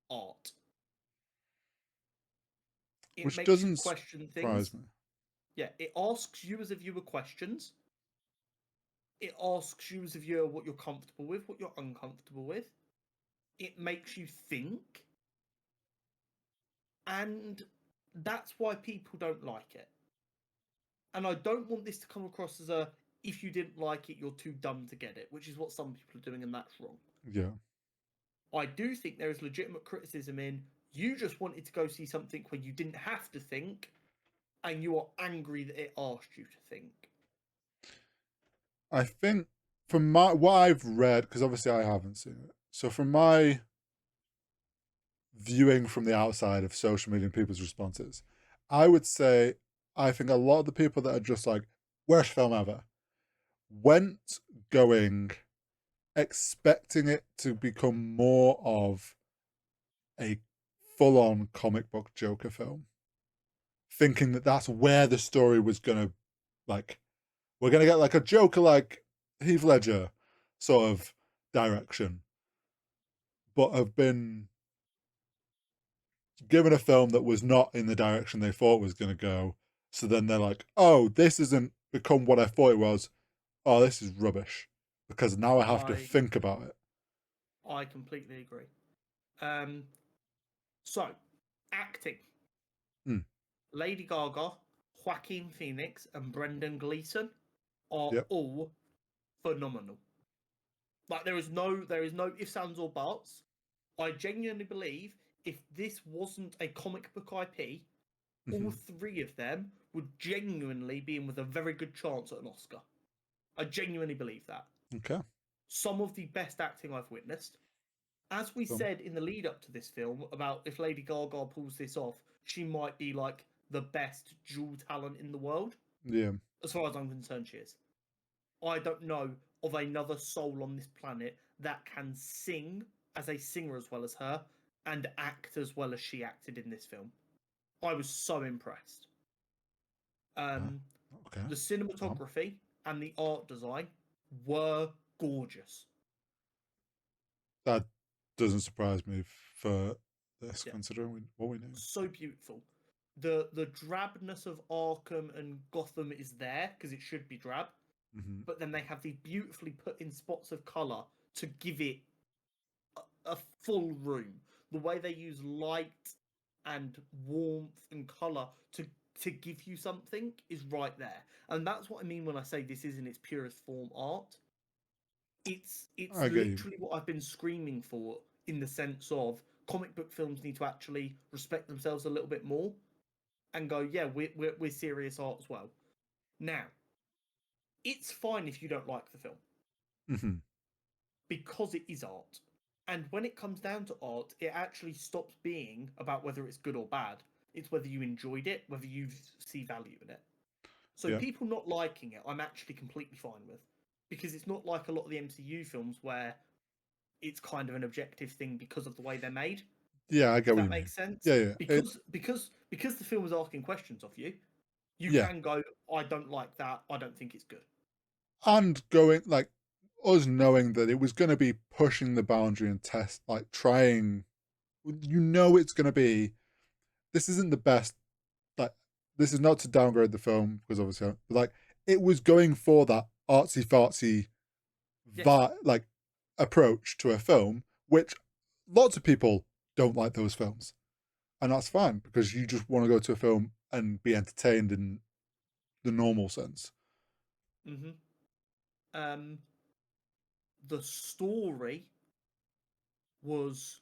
art. It Which makes doesn't you question surprise things. me. Yeah, it asks you as a viewer questions. It asks you as a viewer what you're comfortable with, what you're uncomfortable with. It makes you think. And that's why people don't like it. And I don't want this to come across as a, if you didn't like it, you're too dumb to get it, which is what some people are doing, and that's wrong. Yeah. I do think there is legitimate criticism in, you just wanted to go see something where you didn't have to think, and you are angry that it asked you to think. I think from what I've read, because obviously I haven't seen it, so from my viewing from the outside of social media and people's responses, I would say I think a lot of the people that are just like, worst film ever, went going expecting it to become more of a full-on comic book Joker film, thinking that that's where the story was gonna, like, we're gonna get like a Joker like Heath Ledger sort of direction, but have been given a film that was not in the direction they thought was going to go. So then they're like, "Oh, this isn't become what I thought it was. Oh, this is rubbish," because now I have to think about it. I completely agree. So, acting. Lady Gaga, Joaquin Phoenix, and Brendan Gleeson are all phenomenal. Like there is no ifs, ands, or buts. I genuinely believe if this wasn't a comic book IP, all three of them would genuinely be in with a very good chance at an Oscar. I genuinely believe that. Okay. Some of the best acting I've witnessed. as we film. said in the lead up to this film about if Lady Gaga pulls this off, she might be like the best dual talent in the world. Yeah. As far as I'm concerned, she is. I don't know of another soul on this planet that can sing as a singer as well as her and act as well as she acted in this film. I was so impressed. Okay. The cinematography and the art design were gorgeous. That doesn't surprise me for this, considering what we know. So beautiful. The drabness of Arkham and Gotham is there because it should be drab, but then they have these beautifully put in spots of color to give it a full room. The way they use light and warmth and color to give you something is right there, and that's what I mean when I say this is in its purest form art. It's literally what I've been screaming for, in the sense of comic book films need to actually respect themselves a little bit more and go, yeah, we're serious art as well. Now, it's fine if you don't like the film because it is art. And when it comes down to art, it actually stops being about whether it's good or bad. It's whether you enjoyed it, whether you see value in it. So people not liking it, I'm actually completely fine with, because it's not like a lot of the MCU films where it's kind of an objective thing because of the way they're made. Yeah, I get Does what that you make mean. sense? Yeah. Because the film is asking questions of you, you can go, I don't like that. I don't think it's good. And going like us knowing that it was going to be pushing the boundary and trying. It's going to be. This isn't the best. Like, this is not to downgrade the film because obviously, it was going for that artsy fartsy, approach to a film, which lots of people don't like those films, and that's fine because you just want to go to a film and be entertained in the normal sense. The story was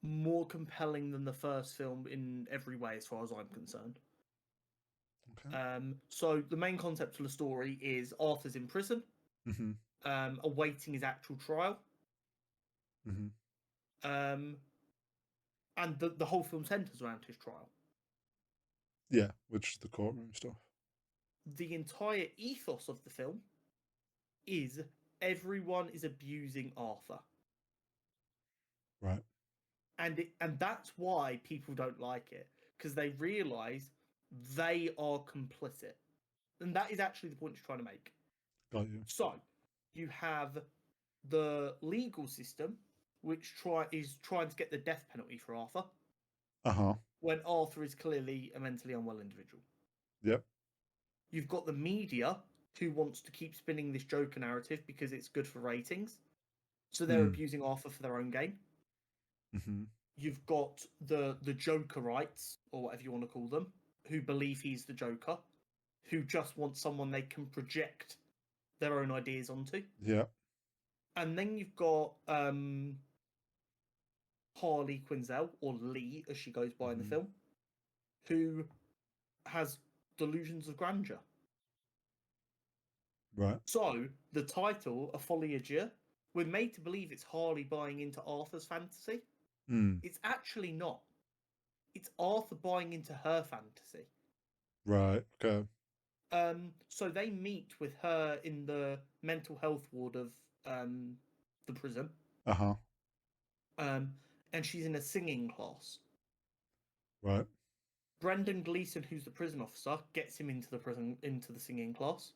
more compelling than the first film in every way, as far as I'm concerned. Okay. So the main concept of the story is Arthur's in prison, awaiting his actual trial. And the whole film centers around his trial. Yeah, which is the courtroom stuff. The entire ethos of the film is everyone is abusing Arthur. Right. And that's why people don't like it, because they realise they are complicit. And that is actually the point you're trying to make. Got you. So, you have the legal system, which is trying to get the death penalty for Arthur. When Arthur is clearly a mentally unwell individual. Yep. You've got the media, who wants to keep spinning this Joker narrative because it's good for ratings. So they're abusing Arthur for their own gain. You've got the Jokerites, or whatever you want to call them, who believe he's the Joker, who just want someone they can project their own ideas onto. Yeah. And then you've got Harley Quinzel, or Lee, as she goes by in the film, who has delusions of grandeur. Right. So the title, A Folie, we're made to believe it's Harley buying into Arthur's fantasy. It's actually not. It's Arthur buying into her fantasy. Right. Okay. So they meet with her in the mental health ward of the prison. And she's in a singing class. Right. Brendan Gleeson, who's the prison officer, gets him into the singing class.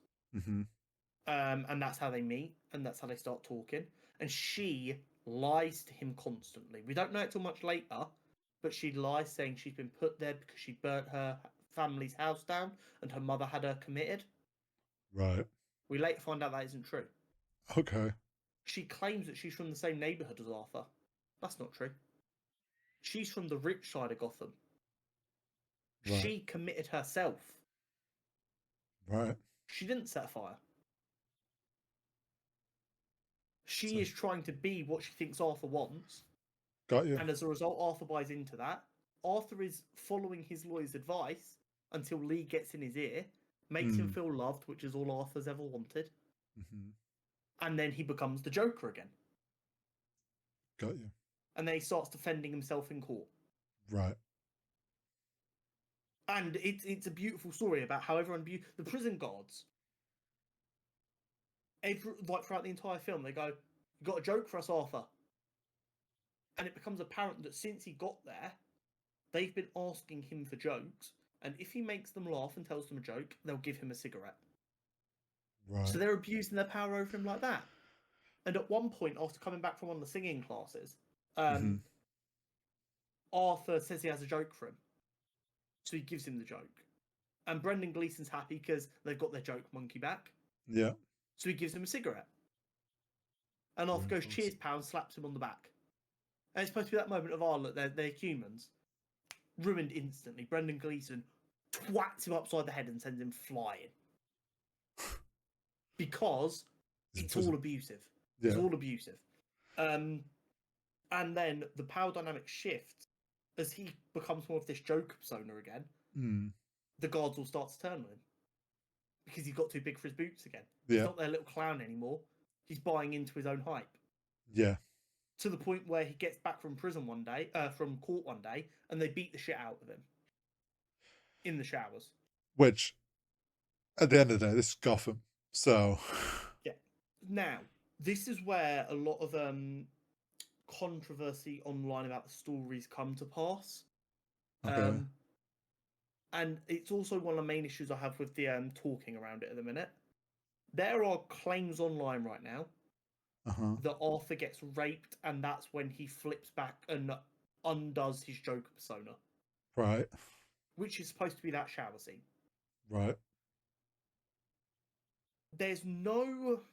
And that's how they meet, and that's how they start talking. And she lies to him constantly. We don't know it till much later, but she lies, saying she's been put there because she burnt her family's house down and her mother had her committed. Right. We later find out that isn't true. Okay. She claims that she's from the same neighborhood as Arthur. That's not true. She's from the rich side of Gotham. Right. She committed herself. Right. She didn't set a fire. She is trying to be what she thinks Arthur wants. Got you. And as a result, Arthur buys into that. Arthur is following his lawyer's advice until Lee gets in his ear, makes him feel loved, which is all Arthur's ever wanted. And then he becomes the Joker again. Got you. And then he starts defending himself in court. Right. And it's a beautiful story about how everyone the prison guards, throughout the entire film, they go, "You got a joke for us, Arthur?" And it becomes apparent that since he got there, they've been asking him for jokes, and if he makes them laugh and tells them a joke, they'll give him a cigarette. Right. So they're abusing their power over him like that. And at one point, after coming back from one of the singing classes, Arthur says he has a joke for him. So he gives him the joke. And Brendan Gleeson's happy because they've got their joke monkey back. Yeah. So he gives him a cigarette. And Arthur goes, "Cheers, pal," and slaps him on the back. And it's supposed to be that moment of, "Oh, look, they're humans." Ruined instantly. Brendan Gleeson twats him upside the head and sends him flying. Because it's all abusive. Yeah. It's all abusive. And then the power dynamic shifts as he becomes more of this Joker persona again. The guards will start to turn on him because he's got too big for his boots again. He's not their little clown anymore. He's buying into his own hype. Yeah. To the point where he gets back from prison from court one day, and they beat the shit out of him in the showers. Which, at the end of the day, this is Gotham. So yeah. Now, this is where a lot of controversy online about the stories come to pass. Okay. And it's also one of the main issues I have with the talking around it at the minute. There are claims online right now that Arthur gets raped, and that's when he flips back and undoes his Joker persona. Right. Which is supposed to be that shower scene. Right. There's no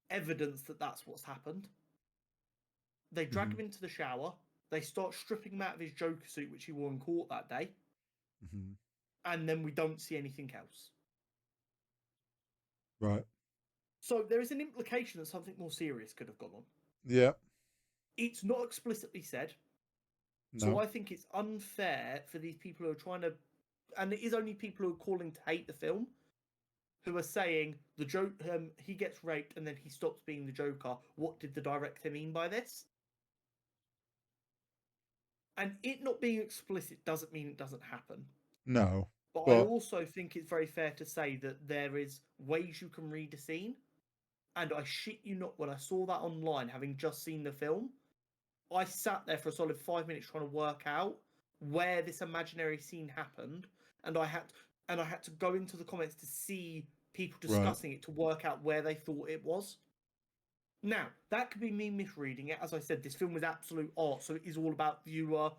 evidence that that's what's happened. They drag him into the shower. They start stripping him out of his Joker suit, which he wore in court that day. And then we don't see anything else. Right. So there is an implication that something more serious could have gone on. Yeah. It's not explicitly said. No. So I think it's unfair for these people who are trying to... And it is only people who are calling to hate the film who are saying the joke. He gets raped and then he stops being the Joker. What did the director mean by this? And it not being explicit doesn't mean it doesn't happen. No. But I also think it's very fair to say that there is ways you can read a scene. And I shit you not, when I saw that online, having just seen the film, I sat there for a solid 5 minutes trying to work out where this imaginary scene happened. And I had to go into the comments to see people discussing it to work out where they thought it was. Now, that could be me misreading it. As I said, this film is absolute art, so it is all about viewer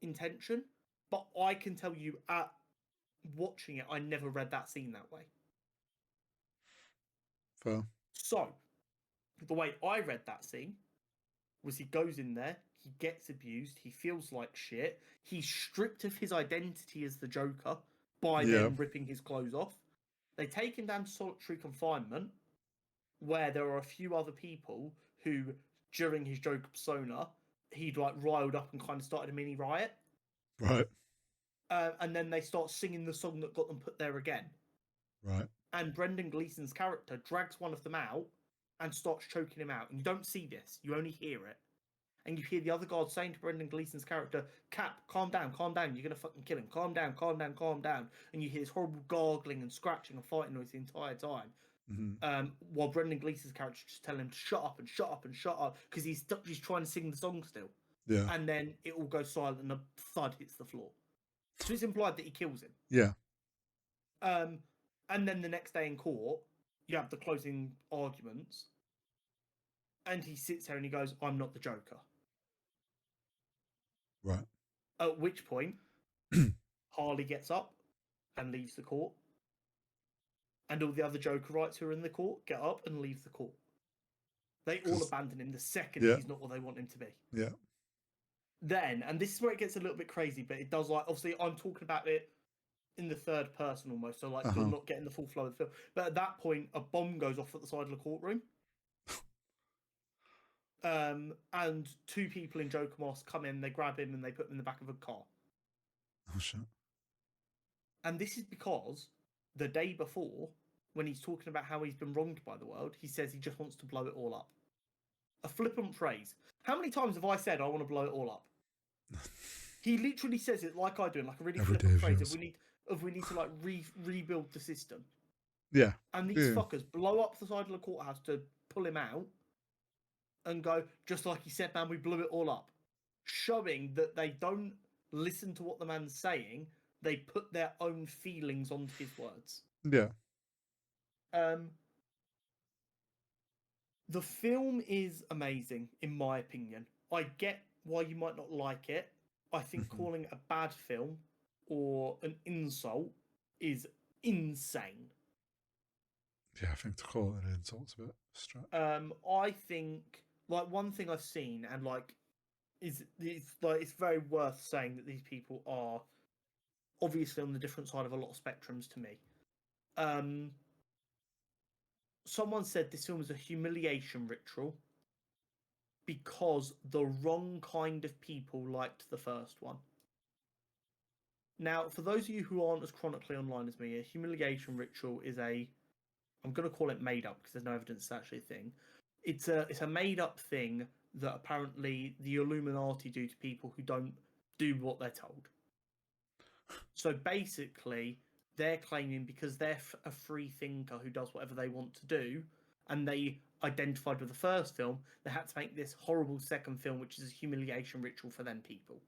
intention. But I can tell you, at watching it, I never read that scene that way. Fair. So, the way I read that scene was he goes in there, he gets abused, he feels like shit, he's stripped of his identity as the Joker by them ripping his clothes off. They take him down to solitary confinement, where there are a few other people who, during his Joker persona, he'd riled up and kind of started a mini riot. Right. And then they start singing the song that got them put there again. Right. And Brendan Gleeson's character drags one of them out and starts choking him out. And you don't see this, you only hear it. And you hear the other guard saying to Brendan Gleeson's character, "Cap, calm down, you're going to fucking kill him. Calm down. And you hear this horrible gargling and scratching and fighting noise the entire time. While Brendan Gleeson's character just telling him to shut up, because he's trying to sing the song still. Yeah. And then it all goes silent and a thud hits the floor. So it's implied that he kills him. Yeah. And then the next day in court, you have the closing arguments. And he sits there and he goes, "I'm not the Joker." Right. At which point, Harley gets up and leaves the court. And all the other Jokerites who are in the court get up and leave the court. They all abandon him the second he's not what they want him to be. Yeah. Then, and this is where it gets a little bit crazy, but it does, obviously I'm talking about it in the third person almost, so you're not getting the full flow of the film. But at that point, a bomb goes off at the side of the courtroom. And two people in Joker masks come in, they grab him and they put him in the back of a car. Oh shit. And this is because the day before, when he's talking about how he's been wronged by the world, he says he just wants to blow it all up. a flippant phrase. How many times have I said I want to blow it all up? He literally says it like I do, in like a really flippant phrase. If we need to like rebuild the system. Yeah. And these fuckers blow up the side of the courthouse to pull him out and go, just like he said, man, we blew it all up. Showing that they don't listen to what the man's saying, they put their own feelings onto his words. Yeah. The film is amazing, in my opinion. I get why you might not like it. I think calling it a bad film or an insult is insane. Yeah, I think to call it an insult's a bit stretch. I think like one thing I've seen and like is like it's very worth saying that these people are obviously on the different side of a lot of spectrums to me. Someone said this film is a humiliation ritual because the wrong kind of people liked the first one. Now, for those of you who aren't as chronically online as me, a humiliation ritual is I'm going to call it made up because there's no evidence it's actually a thing. It's a made up thing that apparently the Illuminati do to people who don't do what they're told. So basically, they're claiming because they're a free thinker who does whatever they want to do, and they identified with the first film, they had to make this horrible second film, which is a humiliation ritual for them people.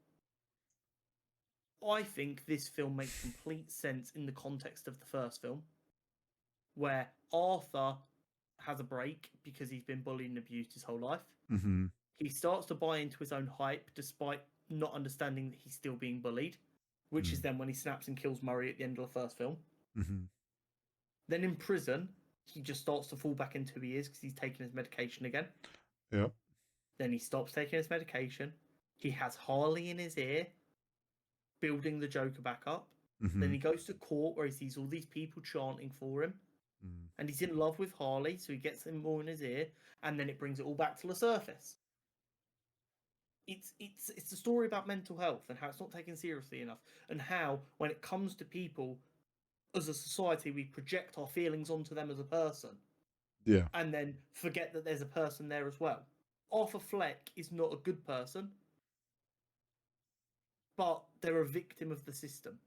I think this film makes complete sense in the context of the first film, where Arthur has a break because he's been bullied and abused his whole life. Mm-hmm. He starts to buy into his own hype despite not understanding that he's still being bullied, which is then when he snaps and kills Murray at the end of the first film. Mm-hmm. Then in prison, he just starts to fall back into who he is because he's taking his medication again. Yep. Then he stops taking his medication. He has Harley in his ear, building the Joker back up. Mm-hmm. Then he goes to court where he sees all these people chanting for him. And he's in love with Harley, so he gets him more in his ear, and then it brings it all back to the surface. It's a story about mental health and how it's not taken seriously enough, and how when it comes to people as a society, we project our feelings onto them as a person. Yeah. And then forget that there's a person there as well. Arthur Fleck is not a good person, but they're a victim of the system.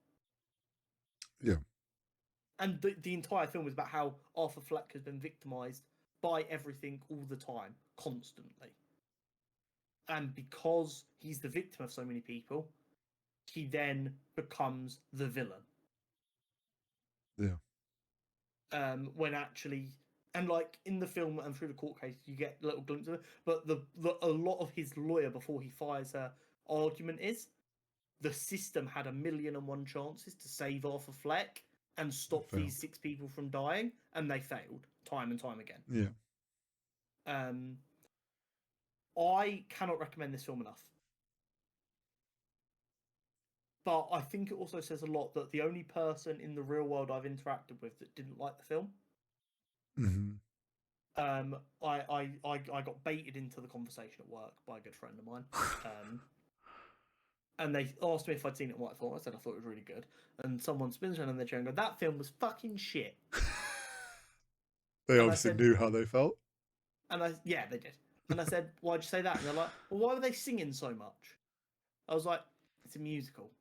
Yeah. And the entire film is about how Arthur Fleck has been victimized by everything all the time, constantly. And because he's the victim of so many people, he then becomes the villain. Yeah. When actually, and like in the film and through the court case, you get a little glimpse of it. But a lot of his lawyer before he fires her argument is the system had 1,000,001 chances to save Arthur Fleck and stop these 6 people from dying, and they failed time and time again. Yeah. I cannot recommend this film enough. But I think it also says a lot that the only person in the real world I've interacted with that didn't like the film, I got baited into the conversation at work by a good friend of mine. And they asked me if I'd seen it and what I thought. I said I thought it was really good. And someone spins around in their chair and goes, "That film was fucking shit." They obviously knew how they felt. And yeah, they did. And I said, "Why'd you say that?" And they're like, "Well, why were they singing so much?" I was like, "It's a musical."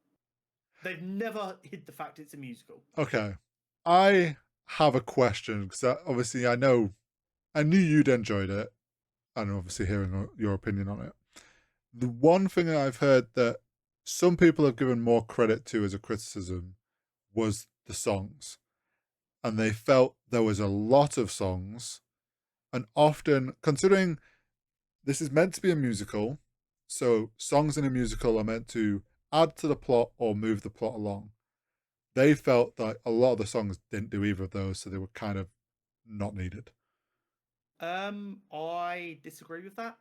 They've never hid the fact it's a musical. Okay. I have a question because obviously I knew you'd enjoyed it, and obviously hearing your opinion on it. The one thing that I've heard that some people have given more credit to as a criticism was the songs. And they felt there was a lot of songs, and often, considering this is meant to be a musical, so songs in a musical are meant to add to the plot or move the plot along. They felt that a lot of the songs didn't do either of those, so they were kind of not needed. I disagree with that.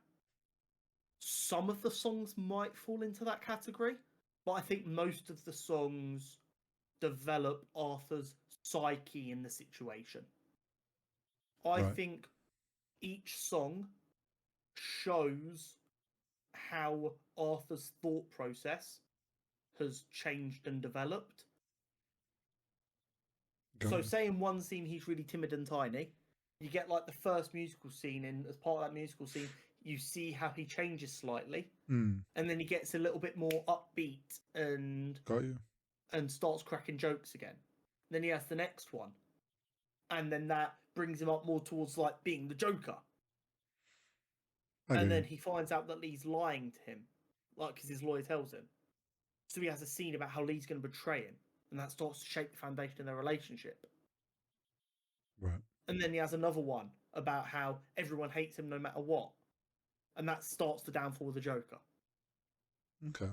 Some of the songs might fall into that category, but I think most of the songs develop Arthur's psyche in the situation. I think each song shows how Arthur's thought process has changed and developed. So say in one scene he's really timid and tiny, you get like the first musical scene, and as part of that musical scene you see how he changes slightly, Mm. and then he gets a little bit more upbeat Got you. and starts cracking jokes again. Then he has the next one, and then that brings him up more towards like being the Joker. And then he finds out that Lee's lying to him, like because his lawyer tells him. So he has a scene about how Lee's going to betray him, and that starts to shape the foundation of their relationship. Right. And then he has another one about how everyone hates him no matter what, and that starts the downfall of the Joker. Okay.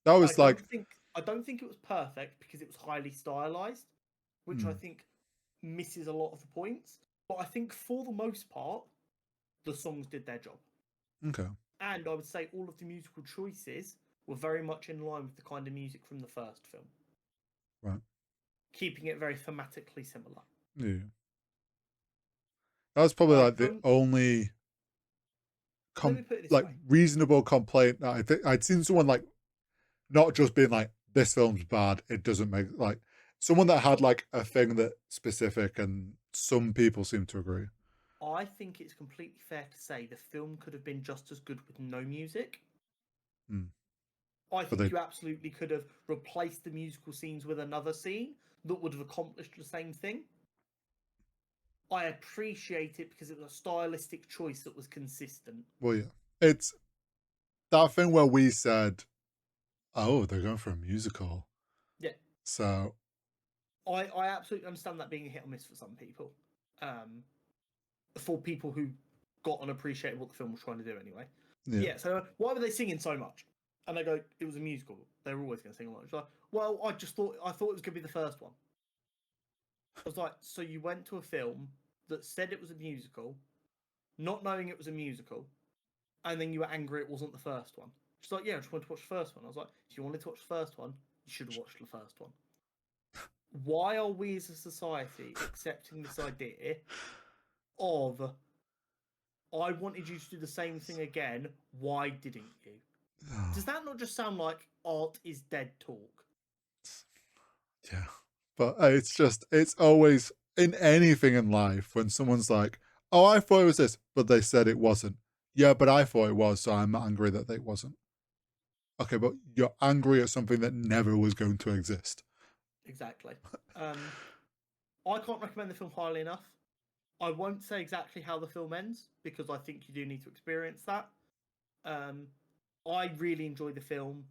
That was I don't think it was perfect because it was highly stylized, which I think misses a lot of the points. But I think for the most part, the songs did their job. Okay. And I would say all of the musical choices were very much in line with the kind of music from the first film. Right. Keeping it very thematically similar. Yeah. That was probably like the only let me put it this like way. reasonable complaint that I think I'd seen someone like not just being like, this film's bad, it doesn't make like someone that had like a thing that specific, and some people seem to agree. I think it's completely fair to say the film could have been just as good with no music. I think you absolutely could have replaced the musical scenes with another scene that would have accomplished the same thing. I appreciate it because it was a stylistic choice that was consistent. Well, yeah. It's that thing where we said, oh, they're going for a musical. Yeah. So I absolutely understand that being a hit or miss for some people. For people who got and appreciated what the film was trying to do anyway. Yeah, so why were they singing so much? And they go, it was a musical. They were always going to sing a lot. It's like, well, I thought it was going to be the first one. I was like, so you went to a film that said it was a musical, not knowing it was a musical, and then you were angry it wasn't the first one. She's like, yeah, I just wanted to watch the first one. I was like, if you wanted to watch the first one, you should have watched the first one. Why are we as a society accepting this idea of, I wanted you to do the same thing again, why didn't you? Does that not just sound like art is dead talk? Yeah. But it's always in anything in life when someone's like, oh, I thought it was this, but they said it wasn't. Yeah, but I thought it was, so I'm angry that it wasn't. Okay, but you're angry at something that never was going to exist. Exactly. I can't recommend the film highly enough. I won't say exactly how the film ends because I think you do need to experience that. I really enjoy the film.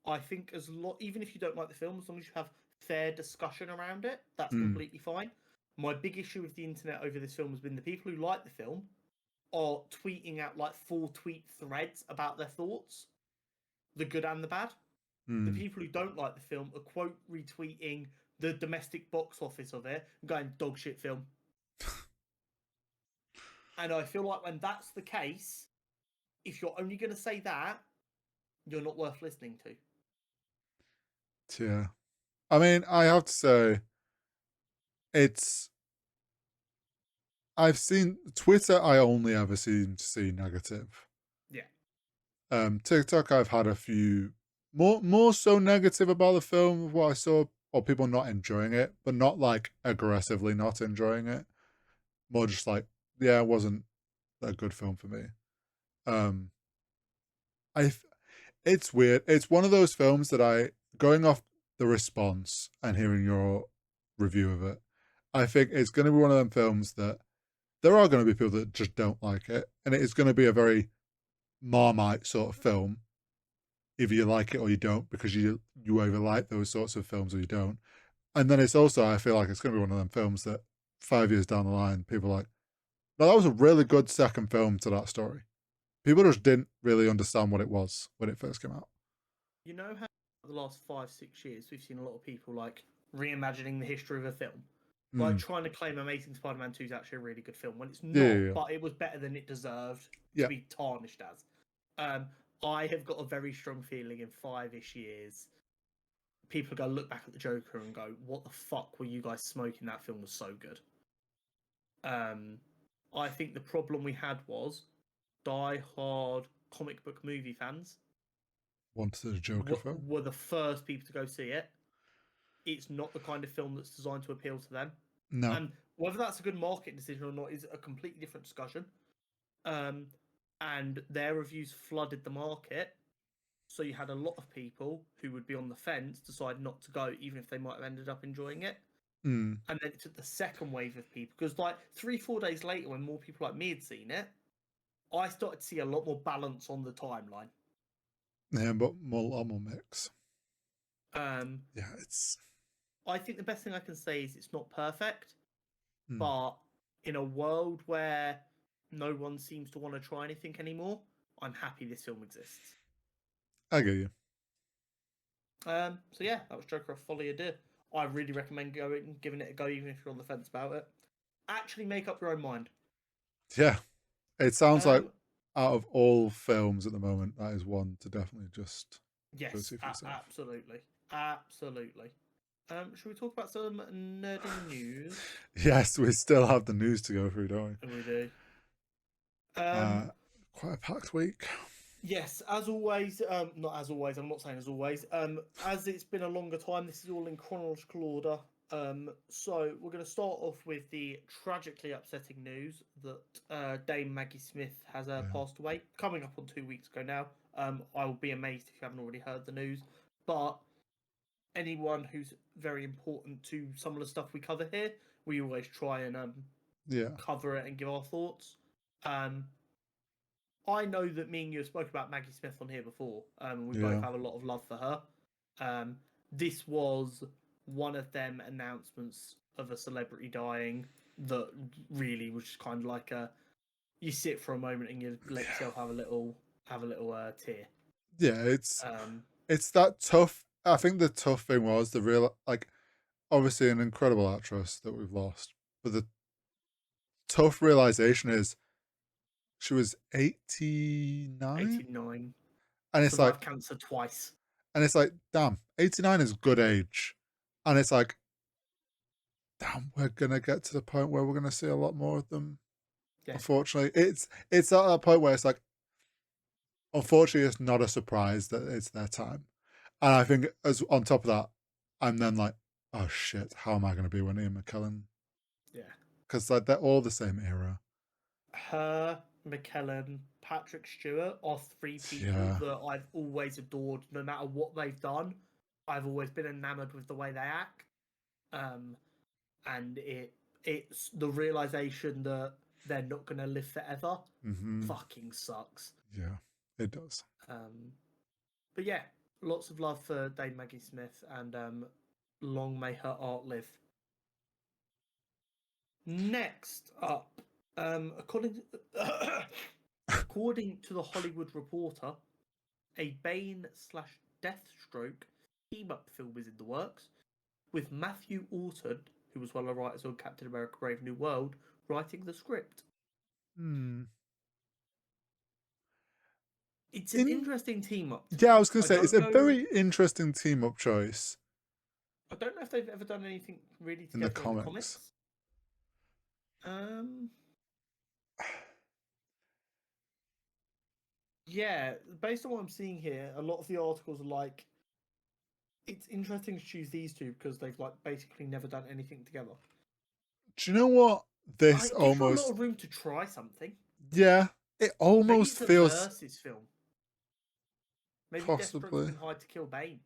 I think even if you don't like the film, as long as you have fair discussion around it, that's completely fine. My big issue with the internet over this film has been the people who like the film are tweeting out like full tweet threads about their thoughts, the good and the bad. The people who don't like the film are quote retweeting the domestic box office of it and going, dog shit film. And I feel like when that's the case, if you're only going to say that, you're not worth listening to. Yeah. I mean, I have to say, I've seen Twitter, I only ever seem to see negative. Yeah. TikTok, I've had a few more so negative about the film of what I saw, or people not enjoying it, but not like aggressively not enjoying it. More just like, yeah, it wasn't a good film for me. It's weird. It's one of those films that going off the response and hearing your review of it, I think it's going to be one of them films that there are going to be people that just don't like it, and it is going to be a very Marmite sort of film. Either you like it or you don't, because you either like those sorts of films or you don't. And then it's also, I feel like it's going to be one of them films that 5 years down the line, people are like, no, that was a really good second film to that story. People just didn't really understand what it was when it first came out. You know how the last 5-6 years we've seen a lot of people like reimagining the history of a film, like trying to claim Amazing Spider-Man 2 is actually a really good film when it's not, but it was better than it deserved to be tarnished as. I have got a very strong feeling in 5-ish years, people are going to look back at the Joker and go, "What the fuck were you guys smoking? That film was so good." I think the problem we had was die-hard comic book movie fans wanted a Joker film. Were the first people to go see it. It's not the kind of film that's designed to appeal to them. No. And whether that's a good marketing decision or not is a completely different discussion. and their reviews flooded the market. So you had a lot of people who would be on the fence decide not to go, even if they might have ended up enjoying it. Mm. And then it took the second wave of people, because like 3-4 days later, when more people like me had seen it, I started to see a lot more balance on the timeline. Yeah, but a lot more mix. Yeah, it's. I think the best thing I can say is it's not perfect, but in a world where no one seems to want to try anything anymore, I'm happy this film exists. I get you. So yeah, that was Joker of Folie. I really recommend giving it a go, even if you're on the fence about it. Actually, make up your own mind. Yeah, it sounds like out of all films at the moment, that is one to definitely just go see for yourself. Absolutely. Should we talk about some nerdy news? Yes, we still have the news to go through, don't we? We do. Quite a packed week. Yes, as always. Not as always. I'm not saying as always. As it's been a longer time, this is all in chronological order. So we're going to start off with the tragically upsetting news that Dame Maggie Smith has passed away, coming up on 2 weeks ago now. I will be amazed if you haven't already heard the news, but anyone who's very important to some of the stuff we cover here, we always try and cover it and give our thoughts. I know that me and you have spoken about Maggie Smith on here before, and we both have a lot of love for her. This was one of them announcements of a celebrity dying that really was just kind of like you sit for a moment and you let yourself have a little tear. Yeah, it's that tough. I think the tough thing was the real, like, obviously an incredible actress that we've lost, but the tough realization is she was 89. 89. And it's survived like cancer twice. And it's like, damn, 89 is good age. And it's like, damn, we're gonna get to the point where we're gonna see a lot more of them. Yeah. Unfortunately, it's at that point where it's like, unfortunately, it's not a surprise that it's their time. And I think as on top of that, I'm then like, oh shit, how am I gonna be when Ian McKellen? Yeah. Because like they're all the same era. Her, McKellen, Patrick Stewart are three people that I've always adored. No matter what they've done, I've always been enamored with the way they act. And it's the realization that they're not going to live forever. Fucking sucks. Yeah, it does. But yeah, lots of love for Dame Maggie Smith, and long may her art live. Next up, according to the Hollywood Reporter, a Bane/Deathstroke team-up film is in the works, with Matthew Orton, who was one of the writers on Captain America: Brave New World, writing the script. It's an interesting team-up. Yeah, I was going to say, it's a very interesting team-up choice. I don't know if they've ever done anything really together in the comics. Yeah, based on what I'm seeing here, a lot of the articles are like, it's interesting to choose these two because they've like basically never done anything together. Do you know what? This gives almost you a lot of room to try something. Yeah, it almost Maybe feels a versus film. Maybe possibly Deathstroke's been hired to kill Bane.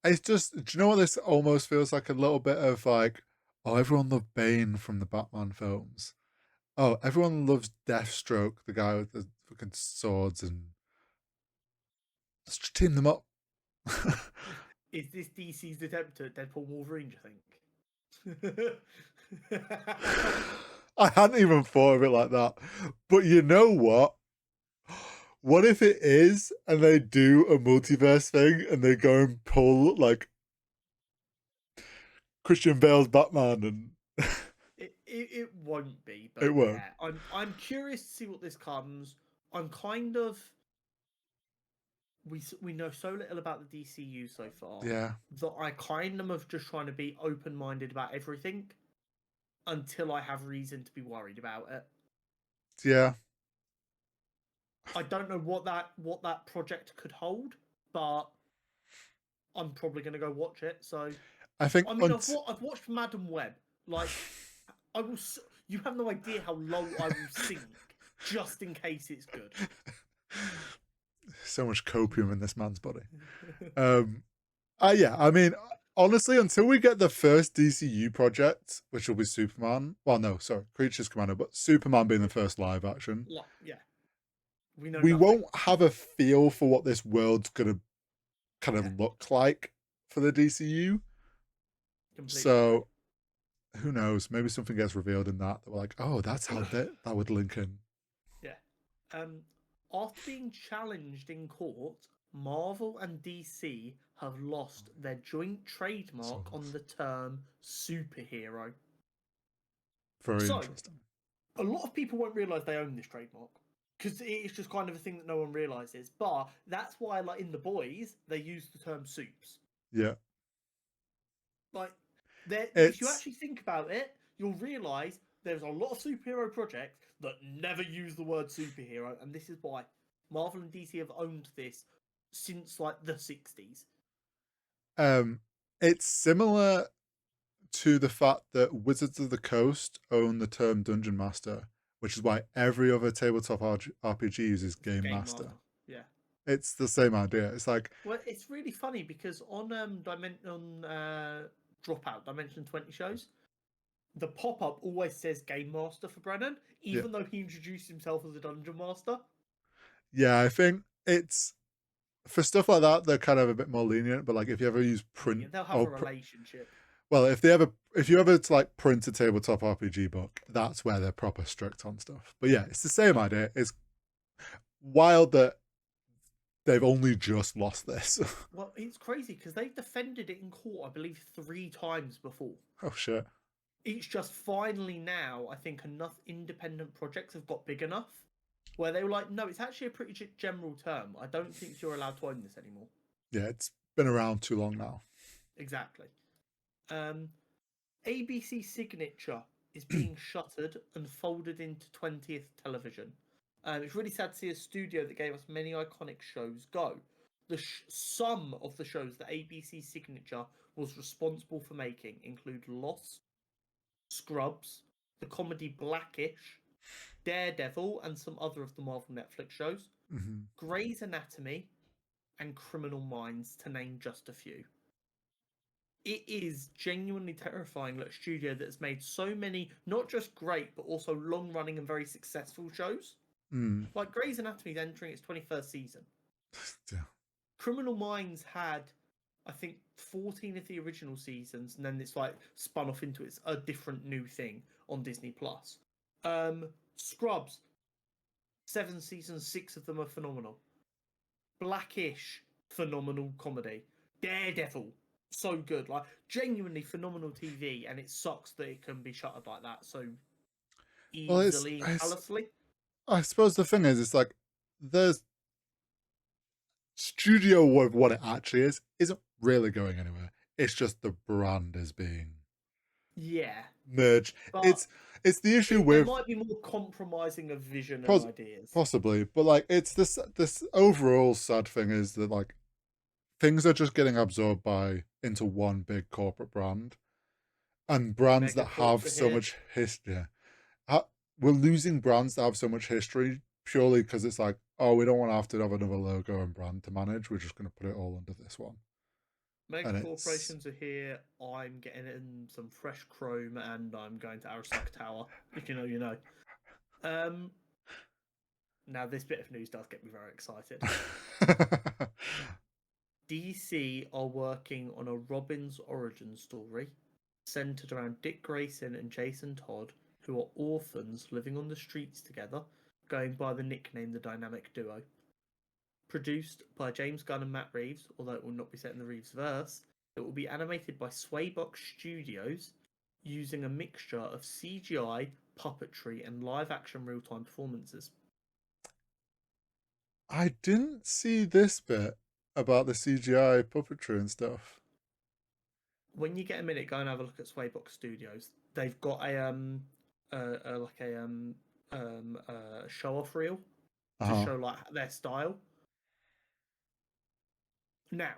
It's just, do you know what this almost feels like? A little bit of like, oh, everyone loved Bane from the Batman films. Oh, everyone loves Deathstroke, the guy with the fucking swords, and let's just team them up. Is this DC's attempt at Deadpool Wolverine, do you think? I hadn't even thought of it like that. But you know what? What if it is, and they do a multiverse thing, and they go and pull, like, Christian Bale's Batman, and... It won't be, but it won't. Yeah, I'm curious to see what this comes. I'm kind of... We know so little about the DCU so far. Yeah. That I kind of just trying to be open-minded about everything until I have reason to be worried about it. Yeah. I don't know what that project could hold, but I'm probably going to go watch it. So I think I've watched Madam Web. Like, I will. You have no idea how low I will sink just in case it's good. So much copium in this man's body. Yeah, I mean, honestly, until we get the first DCU project, which will be Superman. Well, no, sorry, Creatures Commander, but Superman being the first live action. Yeah. We know We nothing. won't have a feel for what this world's gonna kind of look like for the DCU. Completely So who knows? Maybe something gets revealed in that we're like, oh, that's how that would link in. Yeah. After being challenged in court, Marvel and DC have lost their joint trademark on the term superhero. Very So, interesting. a lot of people won't realise they own this trademark because it's just kind of a thing that no one realises. But that's why, like in The Boys, they use the term soups. Yeah. Like, if you actually think about it, you'll realise there's a lot of superhero projects that never use the word superhero, and this is why Marvel and DC have owned this since like the 60s. It's similar to the fact that Wizards of the Coast own the term Dungeon Master, which is why every other tabletop RPG uses Game Master. Yeah. It's the same idea. It's like, well, it's really funny because on Dropout Dimension 20 shows, the pop-up always says Game Master for Brennan, even though he introduced himself as a Dungeon Master. Yeah, I think it's for stuff like that, they're kind of a bit more lenient. But like, if you ever use print, they'll have a relationship. Well, if you ever like print a tabletop RPG book, that's where they're proper strict on stuff. But yeah, it's the same idea. It's wild that they've only just lost this. Well, it's crazy because they've defended it in court, I believe, 3 times before. Oh shit. It's just finally now, I think enough independent projects have got big enough where they were like, no, it's actually a pretty general term. I don't think you're allowed to own this anymore. Yeah, it's been around too long now. Exactly. ABC Signature is being shuttered and folded into 20th Television. It's really sad to see a studio that gave us many iconic shows go. Some of the shows that ABC Signature was responsible for making include Lost, Scrubs, the comedy Blackish, Daredevil, and some other of the Marvel Netflix shows, Grey's Anatomy, and Criminal Minds, to name just a few. It is genuinely terrifying that a studio that's made so many, not just great, but also long-running and very successful shows. Like Grey's Anatomy is entering its 21st season. Yeah. Criminal Minds had, I think, 14 of the original seasons, and then it's like spun off into a different new thing on Disney Plus. Scrubs, 7 seasons, 6 of them are phenomenal. Blackish, phenomenal comedy. Daredevil, so good, like genuinely phenomenal TV, and it sucks that it can be shuttered like that so easily and callously. I suppose the thing is, it's like the studio of what it actually is isn't really going anywhere. It's just the brand is being merged. It's the issue with there might be more compromising of vision and ideas, possibly, but like it's this overall sad thing is that like things are just getting absorbed into one big corporate brand, and brands that have so much history. We're losing brands that have so much history purely because it's like, oh, we don't want to have another logo and brand to manage. We're just going to put it all under this one. Mega corporations are here. I'm getting in some fresh chrome, and I'm going to Arasaka Tower. If you know, you know. Now this bit of news does get me very excited. DC are working on a Robin's origin story centered around Dick Grayson and Jason Todd, who are orphans living on the streets together, going by the nickname The Dynamic Duo. Produced by James Gunn and Matt Reeves, although it will not be set in the Reeves verse, it will be animated by Swaybox Studios using a mixture of CGI, puppetry, and live-action real-time performances. I didn't see this bit about the CGI puppetry and stuff. When you get a minute, go and have a look at Swaybox Studios. They've got a show-off reel to show like their style. Now,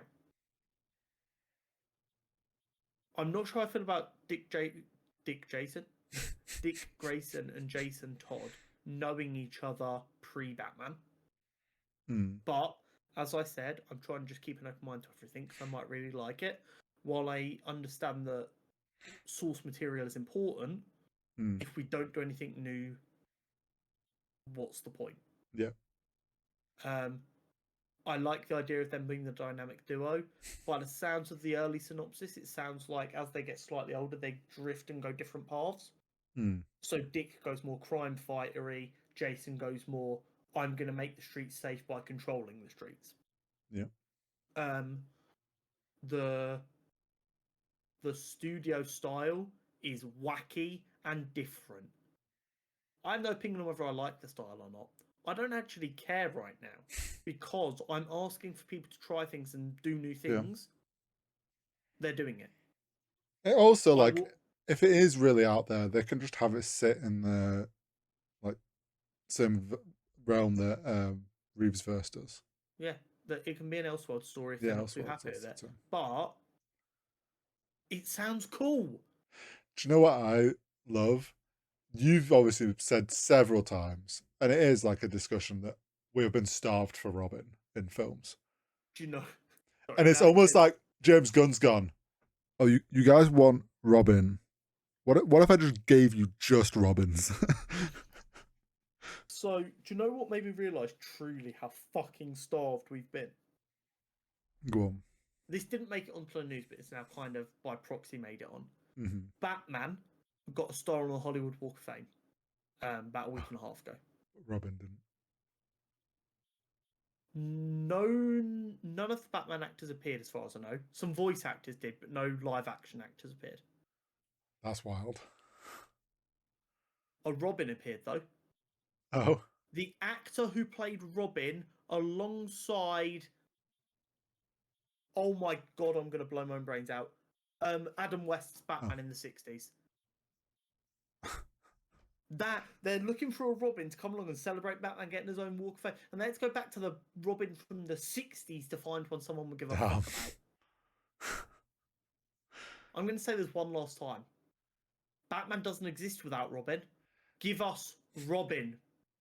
I'm not sure how I feel about Dick Grayson and Jason Todd knowing each other pre-Batman. Mm. But as I said, I'm trying to just keep an open mind to everything because I might really like it. While I understand that source material is important, if we don't do anything new, what's the point? Yeah. I like the idea of them being the dynamic duo. By the sounds of the early synopsis, it sounds like as they get slightly older, they drift and go different paths. So Dick goes more crime fightery. Jason goes more, I'm going to make the streets safe by controlling the streets. Yeah. The studio style is wacky and different. I have no opinion on whether I like the style or not. I don't actually care right now because I'm asking for people to try things and do new things. Yeah. They're doing it. It also, like, if it is really out there, they can just have it sit in the like same realm that Reeves verse does. Yeah, that it can be an Elseworld story if they're not too happy with it. But it sounds cool. Do you know what I love? You've obviously said several times, and it is like a discussion that we have been starved for Robin in films. Do you know? Sorry, and it's almost like James Gunn's gone, oh, you guys want Robin? What if I just gave you just Robins? So, do you know what made me realise truly how fucking starved we've been? Go on. This didn't make it onto the news, but it's now kind of by proxy made it on. Mm-hmm. Batman got a star on the Hollywood Walk of Fame about a week and a half ago. Robin didn't. No, none of the Batman actors appeared, as far as I know. Some voice actors did, but no live action actors appeared. That's wild. A Robin appeared, though. Oh. The actor who played Robin alongside... Oh my god, I'm going to blow my own brains out. Adam West's Batman in the 60s. That they're looking for a Robin to come along and celebrate Batman getting his own walk of fame. And let's go back to the Robin from the 60s to find one someone would give a fuck about. I'm going to say this one last time. Batman doesn't exist without Robin. Give us Robin.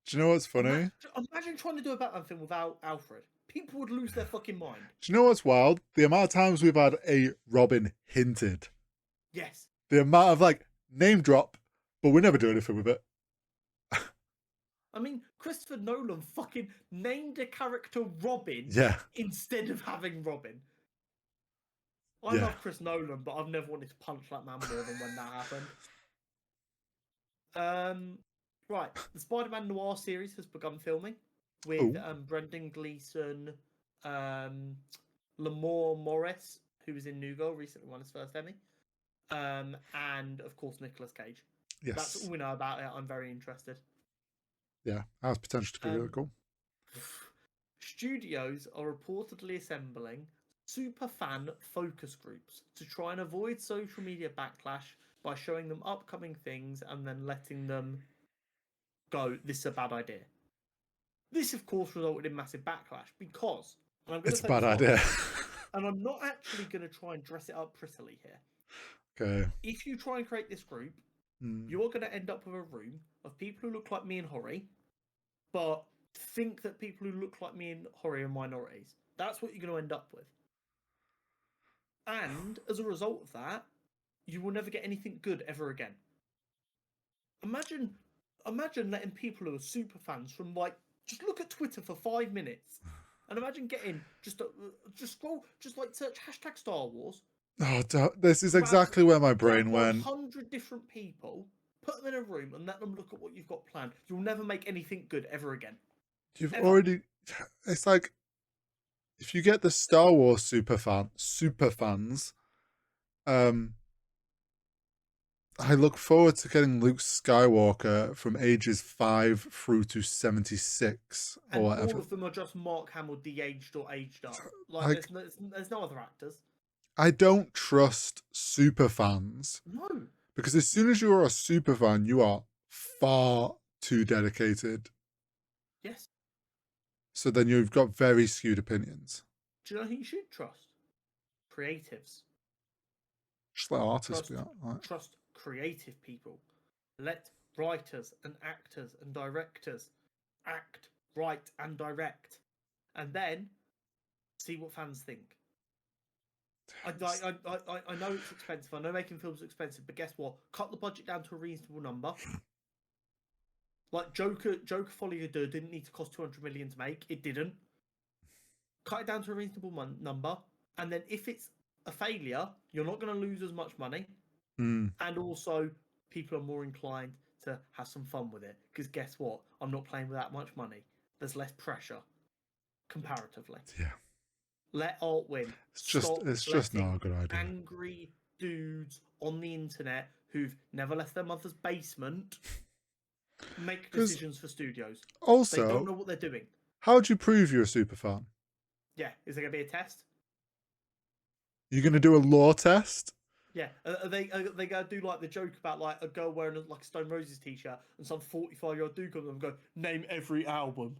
Do you know what's funny? Imagine trying to do a Batman film without Alfred. People would lose their fucking mind. Do you know what's wild? The amount of times we've had a Robin hinted. Yes. The amount of, like, name drop, but we never do anything with it. I mean, Christopher Nolan fucking named a character Robin instead of having Robin. I love Chris Nolan, but I've never wanted to punch that man more than when that happened. Right, the Spider-Man Noir series has begun filming with Brendan Gleeson, Lamar Morris, who was in New Girl, recently won his first Emmy, and of course Nicolas Cage. Yes. That's all we know about it. I'm very interested. Yeah, has potential to be really cool. Studios are reportedly assembling super fan focus groups to try and avoid social media backlash by showing them upcoming things and then letting them go, this is a bad idea. This, of course, resulted in massive backlash because... And I'm it's a bad idea. And I'm not actually going to try and dress it up prettily here. Okay. If you try and create this group, you are going to end up with a room of people who look like me and Horry, but think that people who look like me and Horry are minorities. That's what you're going to end up with. And as a result of that, you will never get anything good ever again. Imagine letting people who are super fans from, like, just look at Twitter for 5 minutes and imagine getting just scroll, just like search hashtag Star Wars. Oh, this is exactly where my brain went. 100 different people, put them in a room and let them look at what you've got planned. You'll never make anything good ever again. You've already... It's like, if you get the Star Wars super fans, I look forward to getting Luke Skywalker from ages 5 through to 76 or whatever. All of them are just Mark Hamill de-aged or aged up. Like there's no other actors. I don't trust super fans. No. Because as soon as you are a super fan, you are far too dedicated. Yes. So then you've got very skewed opinions. Do you know who you should trust? Creatives. Just let artists be out. Trust creative people. Let writers and actors and directors act, write, and direct, and then see what fans think. I know it's expensive. I know making films is expensive, but guess what? Cut the budget down to a reasonable number. Like Joker Folie, Deux didn't need to cost 200 million to make. It didn't. Cut it down to a reasonable number, and then if it's a failure, you're not going to lose as much money, and also people are more inclined to have some fun with it. Because guess what? I'm not playing with that much money. There's less pressure, comparatively. Yeah. Let art win. It's just not a good idea. Angry dudes on the internet who've never left their mother's basement make decisions for studios. Also, they don't know what they're doing. How do you prove you're a super fan? Yeah, is there going to be a test? You're going to do a law test? Yeah, are they going to do like the joke about like a girl wearing like a Stone Roses t-shirt and some 45-year-old dude comes up and go, name every album?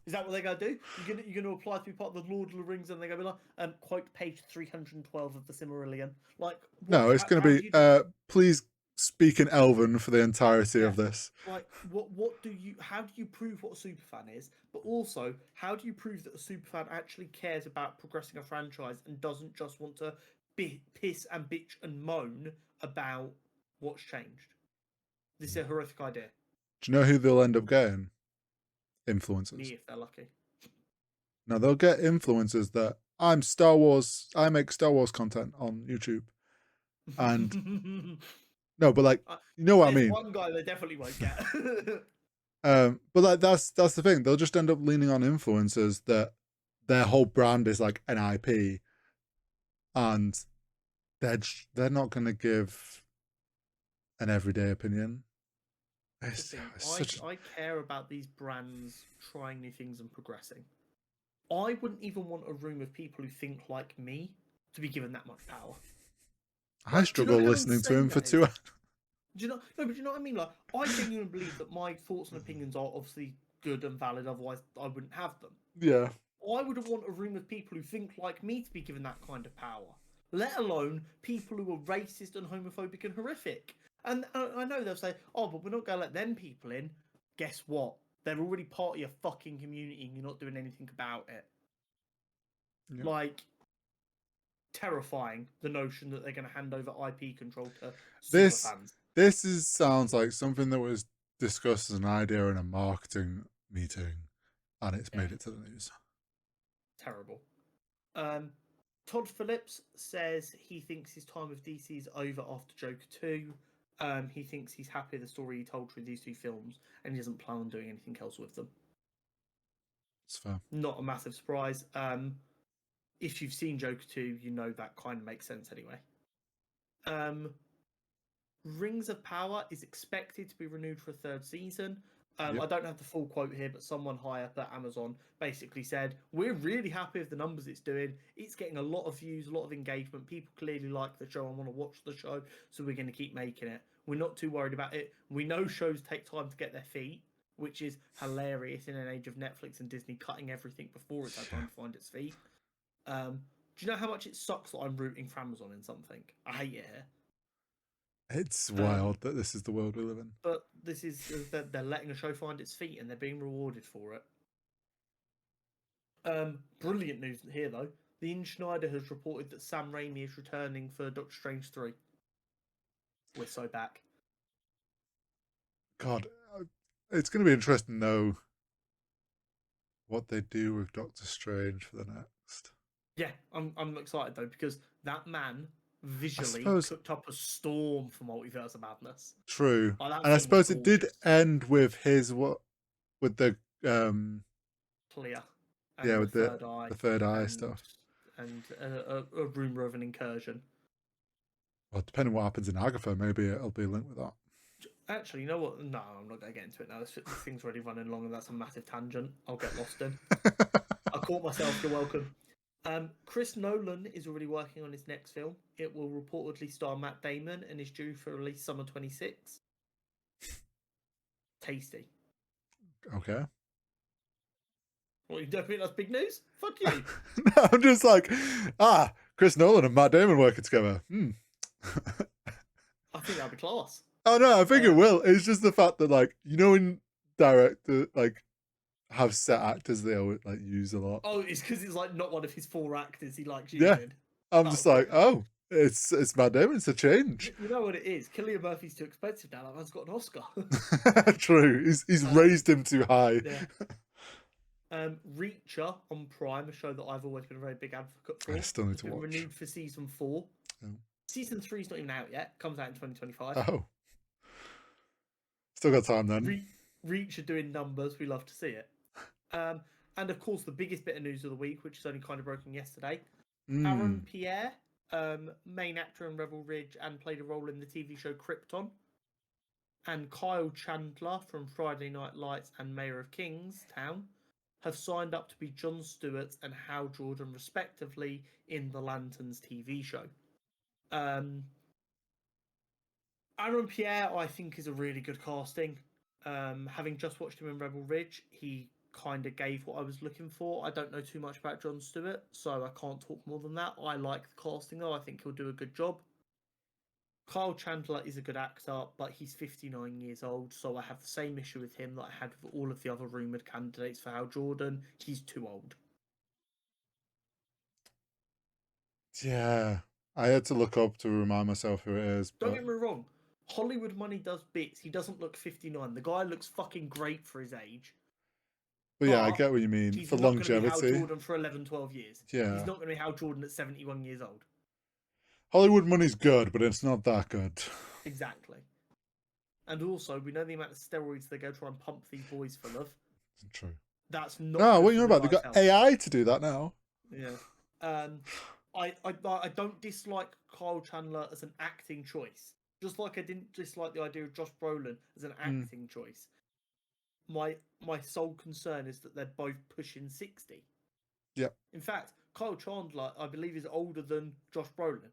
Is that what they're going to do? You're going to apply to be part of the Lord of the Rings and they're going to be like, quote page 312 of the Silmarillion? Like, no, it's going to be, please speak in Elven for the entirety of this. Like, how do you prove what a superfan is? But also, how do you prove that a superfan actually cares about progressing a franchise and doesn't just want to piss and bitch and moan about what's changed? This is a horrific idea. Do you know who they'll end up getting? Influencers. Me, if they're lucky. No, they'll get influencers that I make Star Wars content on YouTube. And no, but like, you know what I mean? One guy they definitely won't get. But like that's the thing. They'll just end up leaning on influencers that their whole brand is like an IP, and they're not going to give an everyday opinion. I care about these brands trying new things and progressing. I wouldn't even want a room of people who think like me to be given that much power. I struggle listening to him for 2 hours. Do you know? No, but do you know what I mean? Like, I genuinely believe that my thoughts and opinions are obviously good and valid. Otherwise, I wouldn't have them. Yeah. I wouldn't want a room of people who think like me to be given that kind of power. Let alone people who are racist and homophobic and horrific. And I know they'll say, "Oh, but we're not going to let them people in." Guess what? They're already part of your fucking community, and you're not doing anything about it. Yep. Like, terrifying, the notion that they're going to hand over IP control to superfans. This sounds like something that was discussed as an idea in a marketing meeting, and it's made it to the news. Terrible. Todd Phillips says he thinks his time with DC is over after Joker 2. He thinks he's happy with the story he told through these two films, and he doesn't plan on doing anything else with them. It's fair. Not a massive surprise. If you've seen Joker 2, you know that kind of makes sense anyway. Rings of Power is expected to be renewed for a third season. Yep. I don't have the full quote here, but someone high up at Amazon basically said, "We're really happy with the numbers it's doing. It's getting a lot of views, a lot of engagement. People clearly like the show and want to watch the show, so we're going to keep making it. We're not too worried about it. We know shows take time to get their feet," which is hilarious in an age of Netflix and Disney cutting everything before it's had time to find its feet. Do you know how much it sucks that I'm rooting for Amazon in something? I hate it here. It's wild that this is the world we live in. But this is they're letting a show find its feet and they're being rewarded for it. Brilliant news here though. Dean Schneider has reported that Sam Raimi is returning for Doctor Strange 3. We're so back. God, it's going to be interesting though what they do with Doctor Strange for the next. Yeah, I'm excited though because that man visually cooked up a storm for Multiverse of Madness. True. And I suppose it did end with the clear. Yeah, with the third eye stuff. And a rumour of an incursion. Well, depending on what happens in Agatha, maybe it'll be linked with that. Actually, you know what? No, I'm not going to get into it now. This thing's already running long and that's a massive tangent. I'll get lost in. I caught myself. You're welcome. Chris Nolan is already working on his next film. It will reportedly star Matt Damon and is due for release summer 26. Tasty. Okay. What, you don't think that's big news? Fuck you. No, I'm just like, Chris Nolan and Matt Damon working together. I think that'd be class. Oh no, I think it will. It's just the fact that, like, you know, in director like have set actors they always like use a lot. Oh, it's because it's like not one of his 4 actors he likes Yeah. using. I'm just like, oh, it's Matt Damon. It's a change. You know what it is? Cillian Murphy's too expensive now. That man's got an Oscar. True. He's raised him too high. Yeah. Reacher on Prime, a show that I've always been a very big advocate for. I still need to been watch. Renewed for season 4. Oh. Season 3 is not even out yet. Comes out in 2025. Oh. Still got time then. Reacher doing numbers. We love to see it. And of course, the biggest bit of news of the week, which is only kind of broken yesterday. Aaron Pierre, main actor in Rebel Ridge and played a role in the TV show Krypton. And Kyle Chandler from Friday Night Lights and Mayor of Kingstown have signed up to be Jon Stewart and Hal Jordan, respectively, in the Lanterns TV show. Aaron Pierre, I think, is a really good casting. Having just watched him in Rebel Ridge, he kind of gave what I was looking for. I don't know too much about Jon Stewart, so I can't talk more than that. I like the casting, though. I think he'll do a good job. Kyle Chandler is a good actor, but he's 59 years old, so I have the same issue with him that I had with all of the other rumoured candidates for Hal Jordan. He's too old. Yeah. I had to look up to remind myself who it is. Don't get me wrong. Hollywood money does bits. He doesn't look 59. The guy looks fucking great for his age. But yeah, I get what you mean. He's For not going to be longevity. Hal Jordan for 11, 12 years. Yeah. He's not going to be Hal Jordan at 71 years old. Hollywood money's good, but it's not that good. Exactly. And also, we know the amount of steroids they go try and pump these boys full of. True. That's not. No, what are you about? They've got health. AI to do that now. Yeah. I don't dislike Kyle Chandler as an acting choice. Just like I didn't dislike the idea of Josh Brolin as an acting choice. My sole concern is that they're both pushing 60. Yep. In fact, Kyle Chandler, I believe, is older than Josh Brolin.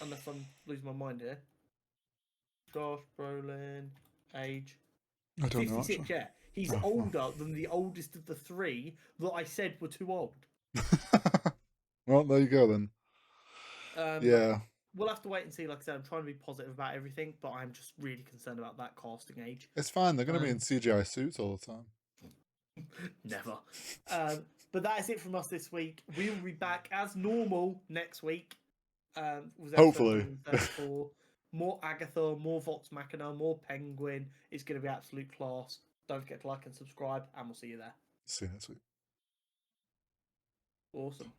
Unless I'm losing my mind here. Josh Brolin, age. I don't 56, know. Actually. Yeah. He's older than the oldest of the 3 that I said were too old. Well, there you go then. Yeah. We'll have to wait and see. Like I said, I'm trying to be positive about everything, but I'm just really concerned about that casting age. It's fine. They're going to be in CGI suits all the time. Never. But that is it from us this week. We will be back as normal next week. Hopefully. More Agatha, more Vox Machina, more Penguin. It's going to be absolute class. Don't forget to like and subscribe, and we'll see you there. See you next week. Awesome.